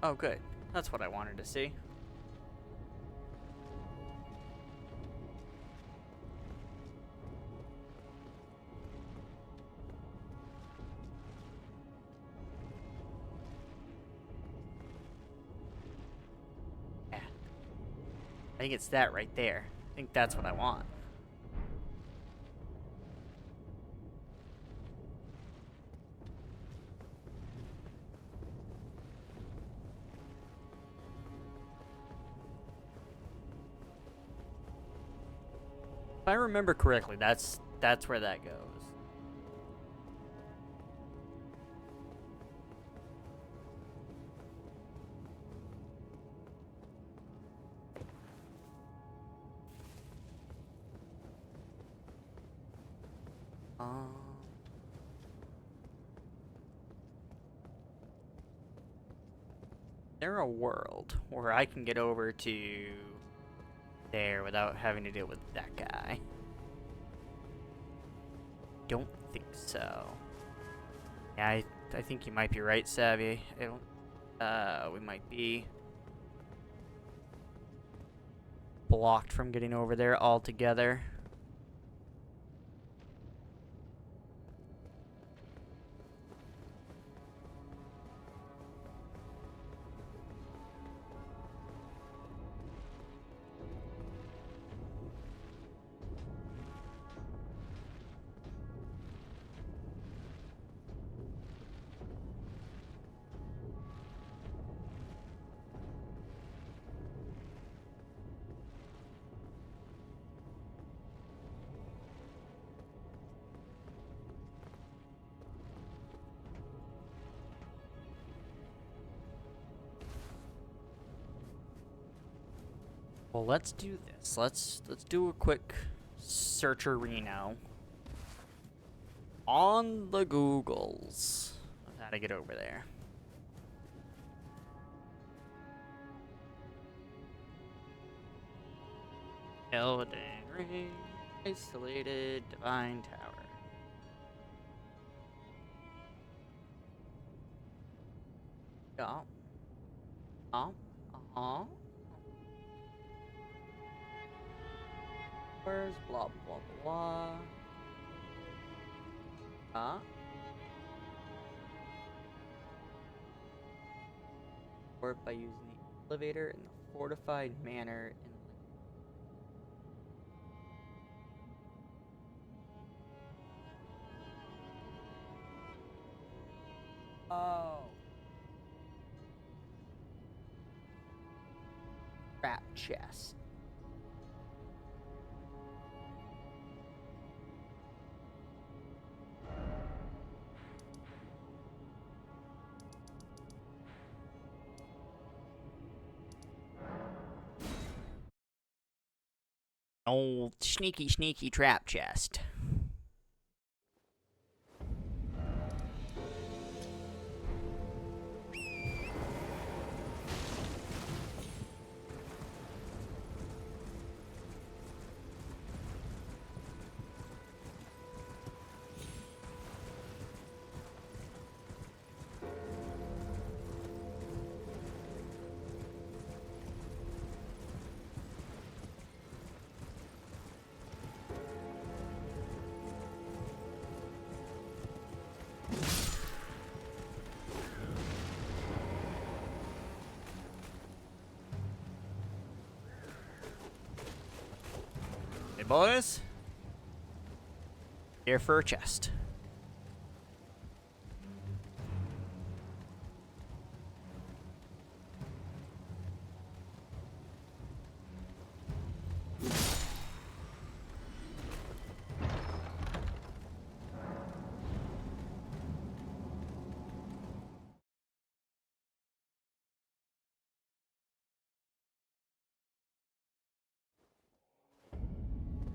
Oh, good. That's what I wanted to see. Yeah. I think it's that right there. I think that's what I want. If I remember correctly, that's where that goes. Is there a world where I can get over to there without having to deal with that guy? Don't think so. Yeah, I think you might be right, Savvy. I don't, we might be. blocked from getting over there altogether. Well, let's do this. Let's do a quick searcherino on the Googles of how to get over there. Elden Ring, isolated divine tower. Yeah. Uh-huh. Where's blah blah blah? Huh? Or by using the elevator in the fortified manor in Oh. Trap chest. Old sneaky trap chest. Hey boys, here for a chest.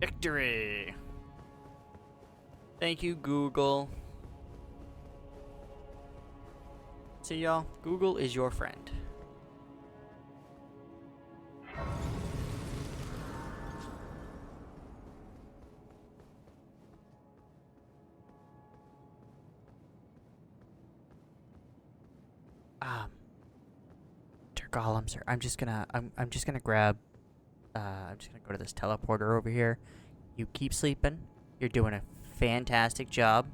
Victory! Thank you, Google. See y'all, Google is your friend. Dear Gollum, sir, I'm just gonna grab I'm just gonna go to this teleporter over here. You keep sleeping. You're doing a fantastic job.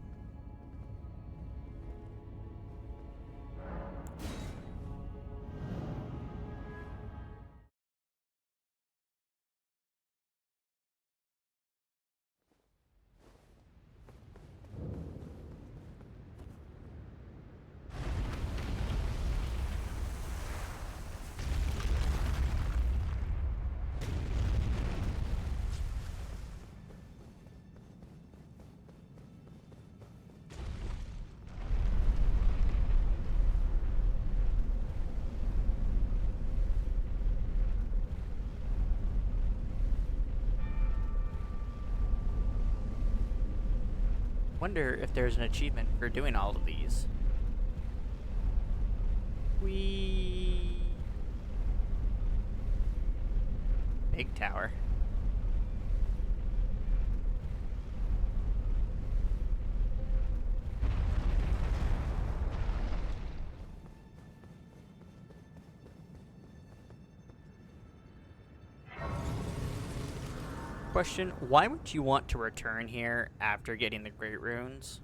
Wonder if there's an achievement for doing all of these. Big tower. Question, why would you want to return here after getting the Great Runes?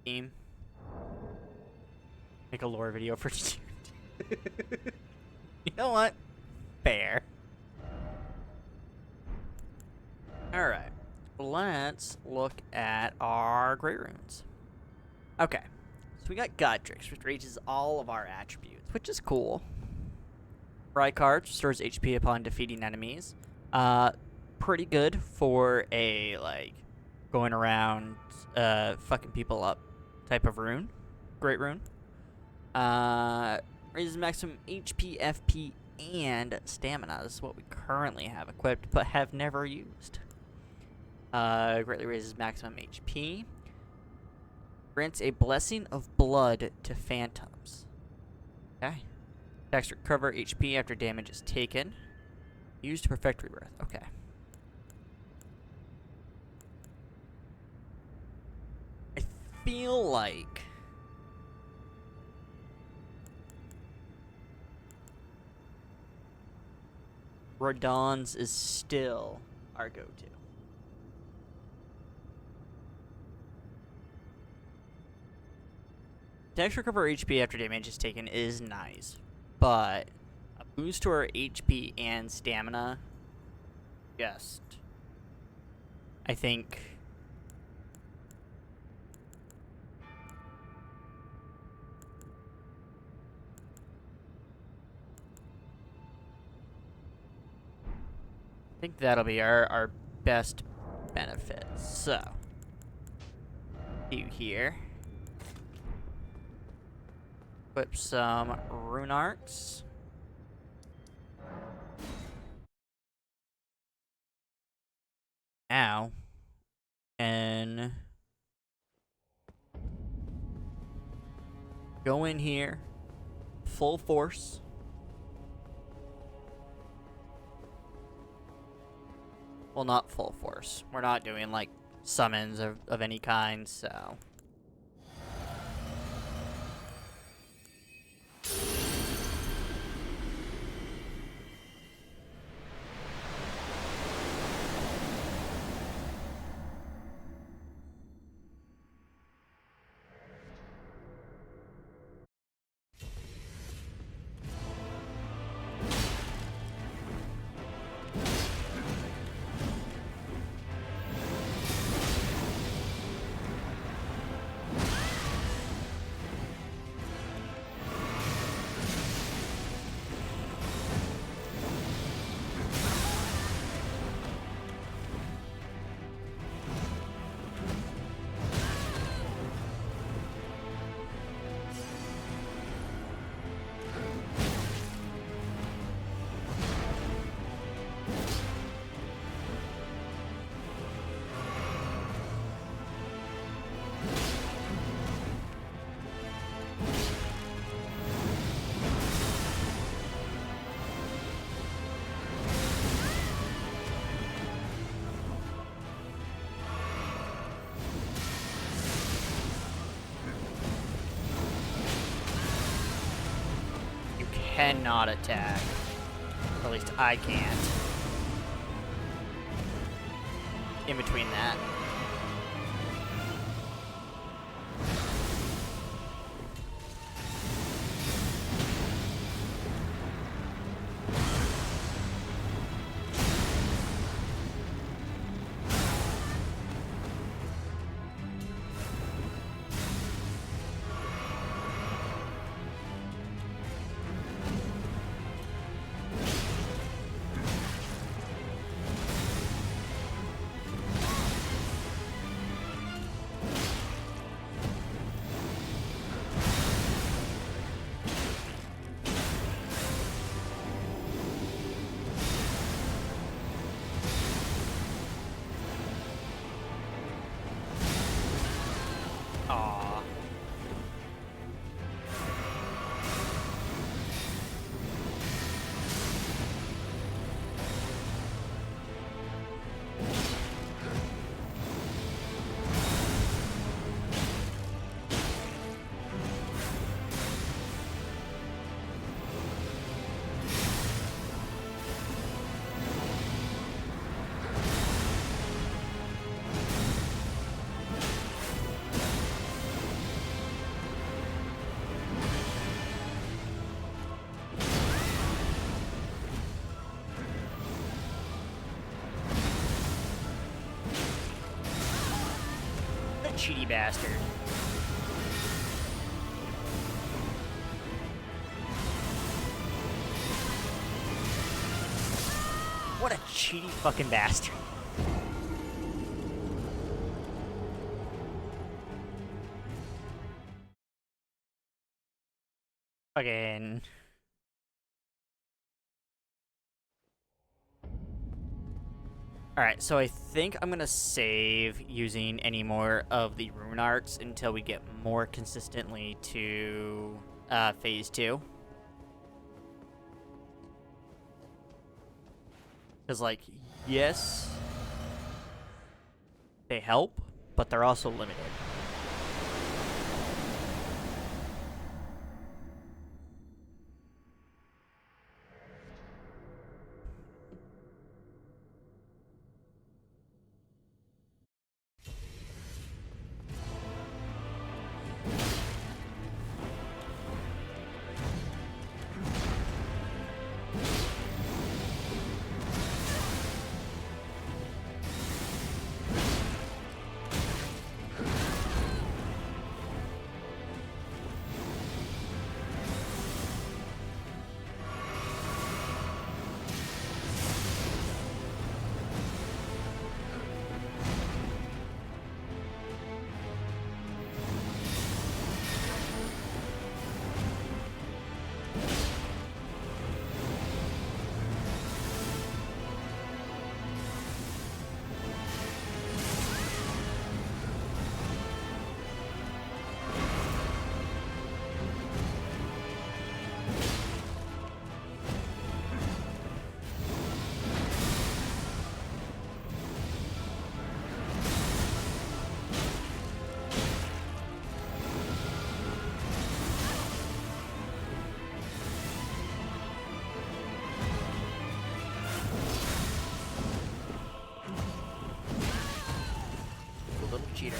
Team. Make a lore video for You know what? Fair. Alright. Let's look at our Great Runes. Okay. So we got Godrix, which raises all of our attributes, which is cool. Rykard restores HP upon defeating enemies. Pretty good for a, like, going around, fucking people up type of rune. Great rune. Raises maximum HP, FP, and stamina. This is what we currently have equipped, but have never used. Greatly raises maximum HP. Grants a blessing of blood to phantoms. Okay. Attacks recover HP after damage is taken. Used to perfect rebirth. Okay. I feel like Radon's is still our go-to. Attacks recover HP after damage is taken is nice, but a boost to our HP and stamina, just, I think, that'll be our best benefit. So, you here. Equip some rune arcs. Now, and go in here, full force. Well, not full force. We're not doing, like, summons of any kind, so. Cannot attack. At least I can't. In between that. cheaty bastard. What a cheaty fucking bastard. Fucking... Alright, so I think I'm gonna save using any more of the rune arts until we get more consistently to phase 2. Because, like, yes, they help, but they're also limited. Cheater.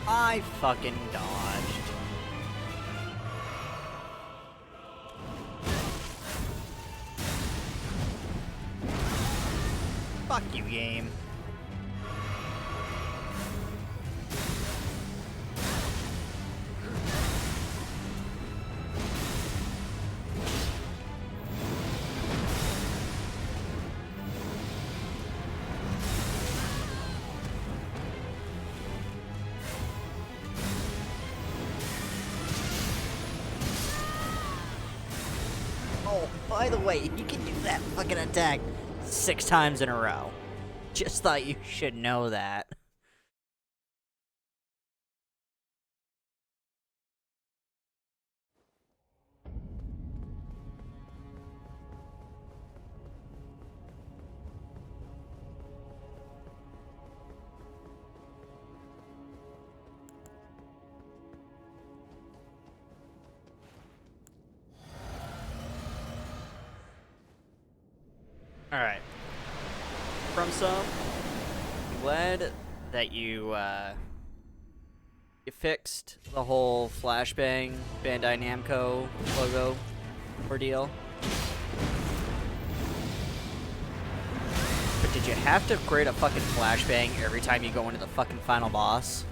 I fucking dodged. Fuck you, game. Oh, by the way, you can do that fucking attack 6 times in a row. Just thought you should know that. Alright. From some, glad that you it fixed the whole Flashbang Bandai Namco logo ordeal. But did you have to create a fucking flashbang every time you go into the fucking final boss?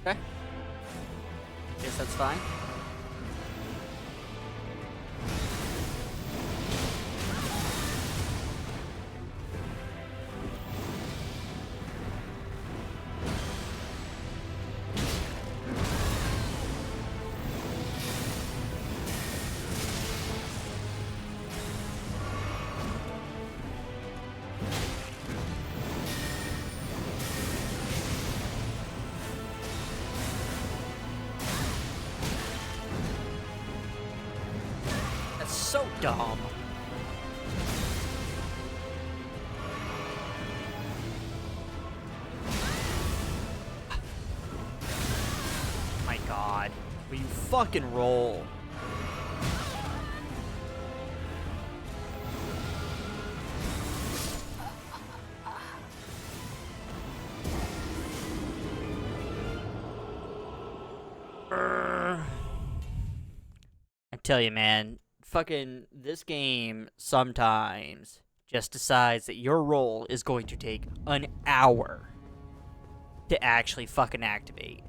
Okay. Guess that's fine. That's so dumb. My God. Will you fucking roll? I tell you, man, fucking this game sometimes just decides that your roll is going to take an hour to actually fucking activate.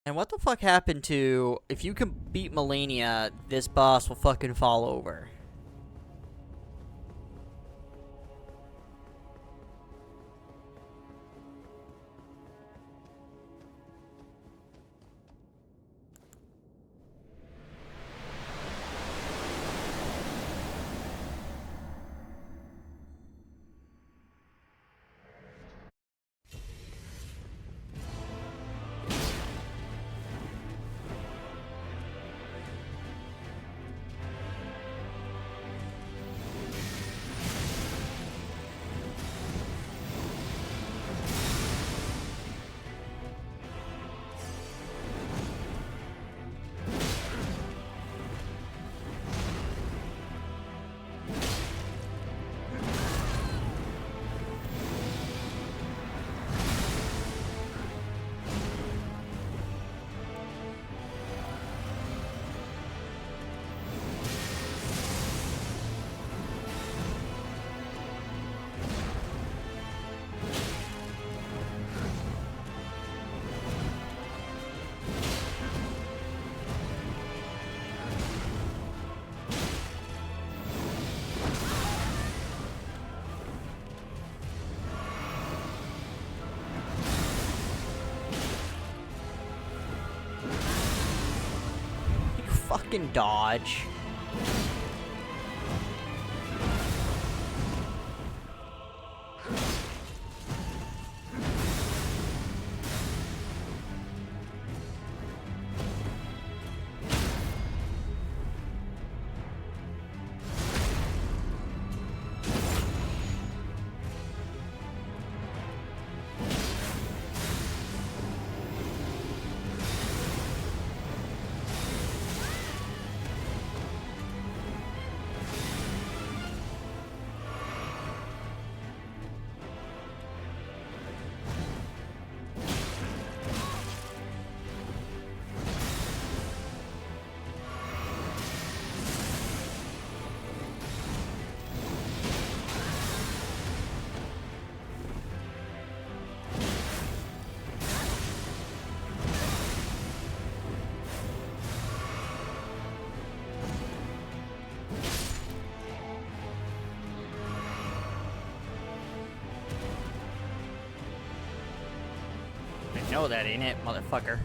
And what the fuck happened to, if you can beat Melania, this boss will fucking fall over? fucking dodge? I know that ain't it, motherfucker.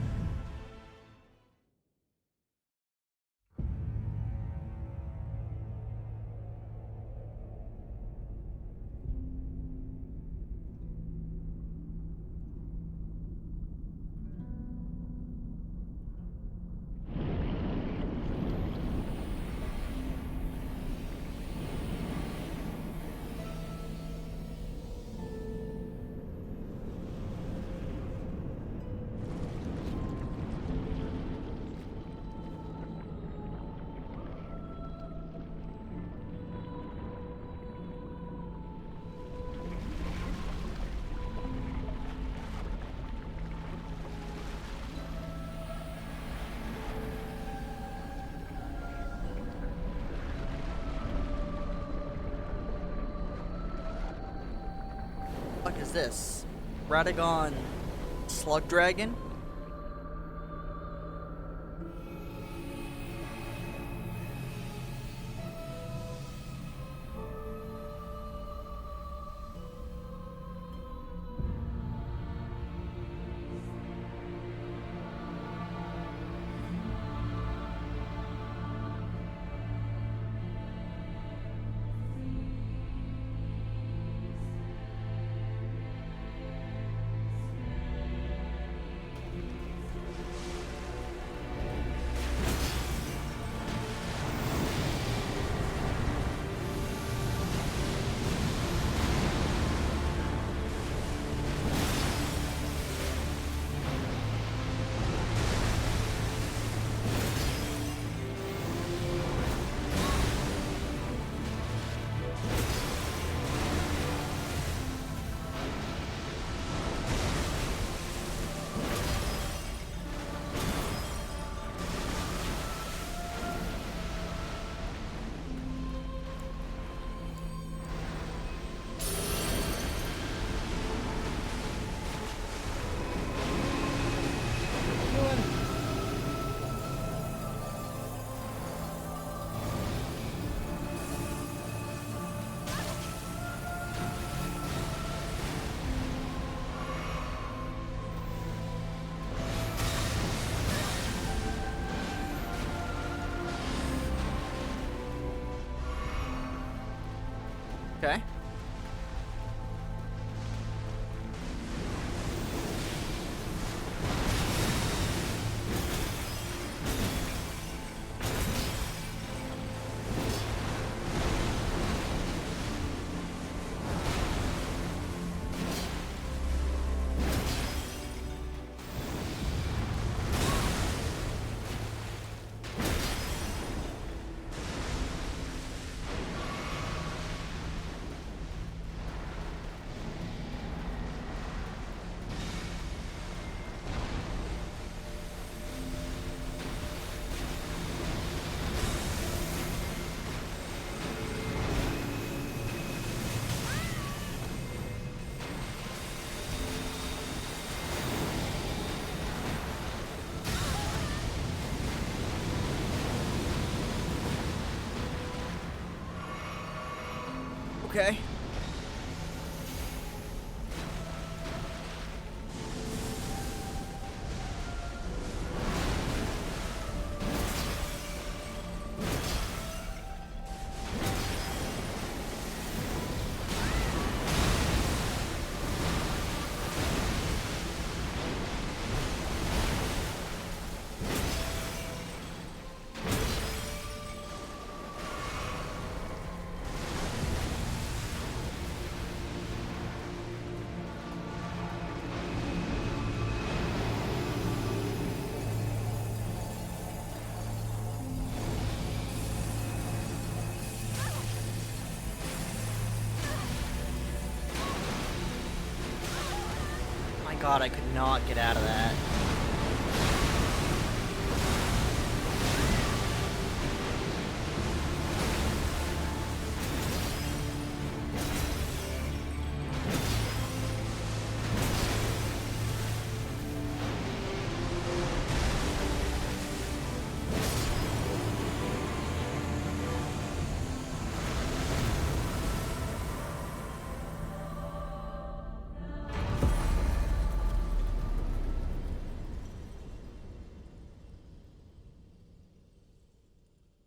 What is this? Radagon Slug Dragon? Okay. Okay. god, I could not get out of that.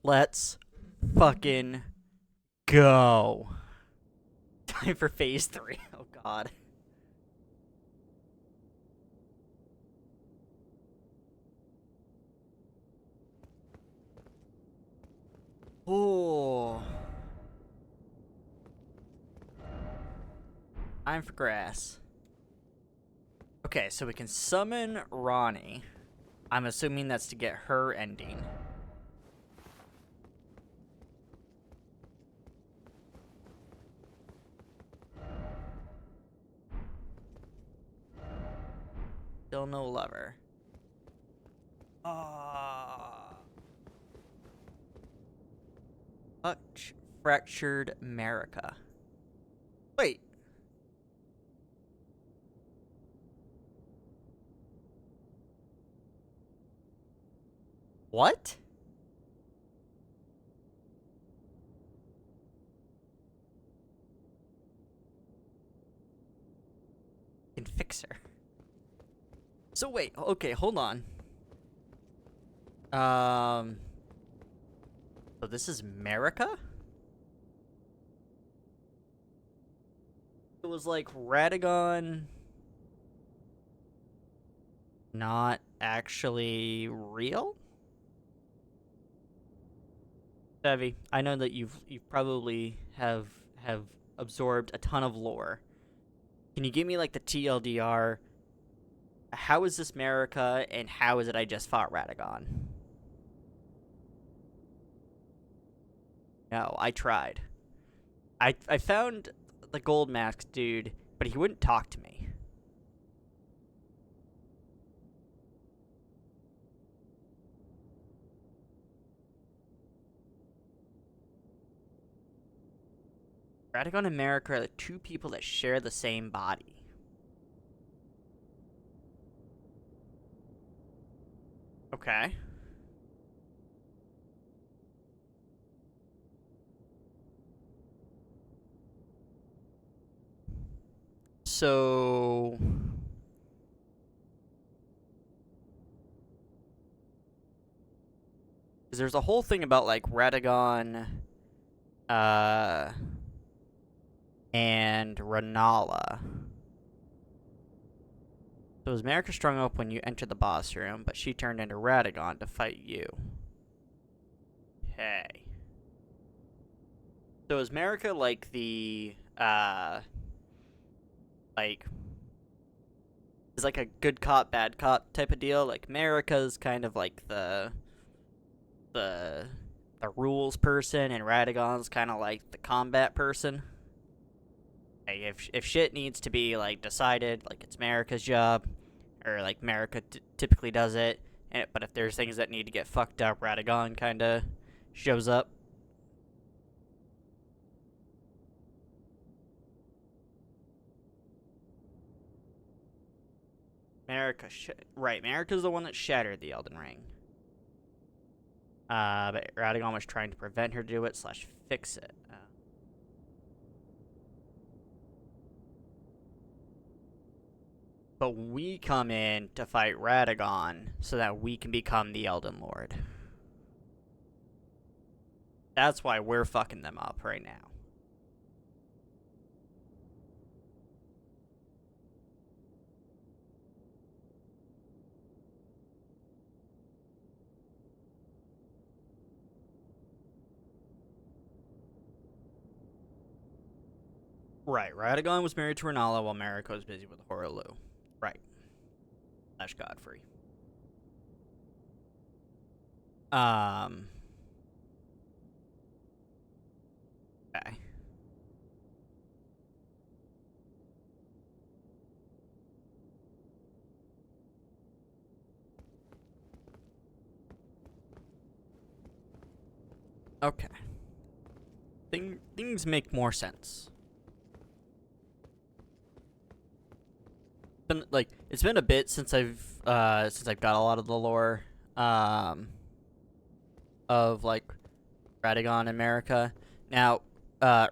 Let's fucking go. Time for phase 3. Oh god. Oh. Time for grass. Okay, so we can summon Ronnie. I'm assuming that's to get her ending. Still no lover. Much fractured America. Wait. What? Can fix her. So wait, okay, hold on. So this is America? It was like Radagon not actually real? Devi, I know that you've probably have absorbed a ton of lore. Can you give me like the TLDR? How is this America, and how is it I just fought Radagon? No, I tried. I found the gold mask dude, but he wouldn't talk to me. Radagon and America are the two people that share the same body. Okay. So... because there's a whole thing about, like, Radagon, and Renala. So was Marika strung up when you entered the boss room, but she turned into Radagon to fight you. Okay. So is Marika like the, like, is like a good cop, bad cop type of deal? Like, Marika's kind of like the rules person, and Radagon's kind of like the combat person? Like, if shit needs to be, like, decided, like, it's Marika's job, or, like, Marika typically does it, but if there's things that need to get fucked up, Radagon kind of shows up. Right, Marika's the one that shattered the Elden Ring. But Radagon was trying to prevent her to do it / fix it. But we come in to fight Radagon so that we can become the Elden Lord. That's why we're fucking them up right now. Right, Radagon was married to Renala while Marika was busy with Horaloo. Right. / Godfrey. Okay. Okay. Things make more sense. It's been a bit since I've got a lot of the lore of like Radagon America. Now,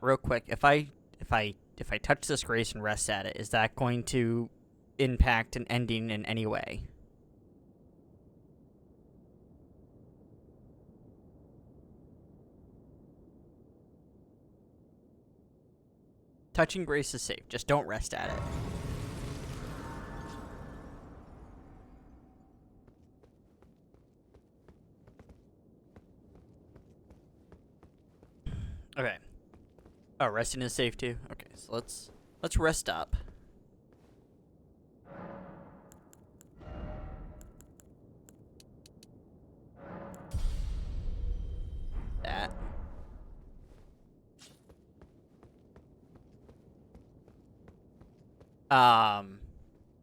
real quick, if I touch this grace and rest at it, is that going to impact an ending in any way? Touching grace is safe. Just don't rest at it. Okay. Oh, resting is safe too. Okay, so let's rest up. That.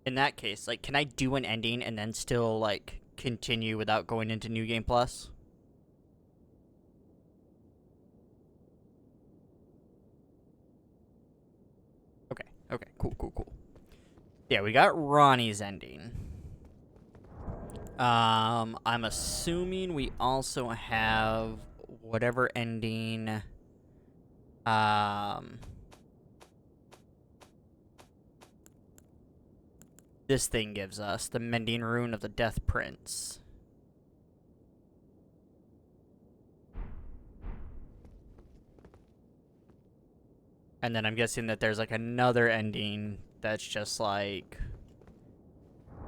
In that case, like, can I do an ending and then still like continue without going into New Game Plus? Okay, cool. Yeah, we got Ronnie's ending. I'm assuming we also have whatever ending, this thing gives us, the Mending Rune of the Death Prince. And then I'm guessing that there's like another ending that's just like...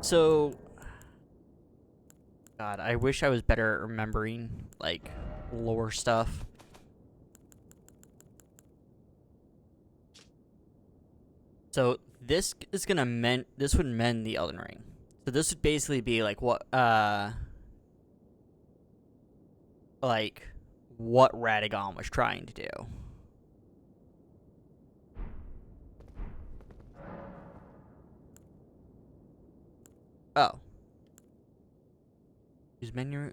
So... God, I wish I was better at remembering, like, lore stuff. So this is gonna mend... This would mend the Elden Ring. So this would basically be like what, like, what Radagon was trying to do. Oh. Use menu...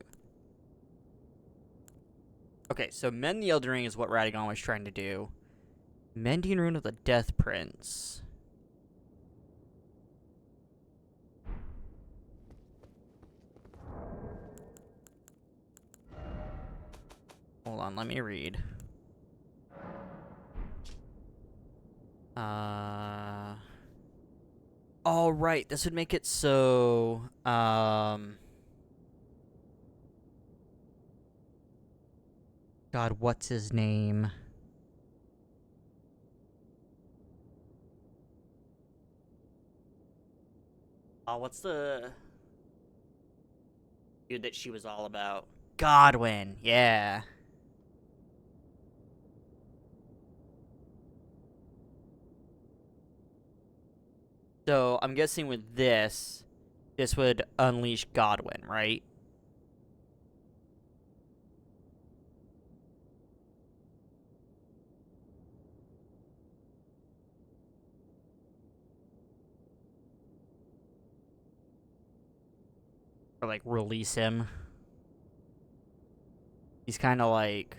Okay, so mend the Elden Ring is what Radagon was trying to do. Mending Rune of the Death Prince. Hold on, let me read. Oh, right, this would make it so, God, what's his name? What's the dude that she was all about? Godwin, yeah. So, I'm guessing with this would unleash Godwin, right? Or, like, release him. He's kind of, like,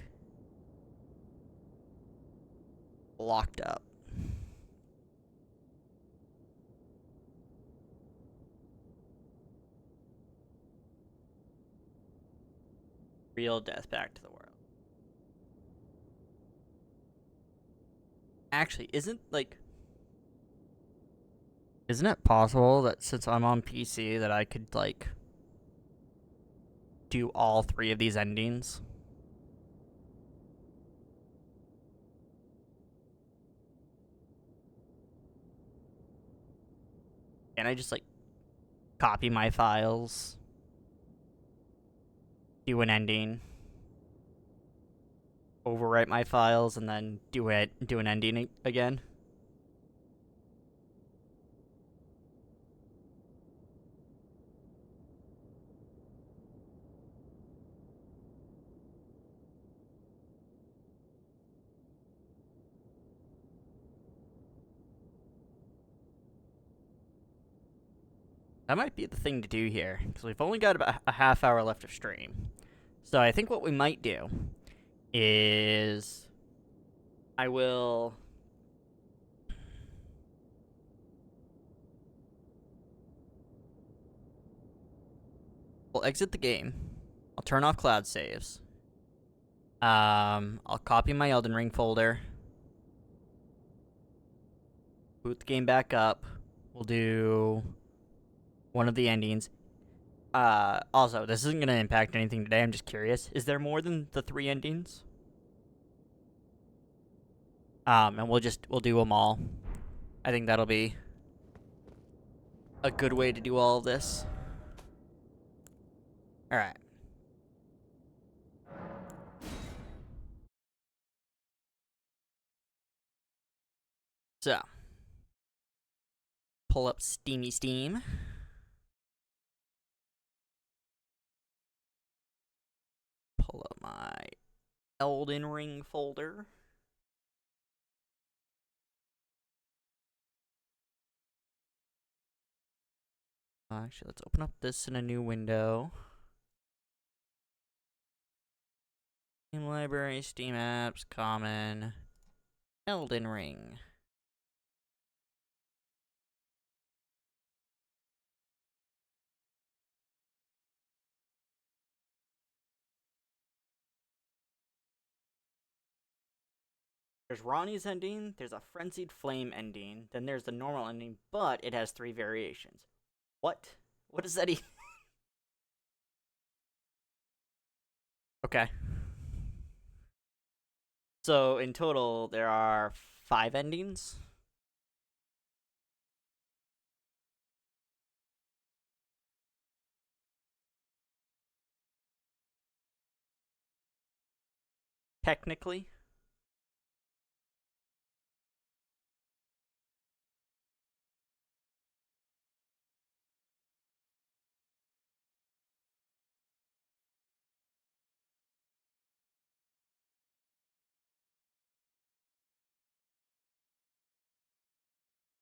locked up. Real death back to the world. Actually, isn't it possible that since I'm on PC that I could, like, do all three of these endings? Can I just, like, copy my files, do an ending, overwrite my files, and then do an ending again? That might be the thing to do here, because we've only got about a half hour left of stream. So I think what we might do is I will we'll exit the game. I'll turn off cloud saves. I'll copy my Elden Ring folder. Boot the game back up. We'll do one of the endings. Also, this isn't gonna impact anything today. I'm just curious. Is there more than the 3 endings? And we'll do them all. I think that'll be a good way to do all of this. All right. So, pull up Steam. Pull up my Elden Ring folder. Actually, let's open up this in a new window. Steam Library, Steam Apps, Common, Elden Ring. There's Ronnie's ending, there's a Frenzied Flame ending, then there's the normal ending, but it has 3 variations. What? What does that even? Okay. So, in total, there are 5 endings. Technically.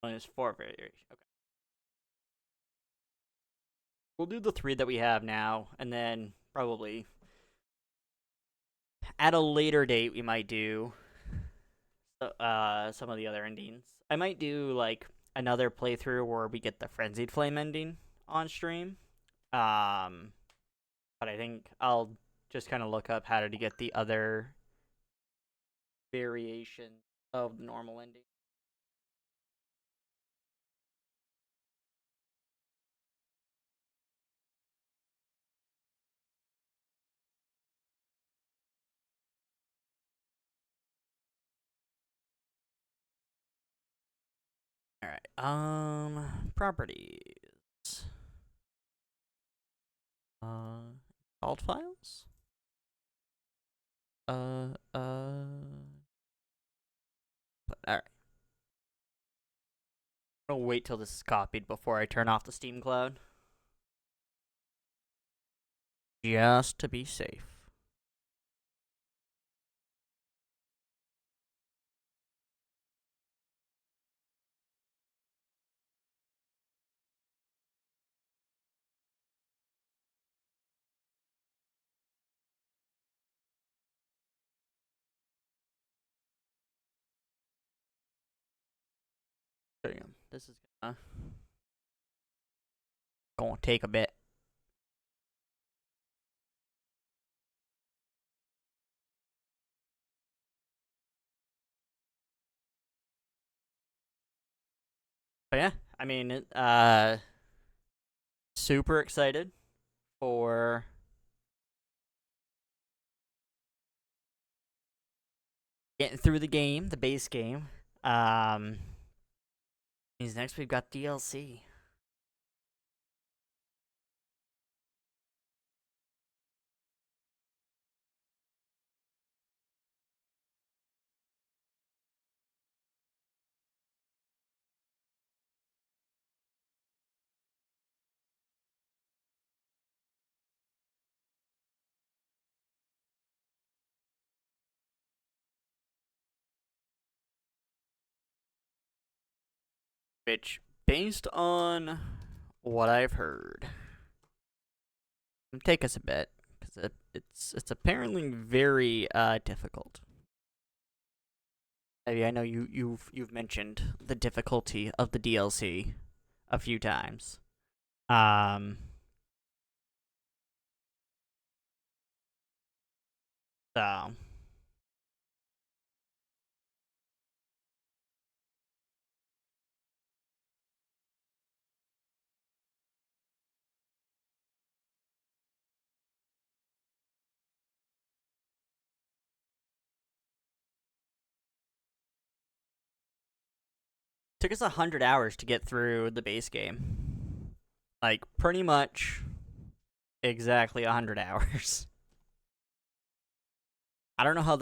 Well, there's 4 variations. Okay. We'll do the 3 that we have now, and then probably at a later date we might do some of the other endings. I might do like another playthrough where we get the Frenzied Flame ending on stream. But I think I'll just kind of look up how to get the other variation of the normal ending. All right. Properties. Alt files. All right. I'll wait till this is copied before I turn off the Steam Cloud. Just to be safe. Damn, this is gonna take a bit. But yeah, I mean, super excited for getting through the game, the base game. Means next we've got DLC. Which, based on what I've heard, it'll take us a bit, because it's apparently very difficult. Abby, I know you've mentioned the difficulty of the DLC a few times. Um, so took us 100 hours to get through the base game. Like pretty much exactly 100 hours. I don't know how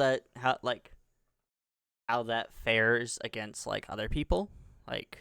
that fares against like other people. Like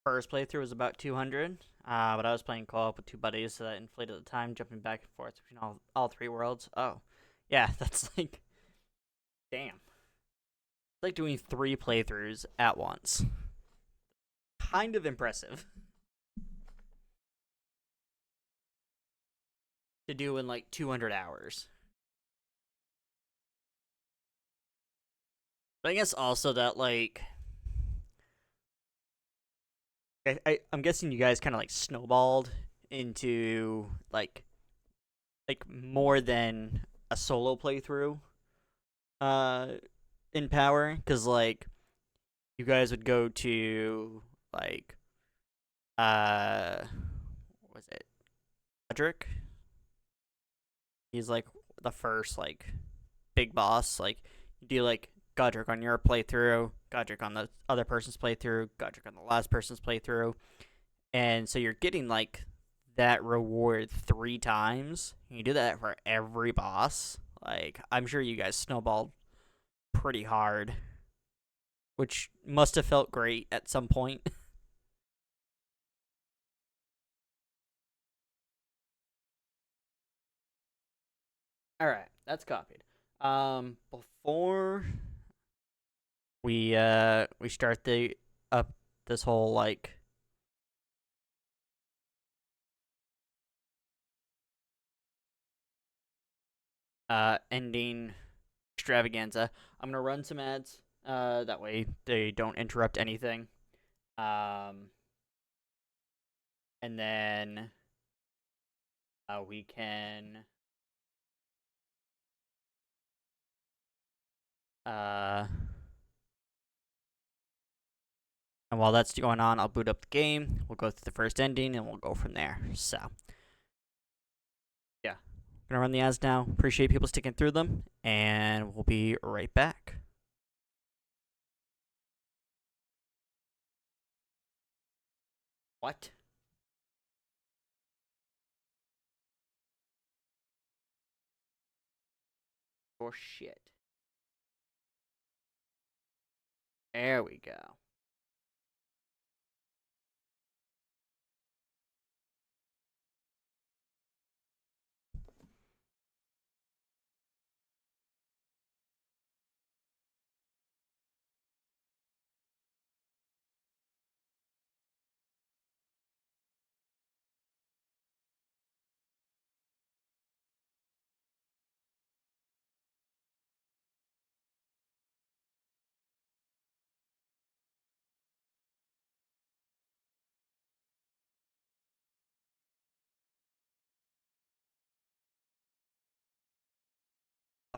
first playthrough was about 200, but I was playing co-op with two buddies, so that inflated the time, jumping back and forth between all three worlds. Oh, yeah, that's like, damn. It's like doing 3 playthroughs at once. Kind of impressive to do in like 200 hours. But I guess also that like I'm guessing you guys kind of like snowballed into like more than a solo playthrough uh in Power, because like you guys would go to like what was it, Godric? He's like the first like big boss. Like you do like Godric on your playthrough, Godric on the other person's playthrough, Godric on the last person's playthrough, and so you're getting like that reward 3 times. You do that for every boss. Like I'm sure you guys snowballed pretty hard, which must have felt great at some point. All right, that's copied. Before we start the up this whole like ending extravaganza, I'm gonna run some ads. That way they don't interrupt anything. Um, and then we can uh. And while that's going on, I'll boot up the game. We'll go through the first ending, and we'll go from there. So, yeah. I'm going to run the ads now. Appreciate people sticking through them, and we'll be right back. What? Oh, shit. There we go.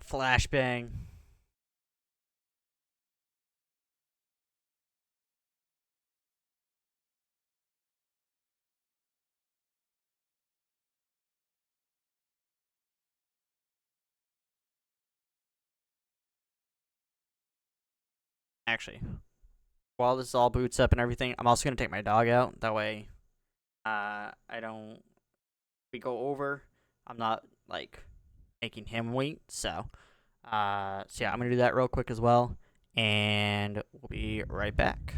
Flashbang. Actually, while this all boots up and everything, I'm also gonna take my dog out. That way, I don't. We go over. I'm not like making him wait. So yeah, I'm gonna do that real quick as well, and we'll be right back.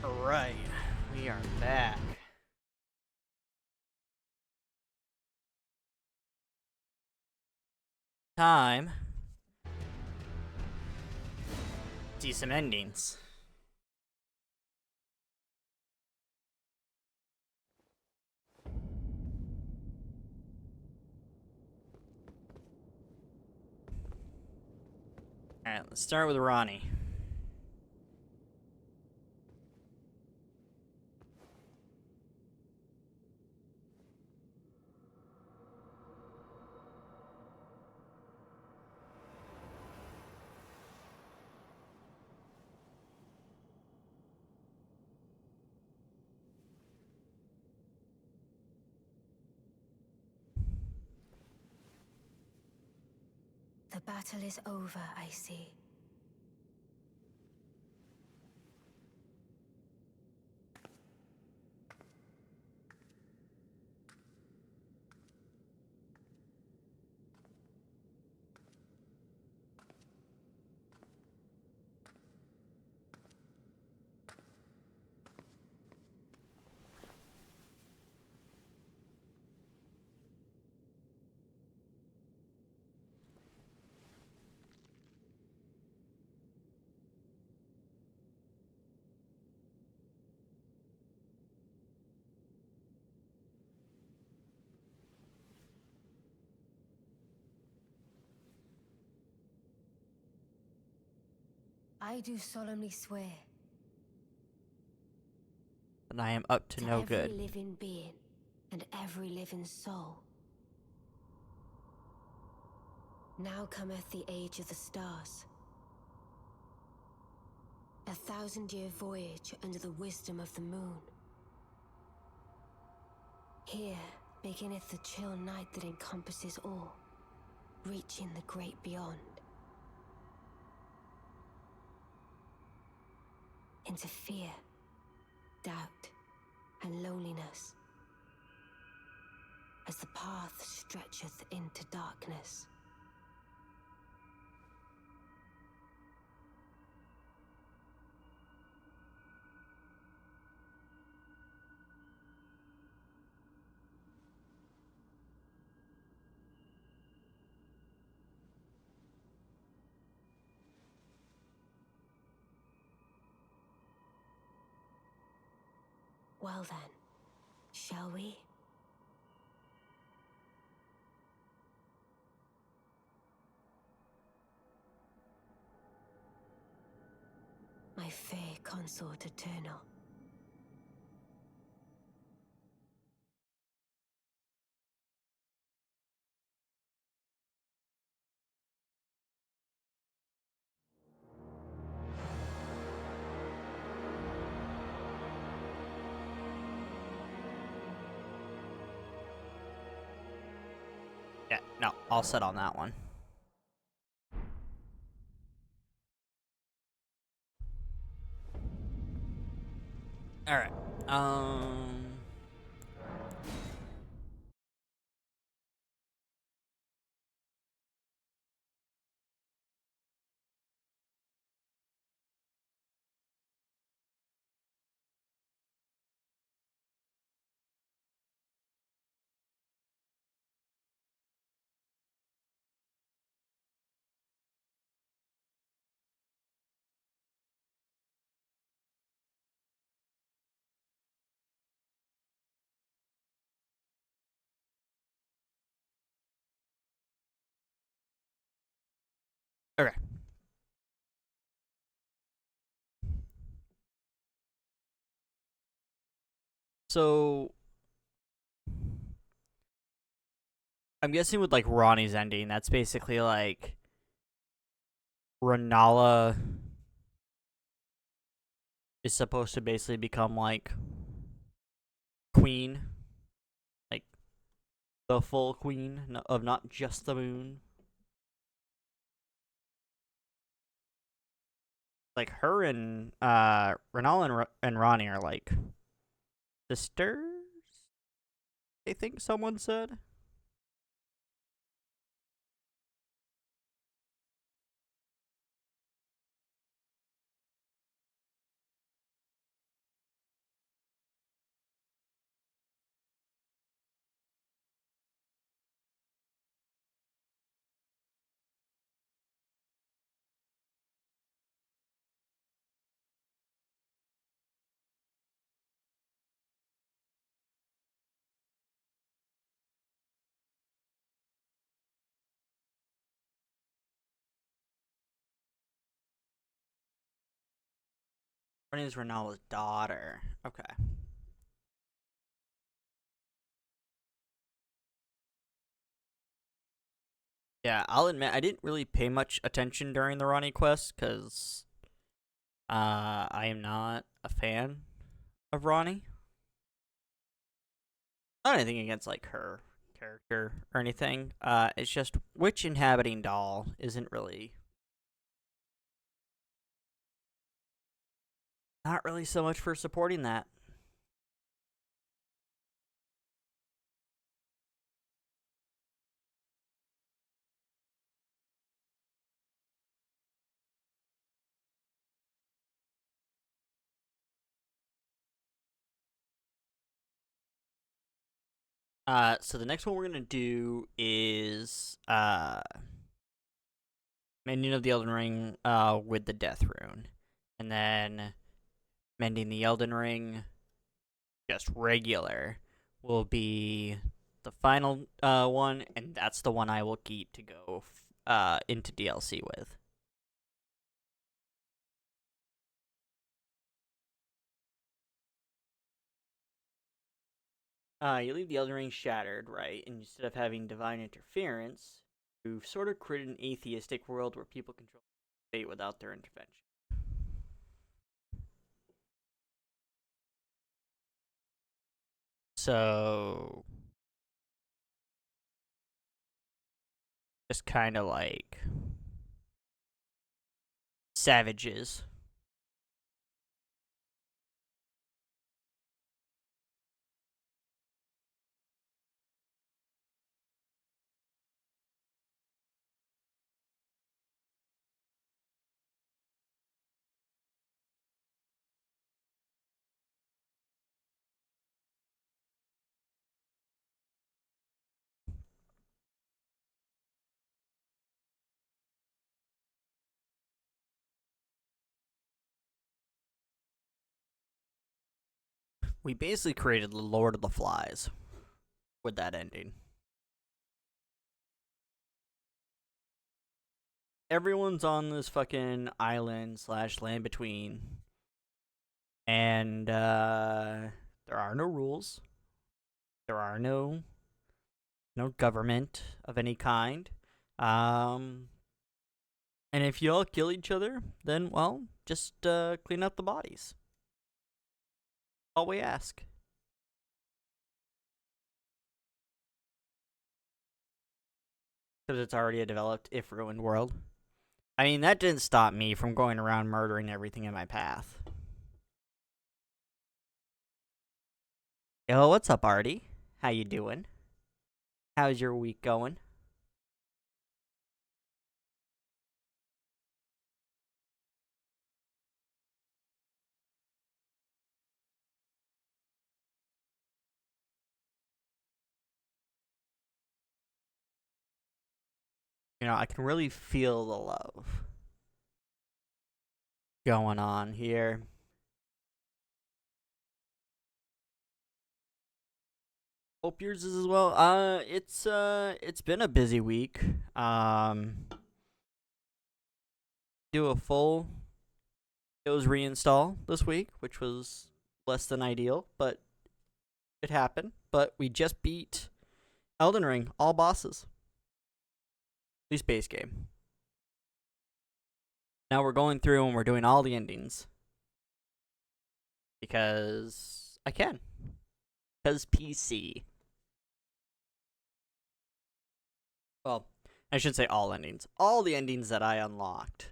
Alright, we are back. Time. See some endings. Alright, let's start with Ronnie. The battle is over, I see. I do solemnly swear And I am up to no every good. living being and every living soul. Now cometh the age of the stars. 1,000-year voyage under the wisdom of the moon. Here beginneth the chill night that encompasses all, reaching the great beyond. Into fear, doubt, and loneliness, as the path stretcheth into darkness. Well then, shall we? My fair consort eternal. Yeah, no, all set on that one. Alright. Okay. So I'm guessing with like Ronnie's ending, that's basically like Renala is supposed to basically become like queen, like the full queen of not just the moon. Like her and Renala and Ronnie are like sisters. I think someone said. Ronnie is Renala's daughter. Okay. Yeah, I'll admit I didn't really pay much attention during the Ronnie quest because I am not a fan of Ronnie. Not anything against like her character or anything. It's just which inhabiting doll isn't really not really so much for supporting that. So the next one we're gonna do is Mending of the Elden Ring with the Death Rune. And then Mending the Elden Ring just regular will be the final one, and that's the one I will keep to go into DLC with. You leave the Elden Ring shattered, right? And instead of having divine interference, you've sort of created an atheistic world where people control fate without their intervention. So, just kind of like savages. We basically created the Lord of the Flies with that ending. Everyone's on this fucking island / land between, and there are no rules. There are no government of any kind. And if you all kill each other, then well, just clean up the bodies. All we ask. Because it's already a developed, if ruined world. I mean, that didn't stop me from going around murdering everything in my path. Yo, what's up, Artie? How you doing? How's your week going? You know, I can really feel the love going on here. Hope yours is as well. It's been a busy week. Do a full Windows reinstall this week, which was less than ideal, but it happened. But we just beat Elden Ring, all bosses. At least base game. Now we're going through and we're doing all the endings. Because I can. Because PC. Well, I should say all endings. All the endings that I unlocked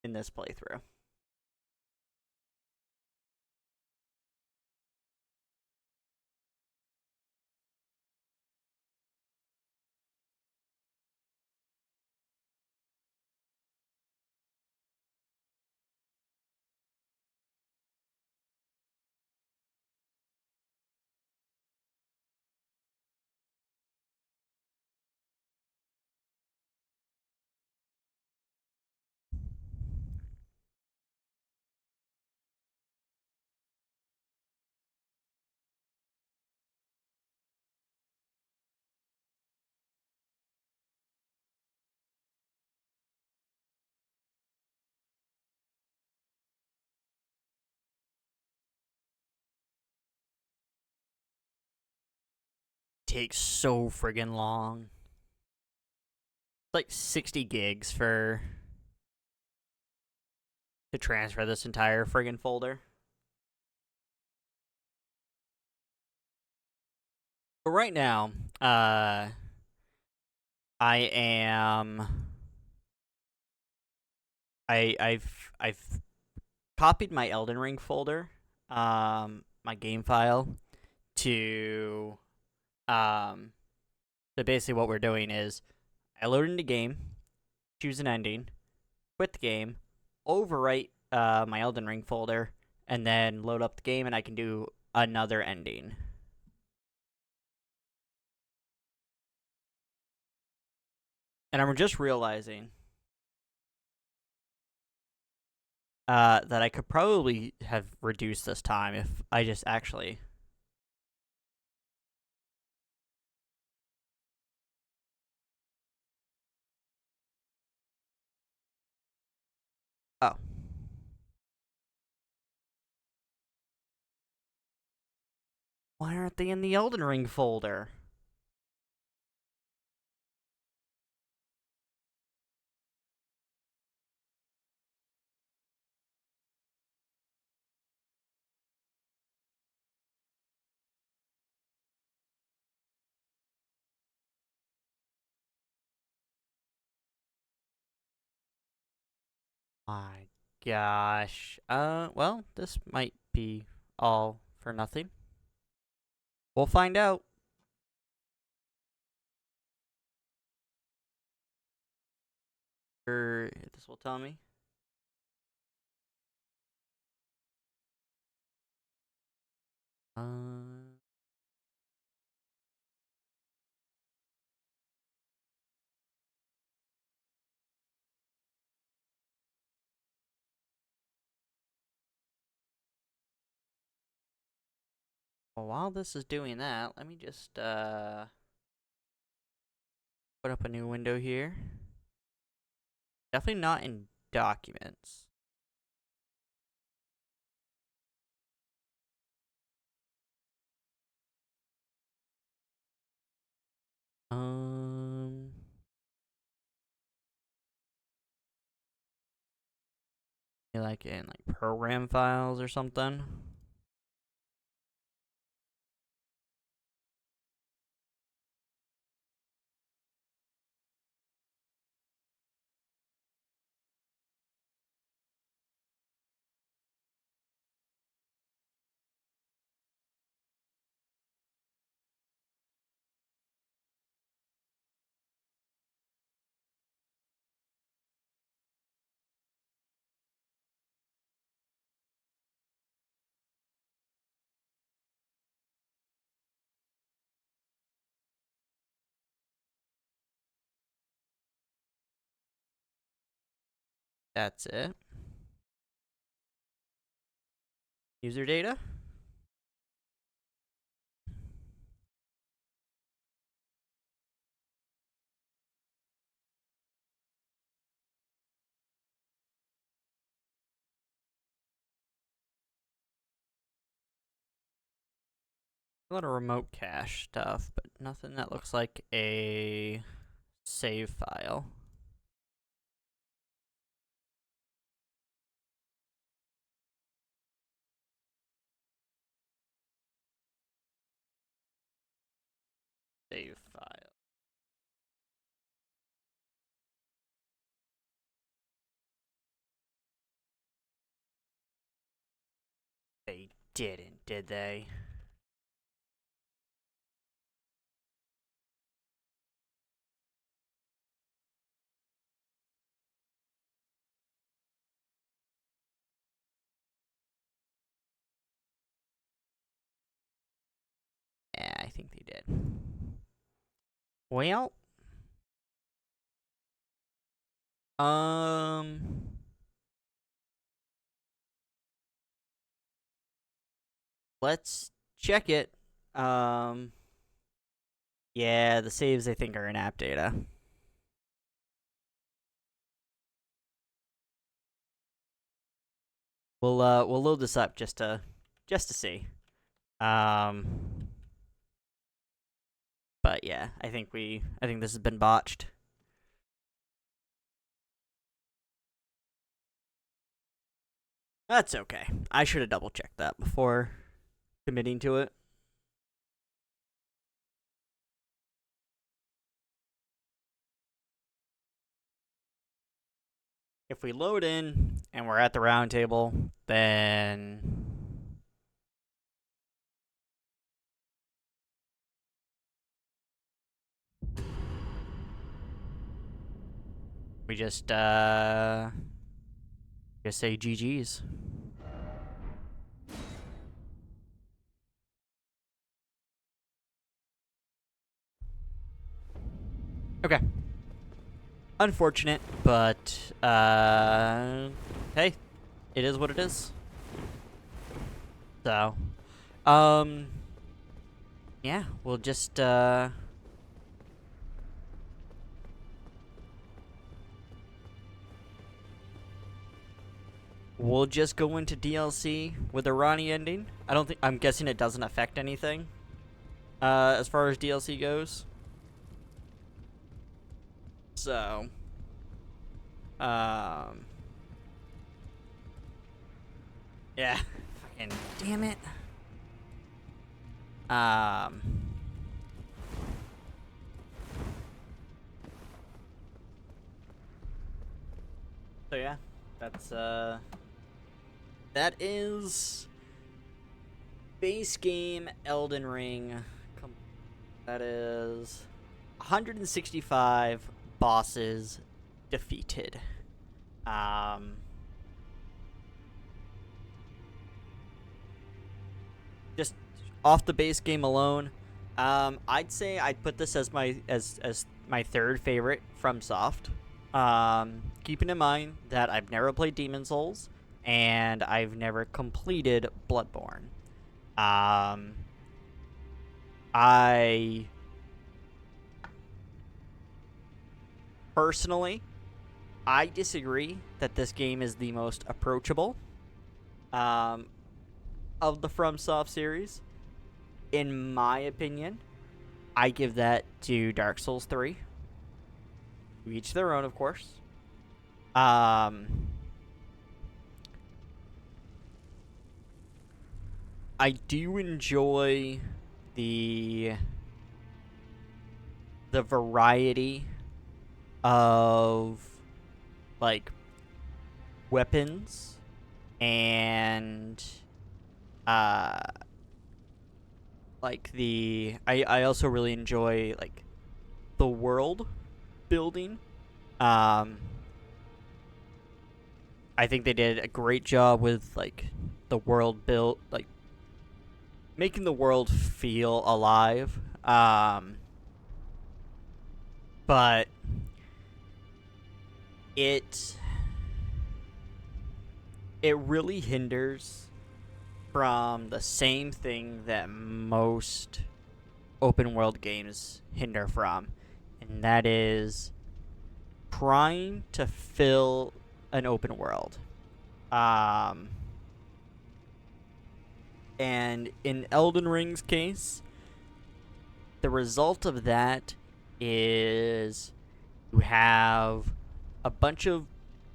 in this playthrough. Takes so friggin' long. It's like 60 gigs to transfer this entire friggin' folder. But right now, Uh, I am. I've copied my Elden Ring folder, my game file to So basically, what we're doing is I load into game, choose an ending, quit the game, overwrite my Elden Ring folder, and then load up the game, and I can do another ending. And I'm just realizing that I could probably have reduced this time if I just actually. Oh. Why aren't they in the Elden Ring folder? My gosh. Well, this might be all for nothing. We'll find out. This will tell me. Uh, well, while this is doing that, let me just put up a new window here. Definitely not in documents. Um, like in like program files or something. That's it. User data. A lot of remote cache stuff, but nothing that looks like a save file. Save file. They didn't, did they? Yeah, I think they did. Well, um, let's check it. Um, yeah, the saves I think are in app data. We'll load this up just to see. Um, but yeah, I think this has been botched. That's okay. I should have double checked that before committing to it. if we load in and we're at the round table, then we just say GG's. Okay. Unfortunate, but hey, it is what it is. So, yeah, we'll just we'll just go into DLC with a Ronnie ending. I'm guessing it doesn't affect anything as far as DLC goes. So, yeah, fucking damn it. So yeah, that is base game Elden Ring. That is 165 bosses defeated. Just off the base game alone, I'd say I'd put this as my third favorite from Soft. Keeping in mind that I've never played Demon Souls and I've never completed Bloodborne. I personally, I disagree that this game is the most approachable of the FromSoft series. In my opinion, I give that to Dark Souls 3. Each their own, of course. I do enjoy the variety of like weapons and like I also really enjoy like the world building. I think they did a great job with like the world built, like making the world feel alive. But it really hinders from the same thing that most open world games hinder from, and that is trying to fill an open world. And in Elden Ring's case, the result of that is you have a bunch of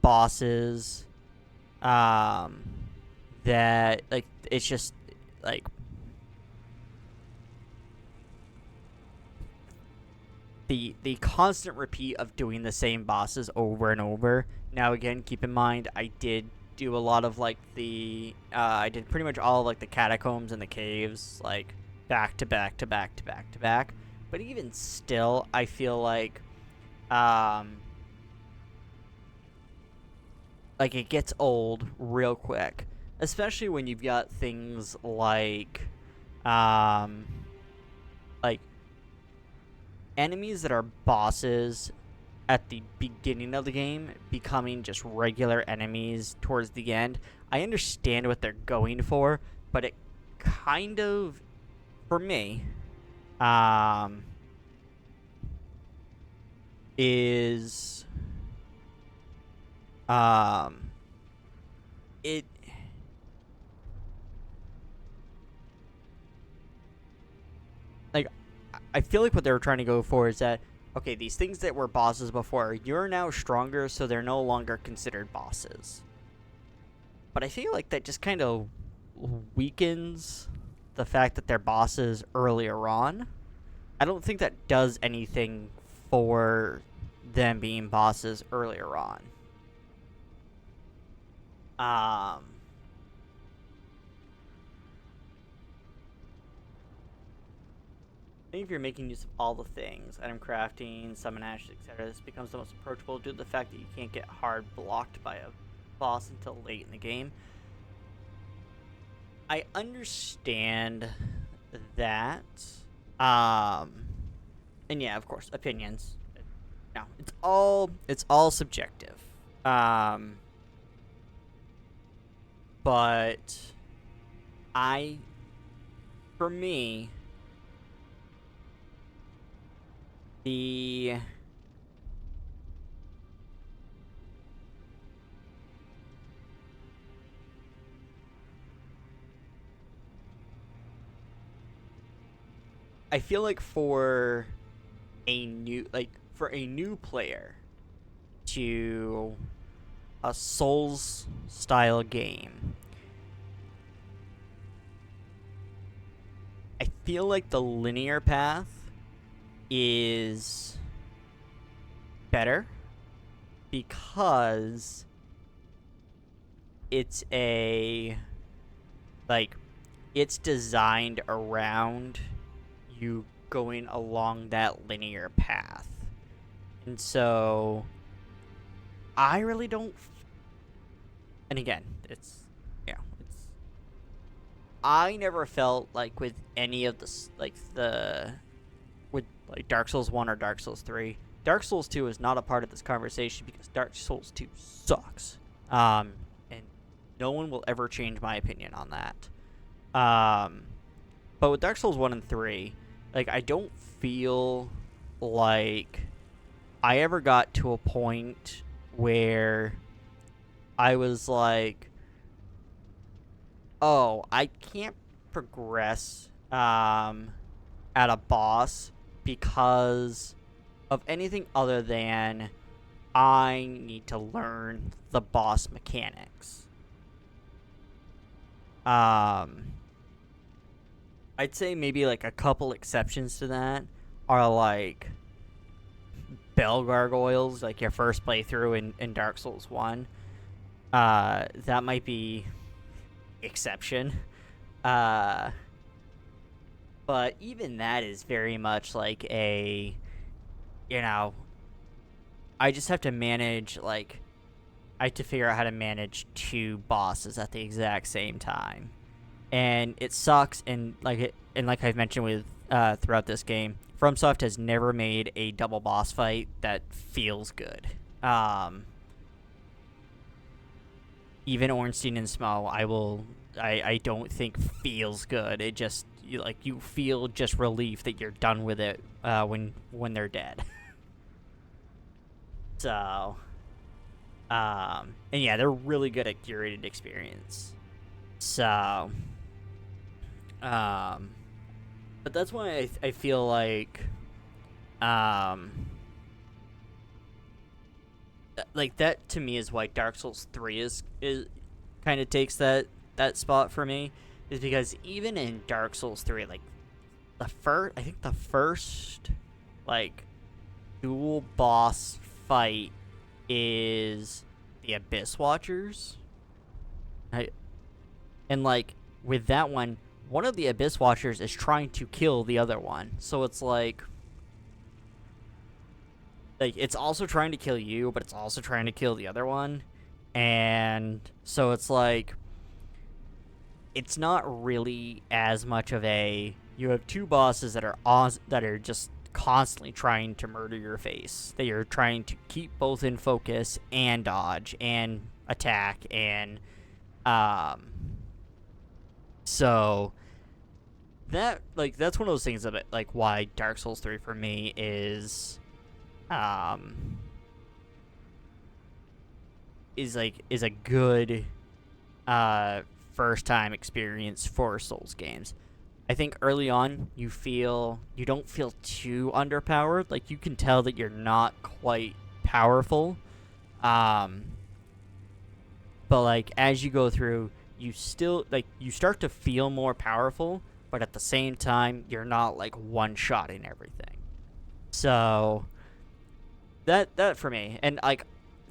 bosses that like it's just like the constant repeat of doing the same bosses over and over. Now again, keep in mind I did do a lot of like I did pretty much all of like the catacombs and the caves like back to back to back to back to back. But even still, I feel like it gets old real quick, especially when you've got things like enemies that are bosses at the beginning of the game becoming just regular enemies towards the end. I understand what they're going for, but it kind of, for me, is it like I feel like what they were trying to go for is that, okay, these things that were bosses before, you're now stronger, so they're no longer considered bosses. But I feel like that just kind of weakens the fact that they're bosses earlier on. I don't think that does anything for them being bosses earlier on. I think if you're making use of all the things, item crafting, summon ashes, etc., this becomes the most approachable due to the fact that you can't get hard blocked by a boss until late in the game. I understand that. And yeah, of course, opinions. No, it's all subjective. But for me, I feel like for a new player to a Souls style game, I feel like the linear path is better because it's it's designed around you going along that linear path. And so I really don't and again, it's I never felt like with any of with Dark Souls 1 or Dark Souls 3. Dark Souls 2 is not a part of this conversation because Dark Souls 2 sucks. And no one will ever change my opinion on that. But with Dark Souls 1 and 3, I don't feel like I ever got to a point where I was like, oh, I can't progress at a boss because of anything other than I need to learn the boss mechanics. I'd say maybe a couple exceptions to that are bell gargoyles, your first playthrough in Dark Souls 1. That might be exception. But even that is very much I just have to manage, I have to figure out how to manage two bosses at the exact same time. And it sucks, and like I've mentioned with throughout this game, FromSoft has never made a double boss fight that feels good. Even Ornstein and Smo, I don't think feels good. It just you feel just relief that you're done with it when they're dead. So, and yeah, they're really good at curated experience. So, but that's why I feel that to me is why Dark Souls 3 is kind of takes that spot for me, is because even in Dark Souls 3, the first dual boss fight is the Abyss Watchers. And with that one of the Abyss Watchers is trying to kill the other one. So it's it's also trying to kill you, but it's also trying to kill the other one. And so it's it's not really as much of a, you have two bosses that are just constantly trying to murder your face, that you're trying to keep both in focus and dodge and attack, and so that that's one of those things that why Dark Souls 3 for me is a good first time experience for Souls games. I think early on you don't feel too underpowered. You can tell that you're not quite powerful. But as you go through, you still you start to feel more powerful, but at the same time you're not one-shotting everything. So that for me, and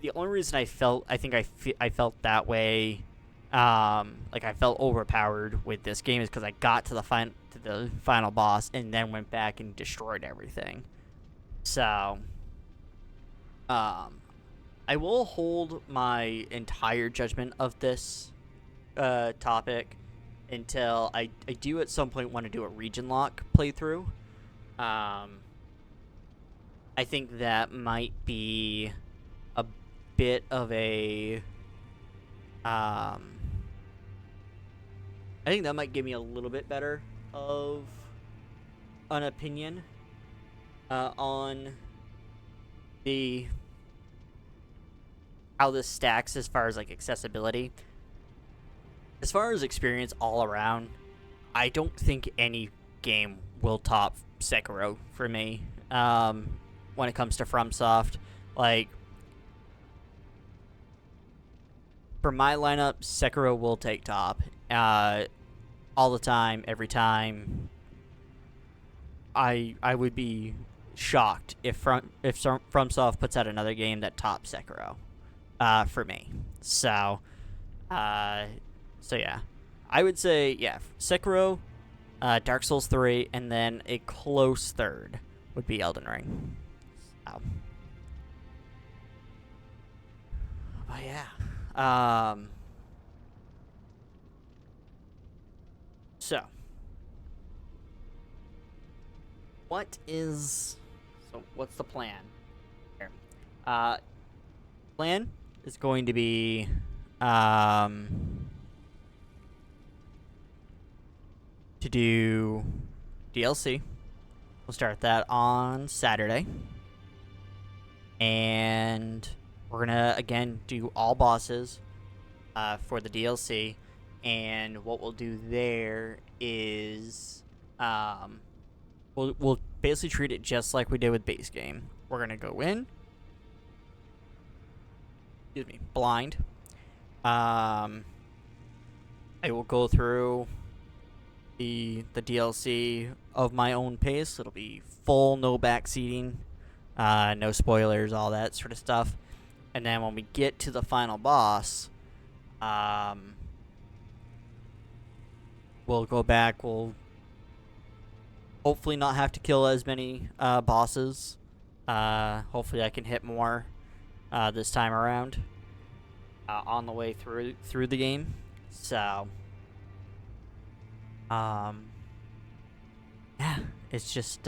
the only reason I felt that way, like I felt overpowered with this game, is because I got to the final boss and then went back and destroyed everything. So, I will hold my entire judgment of this topic until I do at some point want to do a region lock playthrough. I think that might be a bit of a I think that might give me a little bit better of an opinion on the how this stacks as far as like accessibility. As far as experience all around, I don't think any game will top Sekiro for me. When it comes to FromSoft, like for my lineup, Sekiro will take top. All the time, every time. I would be shocked if FromSoft puts out another game that tops Sekiro, for me. So yeah, I would say Sekiro, Dark Souls 3, and then a close third would be Elden Ring. So, but yeah, so what's the plan here? Plan is going to be to do DLC. We'll start that on Saturday. And we're gonna again do all bosses for the DLC. And what we'll do there is we'll basically treat it just like we did with base game. We're gonna go in, blind. I will go through the DLC of my own pace. It'll be full, no backseating, no spoilers, all that sort of stuff. And then when we get to the final boss, we'll go back. We'll hopefully not have to kill as many bosses. Hopefully I can hit more this time around on the way through the game. So, yeah, it's just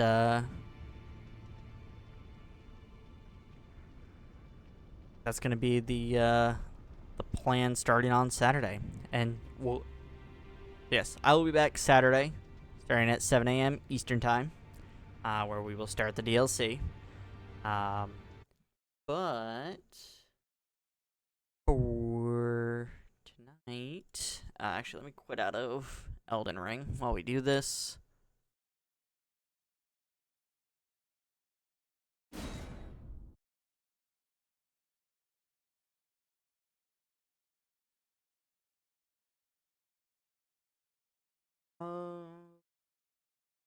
that's gonna be the plan starting on Saturday, and I will be back Saturday, starting at 7 a.m. Eastern Time, where we will start the DLC. But for tonight, actually, let me quit out of Elden Ring while we do this.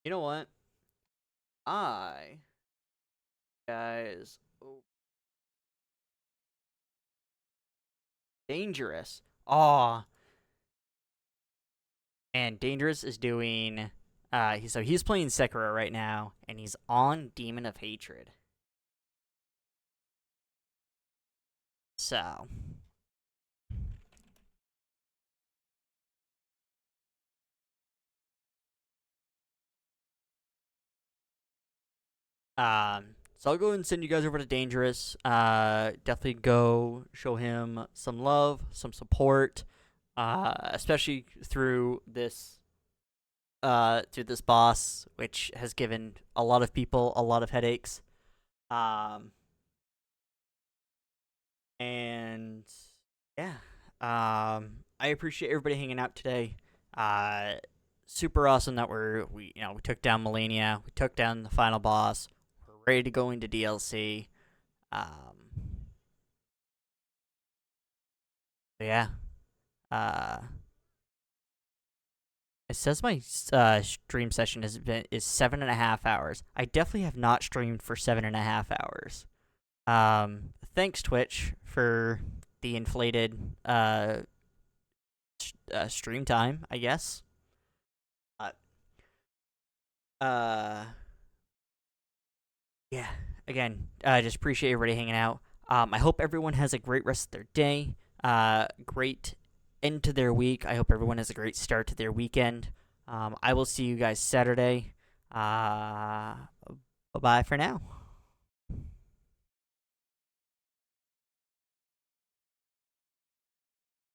You know what? Guys, Dangerous. Aw. And Dangerous is doing, he's playing Sekiro right now, and he's on Demon of Hatred. So. So I'll go and send you guys over to Dangerous. Definitely go show him some love, some support, especially through this boss, which has given a lot of people a lot of headaches. And yeah, I appreciate everybody hanging out today. Super awesome that we took down Melania, we took down the final boss. Ready to go into DLC. Yeah. It says my stream session is 7.5 hours. I definitely have not streamed for 7.5 hours. thanks Twitch for the inflated stream time, I guess. Yeah. Again, just appreciate everybody hanging out. I hope everyone has a great rest of their day. Great end to their week. I hope everyone has a great start to their weekend. I will see you guys Saturday. Bye-bye for now.